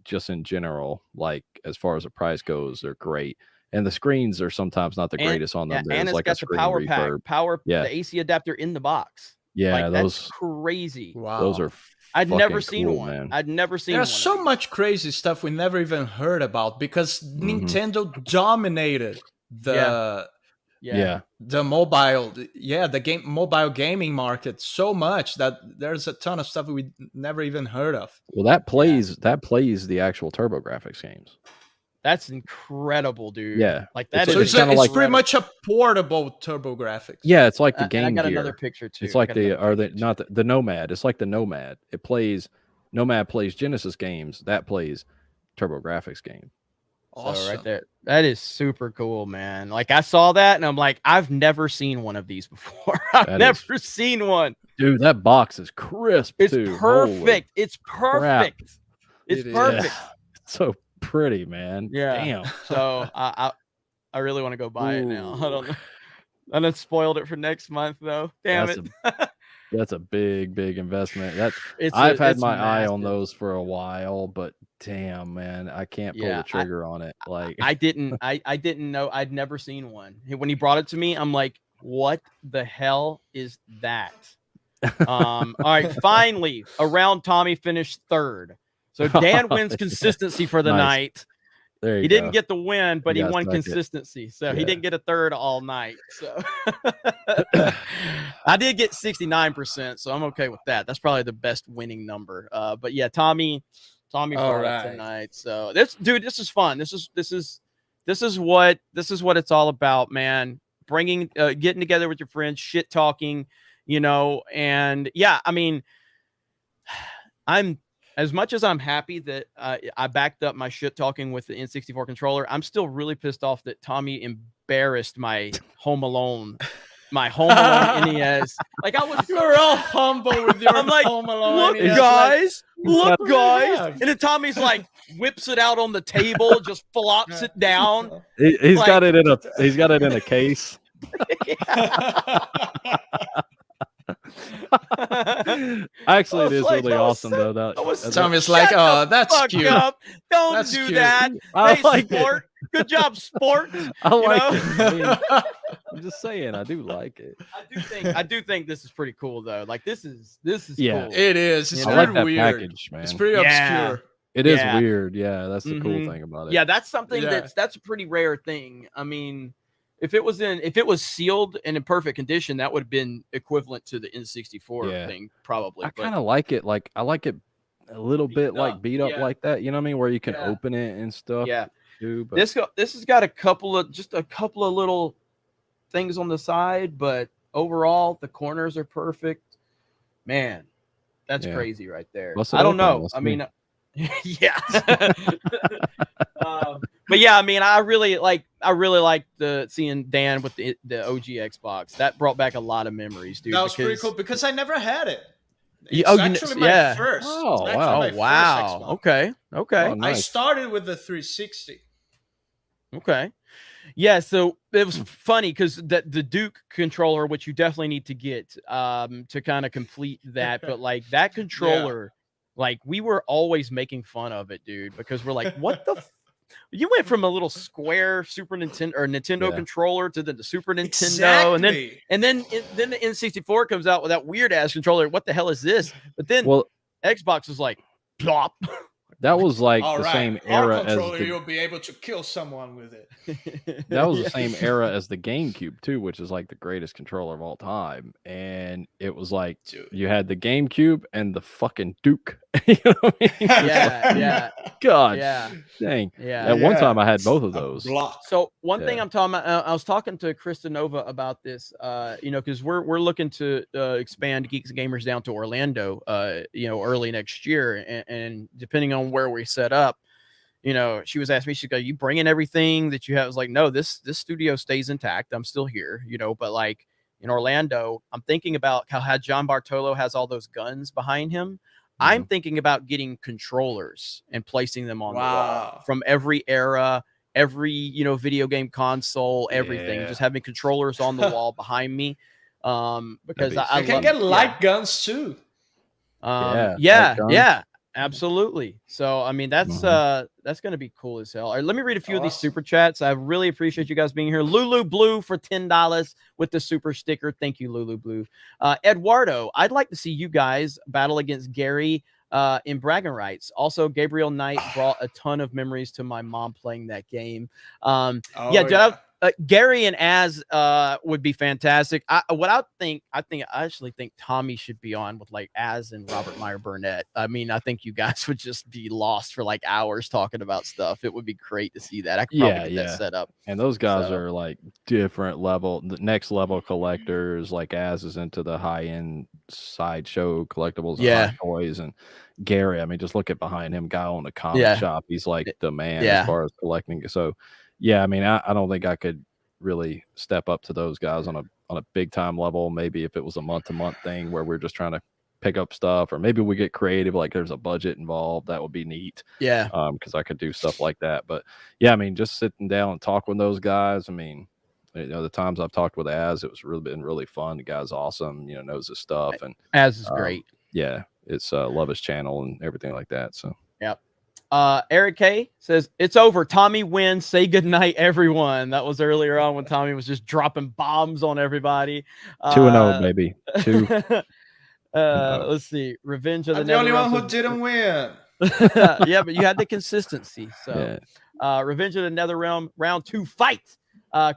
Speaker 6: just in general, like as far as the price goes, they're great. And the screens are sometimes not the greatest on them.
Speaker 4: Yeah, and it's like got the power
Speaker 6: refurb.
Speaker 4: pack, the AC adapter in the box.
Speaker 6: Yeah,
Speaker 4: like, that's crazy.
Speaker 5: Wow.
Speaker 6: Those are
Speaker 4: I'd never seen
Speaker 6: cool,
Speaker 4: one.
Speaker 6: Man.
Speaker 4: I'd never seen
Speaker 5: There's
Speaker 4: one.
Speaker 5: so much crazy stuff we never even heard about because Nintendo dominated the mobile mobile gaming market so much that there's a ton of stuff we never even heard of.
Speaker 6: Well, that plays the actual TurboGrafx games.
Speaker 4: That's incredible, dude.
Speaker 6: Yeah,
Speaker 4: like that.
Speaker 5: So it's like pretty much a portable TurboGrafx.
Speaker 6: Yeah, it's like the Game
Speaker 4: Gear. I got
Speaker 6: Gear.
Speaker 4: another picture too.
Speaker 6: It's like the Nomad. It's like the Nomad. Nomad plays Genesis games. That plays TurboGrafx game.
Speaker 5: Awesome.
Speaker 4: So right there, that is super cool, man. Like I saw that and I'm like, I've never seen one of these before. I've never seen one.
Speaker 6: Dude, that box is crisp.
Speaker 4: It's
Speaker 6: too.
Speaker 4: perfect.
Speaker 6: Holy
Speaker 4: it's perfect.
Speaker 6: crap.
Speaker 4: It's perfect.
Speaker 6: Yeah. It's so pretty, man.
Speaker 4: Yeah.
Speaker 6: Damn.
Speaker 4: So I really want to go buy it now. I don't know. I done spoiled it for next month though. Damn it.
Speaker 6: That's a big investment. I've had my eye on those for a while, but damn, man, I can't pull the trigger on it. Like
Speaker 4: I didn't know. I'd never seen one. When he brought it to me, I'm like, what the hell is that? All right, finally, around Tommy finished third. So Dan wins consistency for the night.
Speaker 6: There
Speaker 4: he didn't get the win, but he won consistency. So he didn't get a third all night. So I did get 69%, so I'm okay with that. That's probably the best winning number. But yeah, Tommy brought it tonight. So this is fun. This is what it's all about, man. Bringing getting together with your friends, shit talking, and yeah, I mean, as much as I'm happy that I backed up my shit talking with the N64 controller, I'm still really pissed off that Tommy embarrassed my Home Alone NES. Like
Speaker 5: you were all humble with your Home Alone.
Speaker 4: Look, guys, and then Tommy's like whips it out on the table, just flops it down.
Speaker 6: He's got it in a case. Actually, it is really awesome though.
Speaker 5: Tommy's like, oh, that's cute.
Speaker 4: Don't do that. Hey, sport. Good job, sport.
Speaker 6: I like it. I'm just saying, I do like it.
Speaker 4: I do think this is pretty cool though. Like this is cool.
Speaker 5: It is. It's
Speaker 6: pretty
Speaker 5: like weird.
Speaker 6: Package, man.
Speaker 5: It's pretty obscure.
Speaker 6: It is weird. Yeah, that's the cool thing about it.
Speaker 4: Yeah, that's something that's a pretty rare thing. I mean, if it was sealed and in perfect condition, that would have been equivalent to the N64 thing, probably.
Speaker 6: I kind of like it. Like I like it a little bit like beat up like that. You know what I mean? Where you can open it and stuff.
Speaker 4: Yeah.
Speaker 6: Too, but...
Speaker 4: This has got a couple of little things on the side, but overall the corners are perfect. Man, that's crazy right there. I don't know. I mean, yeah. But yeah, I mean, I really like the seeing Dan with the OG Xbox. That brought back a lot of memories, dude.
Speaker 5: That was pretty cool because I never had it.
Speaker 4: It's
Speaker 5: actually my first.
Speaker 4: Oh, wow. Okay.
Speaker 5: Oh, nice. I started with the 360.
Speaker 4: Okay. Yeah, so it was funny because the Duke controller, which you definitely need to get to kind of complete that, but like that controller, like we were always making fun of it, dude, because we're like, what the you went from a little square Super Nintendo or Nintendo controller to the Super Nintendo,
Speaker 5: exactly.
Speaker 4: and then the N64 comes out with that weird ass controller. What the hell is this? But then Xbox is like, plop.
Speaker 6: That was like the same era as
Speaker 5: you'll be able to kill someone with it.
Speaker 6: That was the same era as the GameCube too, which is like the greatest controller of all time. And it was like you had the GameCube and the fucking Duke. You know what I mean?
Speaker 4: Yeah.
Speaker 6: God.
Speaker 4: Yeah.
Speaker 6: Dang.
Speaker 4: Yeah.
Speaker 6: At one time I had both of those.
Speaker 4: So one thing I'm talking about, I was talking to Krista Nova about this, because we're looking to expand Geeks Gamers down to Orlando, early next year, and depending on where we set up, she was asking me, she's like, you bringing everything that you have? I was like, no, this studio stays intact. I'm still here, but like in Orlando, I'm thinking about how John Bartolo has all those guns behind him. I'm thinking about getting controllers and placing them on the wall from every era, every video game console, everything,
Speaker 6: Yeah.
Speaker 4: just having controllers on the wall behind me. Because I
Speaker 5: You can
Speaker 4: love,
Speaker 5: get light guns too.
Speaker 4: yeah, absolutely. So I mean, that's
Speaker 6: Mhm.
Speaker 4: that's gonna be cool as hell. All right, let me read a few of these
Speaker 5: Awesome.
Speaker 4: super chats. I really appreciate you guys being here. Lulu Blue for $10 with the super sticker. Thank you, Lulu Blue. Eduardo, I'd like to see you guys battle against Gary in bragging rights. Also, Gabriel Knight brought a ton of memories to my mom playing that game. Gary and Az would be fantastic. I actually think Tommy should be on with like Az and Robert Meyer Burnett. I mean, I think you guys would just be lost for like hours talking about stuff. It would be great to see that. I could probably get that set up.
Speaker 6: And those guys are like different level, the next level collectors. Like Az is into the high end sideshow collectibles and hot toys, and Gary, I mean, just look at behind him, guy on the comic shop. He's like the man as far as collecting. So yeah, I mean, I don't think I could really step up to those guys on a big time level. Maybe if it was a month-to-month thing where we're just trying to pick up stuff, or maybe we get creative, like there's a budget involved, that would be neat. Because I could do stuff like that. But yeah, I mean, just sitting down and talking with those guys, I mean, the times I've talked with Az, it was been really fun. The guy's awesome, knows his stuff, and
Speaker 4: Az is great.
Speaker 6: Yeah, it's love his channel and everything like that. So
Speaker 4: yep. Eric K says it's over. Tommy wins. Say goodnight, everyone. That was earlier on when Tommy was just dropping bombs on everybody.
Speaker 6: 2-0, baby. 2.
Speaker 4: Let's see. Revenge of the
Speaker 5: only one who didn't win.
Speaker 4: Yeah, but you had the consistency. So Revenge of the Nether Realm round 2 fight.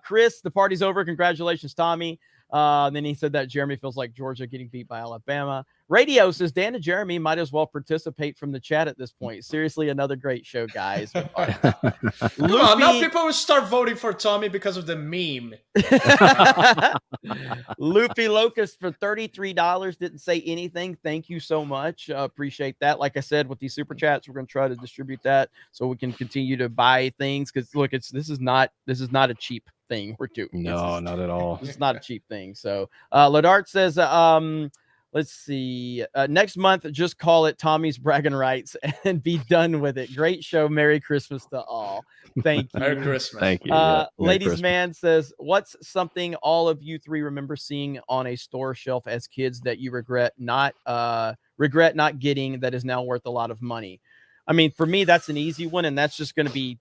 Speaker 4: Chris, the party's over. Congratulations, Tommy. Then he said that Jeremy feels like Georgia getting beat by Alabama. Radio says Dan and Jeremy might as well participate from the chat at this point. Seriously, another great show, guys.
Speaker 5: Come on, now people will start voting for Tommy because of the meme.
Speaker 4: Loopy Locust for $33 didn't say anything. Thank you so much. Appreciate that. Like I said, with these super chats, we're going to try to distribute that so we can continue to buy things. Because look, this is not a cheap thing we're doing.
Speaker 6: No, not at all.
Speaker 4: It's not a cheap thing. So Ladart says, let's see. Next month, just call it Tommy's Bragging Rights and be done with it. Great show. Merry Christmas to all. Thank you.
Speaker 5: Merry Christmas.
Speaker 6: Thank you.
Speaker 4: Ladies
Speaker 6: Christmas.
Speaker 4: Man says, what's something all of you three remember seeing on a store shelf as kids that you regret not getting, that is now worth a lot of money? I mean, for me, that's an easy one, and that's just going to be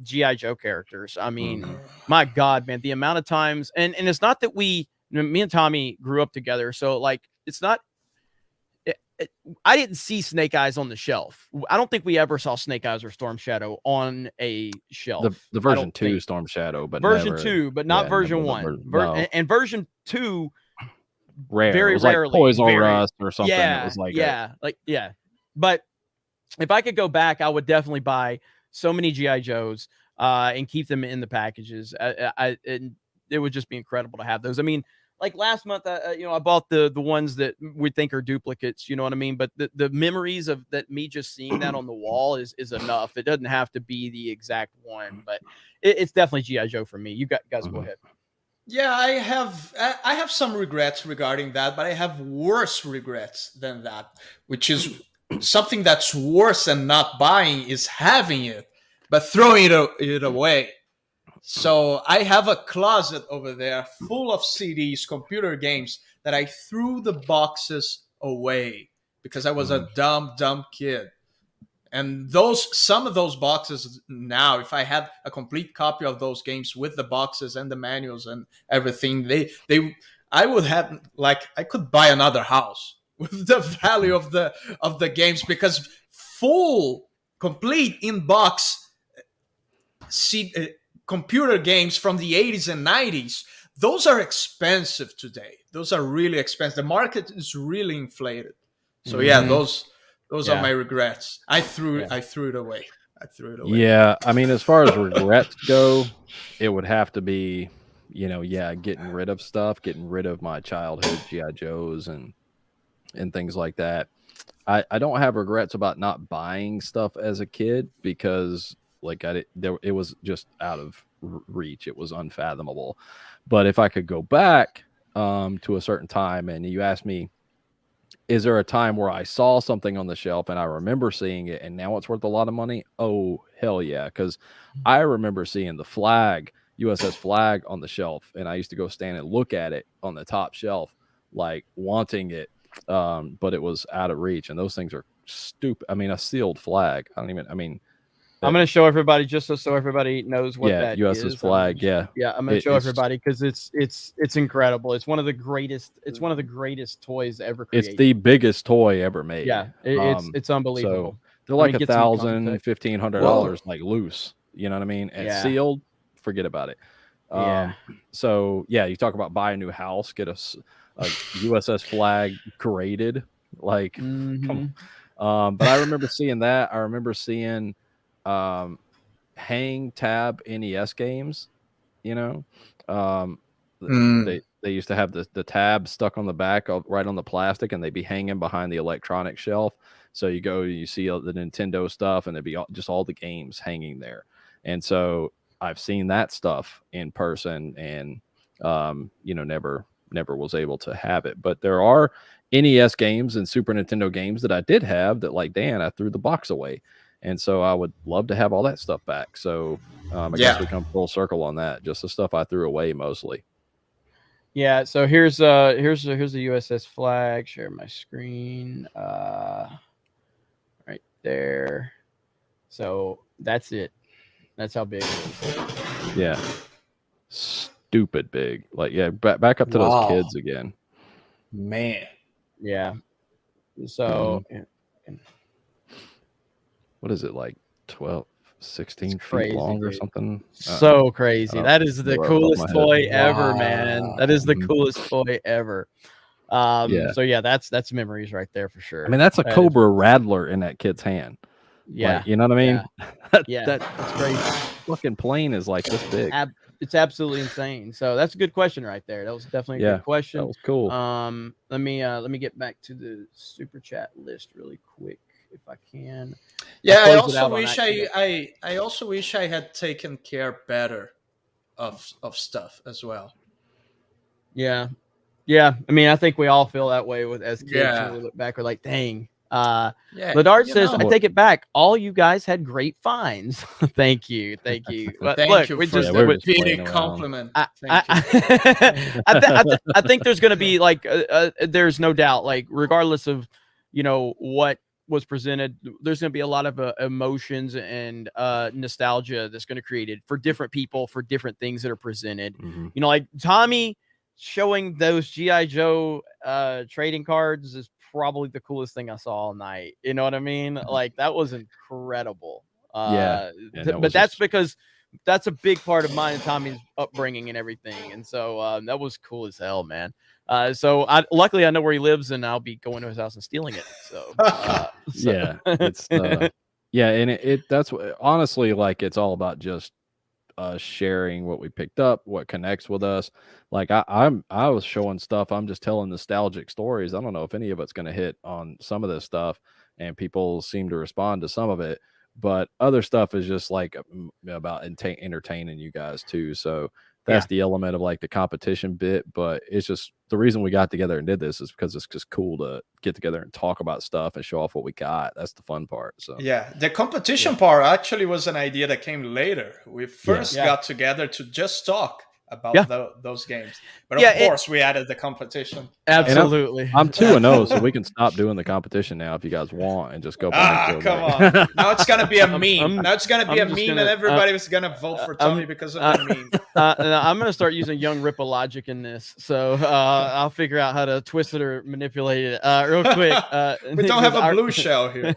Speaker 4: G.I. Joe characters. I mean, my God, man, the amount of times, and it's not that me and Tommy grew up together, so like it's not. I didn't see Snake Eyes on the shelf. I don't think we ever saw Snake Eyes or Storm Shadow on a shelf.
Speaker 6: The version 2 Storm Shadow, but
Speaker 4: version
Speaker 6: never,
Speaker 4: 2, but not version 1.
Speaker 6: No.
Speaker 4: And version 2,
Speaker 6: rare.
Speaker 4: Very
Speaker 6: it was
Speaker 4: rarely.
Speaker 6: Like Toys R Us or something.
Speaker 4: Yeah,
Speaker 6: it was like
Speaker 4: yeah. But if I could go back, I would definitely buy so many G.I. Joes and keep them in the packages. And it would just be incredible to have those. I mean, like last month, I bought the ones that we think are duplicates, you know what I mean? But the memories of that, me just seeing that on the wall is enough. It doesn't have to be the exact one, but it's definitely G.I. Joe for me. You guys go ahead.
Speaker 5: Yeah, I have some regrets regarding that, but I have worse regrets than that, which is something that's worse than not buying is having it, but throwing it away. So I have a closet over there full of CDs, computer games that I threw the boxes away because I was a dumb kid. And some of those boxes now, if I had a complete copy of those games with the boxes and the manuals and everything, I would have, like, I could buy another house with the value of the games, because full, complete in-box computer games from the 80s and 90s, those are expensive today. Those are really expensive. The market is really inflated. So yeah, those are my regrets. I threw it away.
Speaker 6: Yeah, I mean, as far as regrets go, it would have to be, getting rid of stuff, getting rid of my childhood G.I. Joes and things like that. I don't have regrets about not buying stuff as a kid, because it was just out of reach. It was unfathomable. But if I could go back to a certain time, and you asked me is there a time where I saw something on the shelf and I remember seeing it and now it's worth a lot of money? Oh, hell yeah. Because I remember seeing the flag, USS flag on the shelf, and I used to go stand and look at it on the top shelf, like wanting it, but it was out of reach. And those things are stupid. I mean, a sealed flag. I'm
Speaker 4: going to show everybody just so everybody knows what that
Speaker 6: USS
Speaker 4: is.
Speaker 6: flag. I'm
Speaker 4: going to show everybody because it's incredible. It's one of the greatest. It's one of the greatest toys ever created.
Speaker 6: It's the biggest toy ever made.
Speaker 4: Yeah, it's unbelievable.
Speaker 6: So they're like $1,000, $1,500 like loose. You know what I mean? And sealed, forget about it. So yeah, you talk about buy a new house, get a USS flag graded. Like, come on. But I remember seeing that. I remember seeing hang tab NES games. You know, they used to have the tab stuck on the back, right on the plastic, and they'd be hanging behind the electronic shelf. So you go, you see the Nintendo stuff, and there'd be just all the games hanging there. And so I've seen that stuff in person, and never was able to have it. But there are NES games and Super Nintendo games that I did have that, like Dan, I threw the box away, and so I would love to have all that stuff back. So I guess we come full circle on that. Just the stuff I threw away mostly.
Speaker 4: Yeah. So here's the USS flag. Share my screen. Right there. So that's it. That's how big it is.
Speaker 6: Yeah. Stupid big. Like, yeah, back up to those kids again.
Speaker 3: Man.
Speaker 4: Yeah. So
Speaker 6: what is it, like 12, 16 feet long or something?
Speaker 4: So crazy. That is the coolest toy ever, man. That is the coolest toy ever. So yeah, that's memories right there for sure.
Speaker 6: I mean, that's a Cobra Rattler in that kid's hand.
Speaker 4: Yeah.
Speaker 6: Like, you know what I mean?
Speaker 4: That's crazy.
Speaker 6: Fucking plane is like this big.
Speaker 4: It's absolutely insane. So that's a good question right there. That was definitely a good question.
Speaker 6: That was cool.
Speaker 4: Let me get back to the super chat list really quick if I can.
Speaker 5: Yeah, I also wish I had taken care better of stuff as well.
Speaker 4: Yeah. I mean, I think we all feel that way as kids. When we look back, we're like, dang. Ladard says, I take it back. All you guys had great finds. Thank you.
Speaker 5: Thank you for
Speaker 6: the
Speaker 5: compliment.
Speaker 4: I think there's going to be like, there's no doubt, like, regardless of, what was presented, there's going to be a lot of emotions and nostalgia that's going to create it for different people, for different things that are presented. Like Tommy showing those G.I. Joe trading cards is probably the coolest thing I saw all night. You know what I mean? Like, that was incredible. But that's because that's a big part of mine and Tommy's upbringing and everything. And so that was cool as hell, man. So luckily I know where he lives, and I'll be going to his house and stealing it. So
Speaker 6: yeah, it's and that's honestly, like, it's all about just sharing what we picked up, what connects with us. Like I was showing stuff. I'm just telling nostalgic stories. I don't know if any of it's going to hit on some of this stuff, and people seem to respond to some of it, but other stuff is just like about entertaining you guys too. So that's the element of like the competition bit, but it's just the reason we got together and did this is because it's just cool to get together and talk about stuff and show off what we got. That's the fun part. So
Speaker 5: yeah, the competition part actually was an idea that came later. We first got together to just talk about those games, but of course we added the competition.
Speaker 4: Absolutely.
Speaker 6: I'm 2-0, so we can stop doing the competition now if you guys want, and just go back.
Speaker 5: Come on. Now it's gonna be a meme. Now it's gonna be a meme, and everybody was gonna vote for Tommy because of the meme.
Speaker 4: I'm gonna start using young Ripple logic in this, so I'll figure out how to twist it or manipulate it real quick.
Speaker 5: We don't have a blue shell here.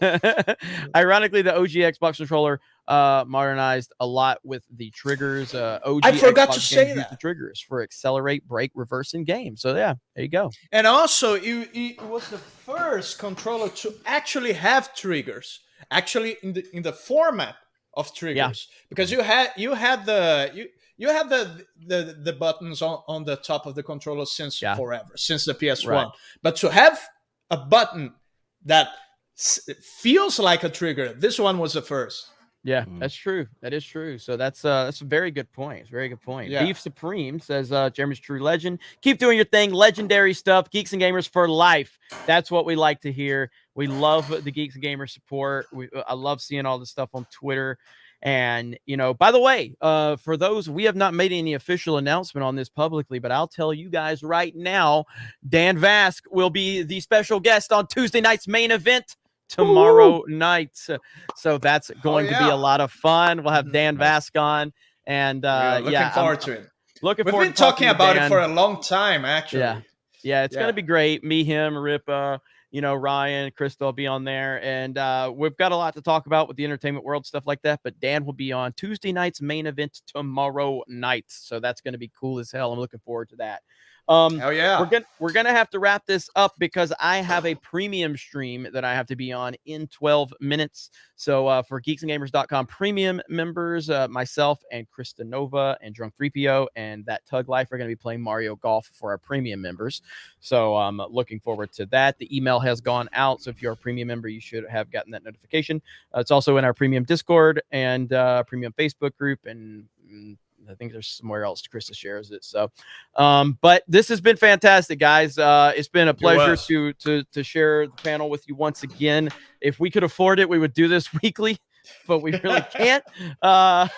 Speaker 4: Ironically, the OG Xbox controller modernized a lot with the triggers. OG
Speaker 5: I forgot
Speaker 4: Xbox
Speaker 5: to say that.
Speaker 4: The triggers for accelerate, brake, reverse in game. So yeah, there you go.
Speaker 5: And also, it was the first controller to actually have triggers, actually in the format of triggers, because you had the buttons on the top of the controller since forever, since the PS1. Right. But to have a button that feels like a trigger, this one was the first.
Speaker 4: Yeah, that's true. That is true. So that's a very good point. It's a very good point.
Speaker 5: Yeah.
Speaker 4: Beef Supreme says, Jeremy's true legend. Keep doing your thing. Legendary stuff. Geeks and Gamers for life. That's what we like to hear. We love the Geeks and Gamers support. I love seeing all this stuff on Twitter. And, you know, by the way, for those, we have not made any official announcement on this publicly, but I'll tell you guys right now, Dan Vasc will be the special guest on Tuesday night's main event tomorrow night. So that's going to be a lot of fun. We'll have Dan Vasc on, and
Speaker 5: looking forward to it.
Speaker 4: We've
Speaker 5: been talking about it for a long time, actually.
Speaker 4: Yeah, it's gonna be great. Me, him, Ripa, you know, Ryan, Crystal will be on there, and we've got a lot to talk about with the entertainment world, stuff like that. But Dan will be on Tuesday night's main event tomorrow night, so that's gonna be cool as hell. I'm looking forward to that.
Speaker 5: Hell yeah.
Speaker 4: We're gonna have to wrap this up because I have a premium stream that I have to be on in 12 minutes. So for geeksandgamers.com premium members, myself and Krista Nova and Drunk 3PO and that Tug Life are going to be playing Mario Golf for our premium members. So I'm looking forward to that. The email has gone out, so if you're a premium member, you should have gotten that notification. It's also in our premium Discord and premium Facebook group, and I think there's somewhere else Krista shares it. So, but this has been fantastic, guys. It's been a pleasure to share the panel with you once again. If we could afford it, we would do this weekly, but we really can't. But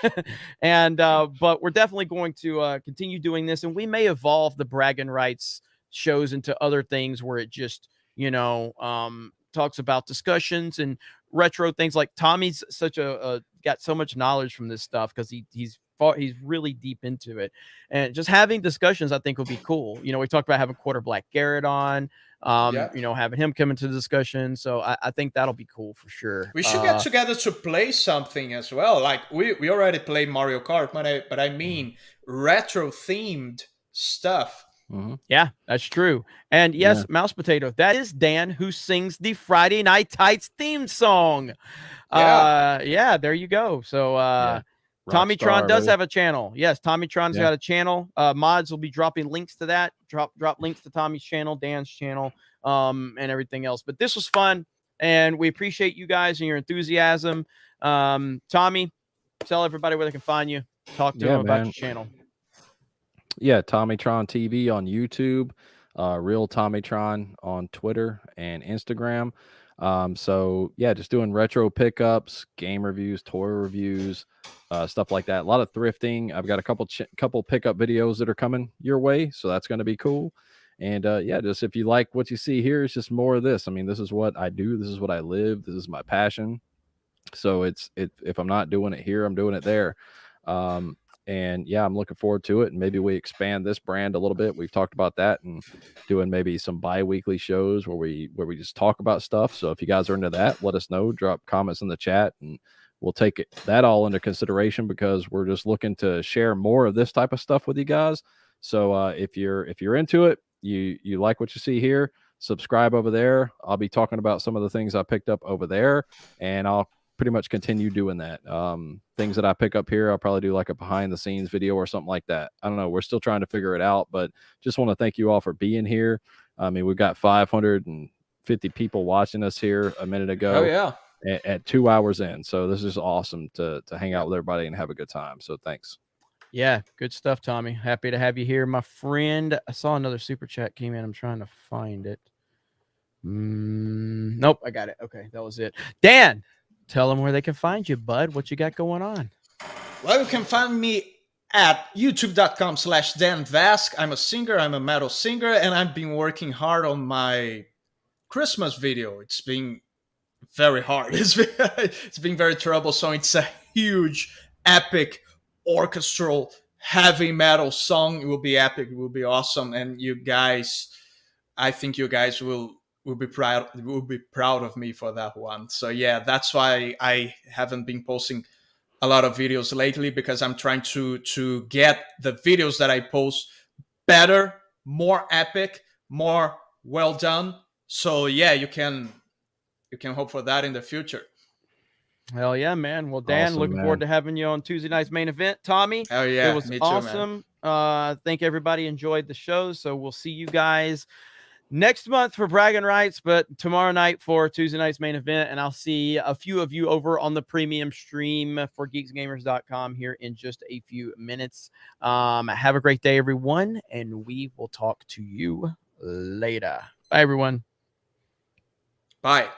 Speaker 4: we're definitely going to continue doing this, and we may evolve the bragging rights shows into other things where it just, you know, talks about discussions and retro things. Like Tommy's such got so much knowledge from this stuff because he's really deep into it, and just having discussions I think will be cool. You know, we talked about having Quarter Black Garrett on, you know, having him come into the discussion. So I think that'll be cool for sure.
Speaker 5: We should get together to play something as well. Like we already played Mario Kart, but I mean retro themed stuff.
Speaker 4: Yeah, that's true. And yes, Mouse Potato, that is Dan who sings the Friday Night Tights theme song. Yeah, there you go. So TommyTron does have a channel. Yes, TommyTron's got a channel. Mods will be dropping links to that. Drop links to Tommy's channel, Dan's channel, and everything else. But this was fun, and we appreciate you guys and your enthusiasm. Tommy, tell everybody where they can find you. Talk to them about your channel.
Speaker 6: Yeah, TommyTron TV on YouTube, Real TommyTron on Twitter and Instagram. So yeah, just doing retro pickups, game reviews, toy reviews, stuff like that. A lot of thrifting. I've got a couple pickup videos that are coming your way, so that's going to be cool. And yeah, just if you like what you see here, it's just more of this. I mean, this is what I do. This is what I live. This is my passion. So if I'm not doing it here, I'm doing it there. And yeah, I'm looking forward to it. And maybe we expand this brand a little bit. We've talked about that and doing maybe some bi-weekly shows where we just talk about stuff. So if you guys are into that, let us know. Drop comments in the chat, and we'll take that all into consideration because we're just looking to share more of this type of stuff with you guys. So if you're into it, you like what you see here, subscribe over there. I'll be talking about some of the things I picked up over there, and I'll pretty much continue doing that. Things that I pick up here, I'll probably do like a behind the scenes video or something like that. I don't know. We're still trying to figure it out, but just want to thank you all for being here. I mean, we've got 550 people watching us here a minute ago.
Speaker 5: Oh yeah.
Speaker 6: At 2 hours in. So this is awesome to hang out with everybody and have a good time. So thanks.
Speaker 4: Yeah, good stuff, Tommy. Happy to have you here, my friend. I saw another super chat came in. I'm trying to find it. Nope, I got it. Okay, that was it. Dan, tell them where they can find you, bud. What you got going on?
Speaker 5: Well, you can find me at youtube.com/Dan Vasc. I'm a singer. I'm a metal singer, and I've been working hard on my Christmas video. It's been very hard. It's been very troublesome. It's a huge, epic, orchestral, heavy metal song. It will be epic. It will be awesome. And you guys, I think you guys will be proud of me for that one. So yeah, that's why I haven't been posting a lot of videos lately, because I'm trying to get the videos that I post better, more epic, more well done. So yeah, you can hope for that in the future.
Speaker 4: Hell yeah, man. Well, Dan,
Speaker 6: awesome,
Speaker 4: looking forward to having you on Tuesday night's main event. Tommy,
Speaker 5: hell yeah,
Speaker 4: it was
Speaker 5: me too,
Speaker 4: awesome. I think everybody enjoyed the show, so we'll see you guys next month for Bragging Rights, but tomorrow night for Tuesday night's main event. And I'll see a few of you over on the premium stream for geeksgamers.com here in just a few minutes. Have a great day, everyone, and we will talk to you later. Bye, everyone.
Speaker 5: Bye.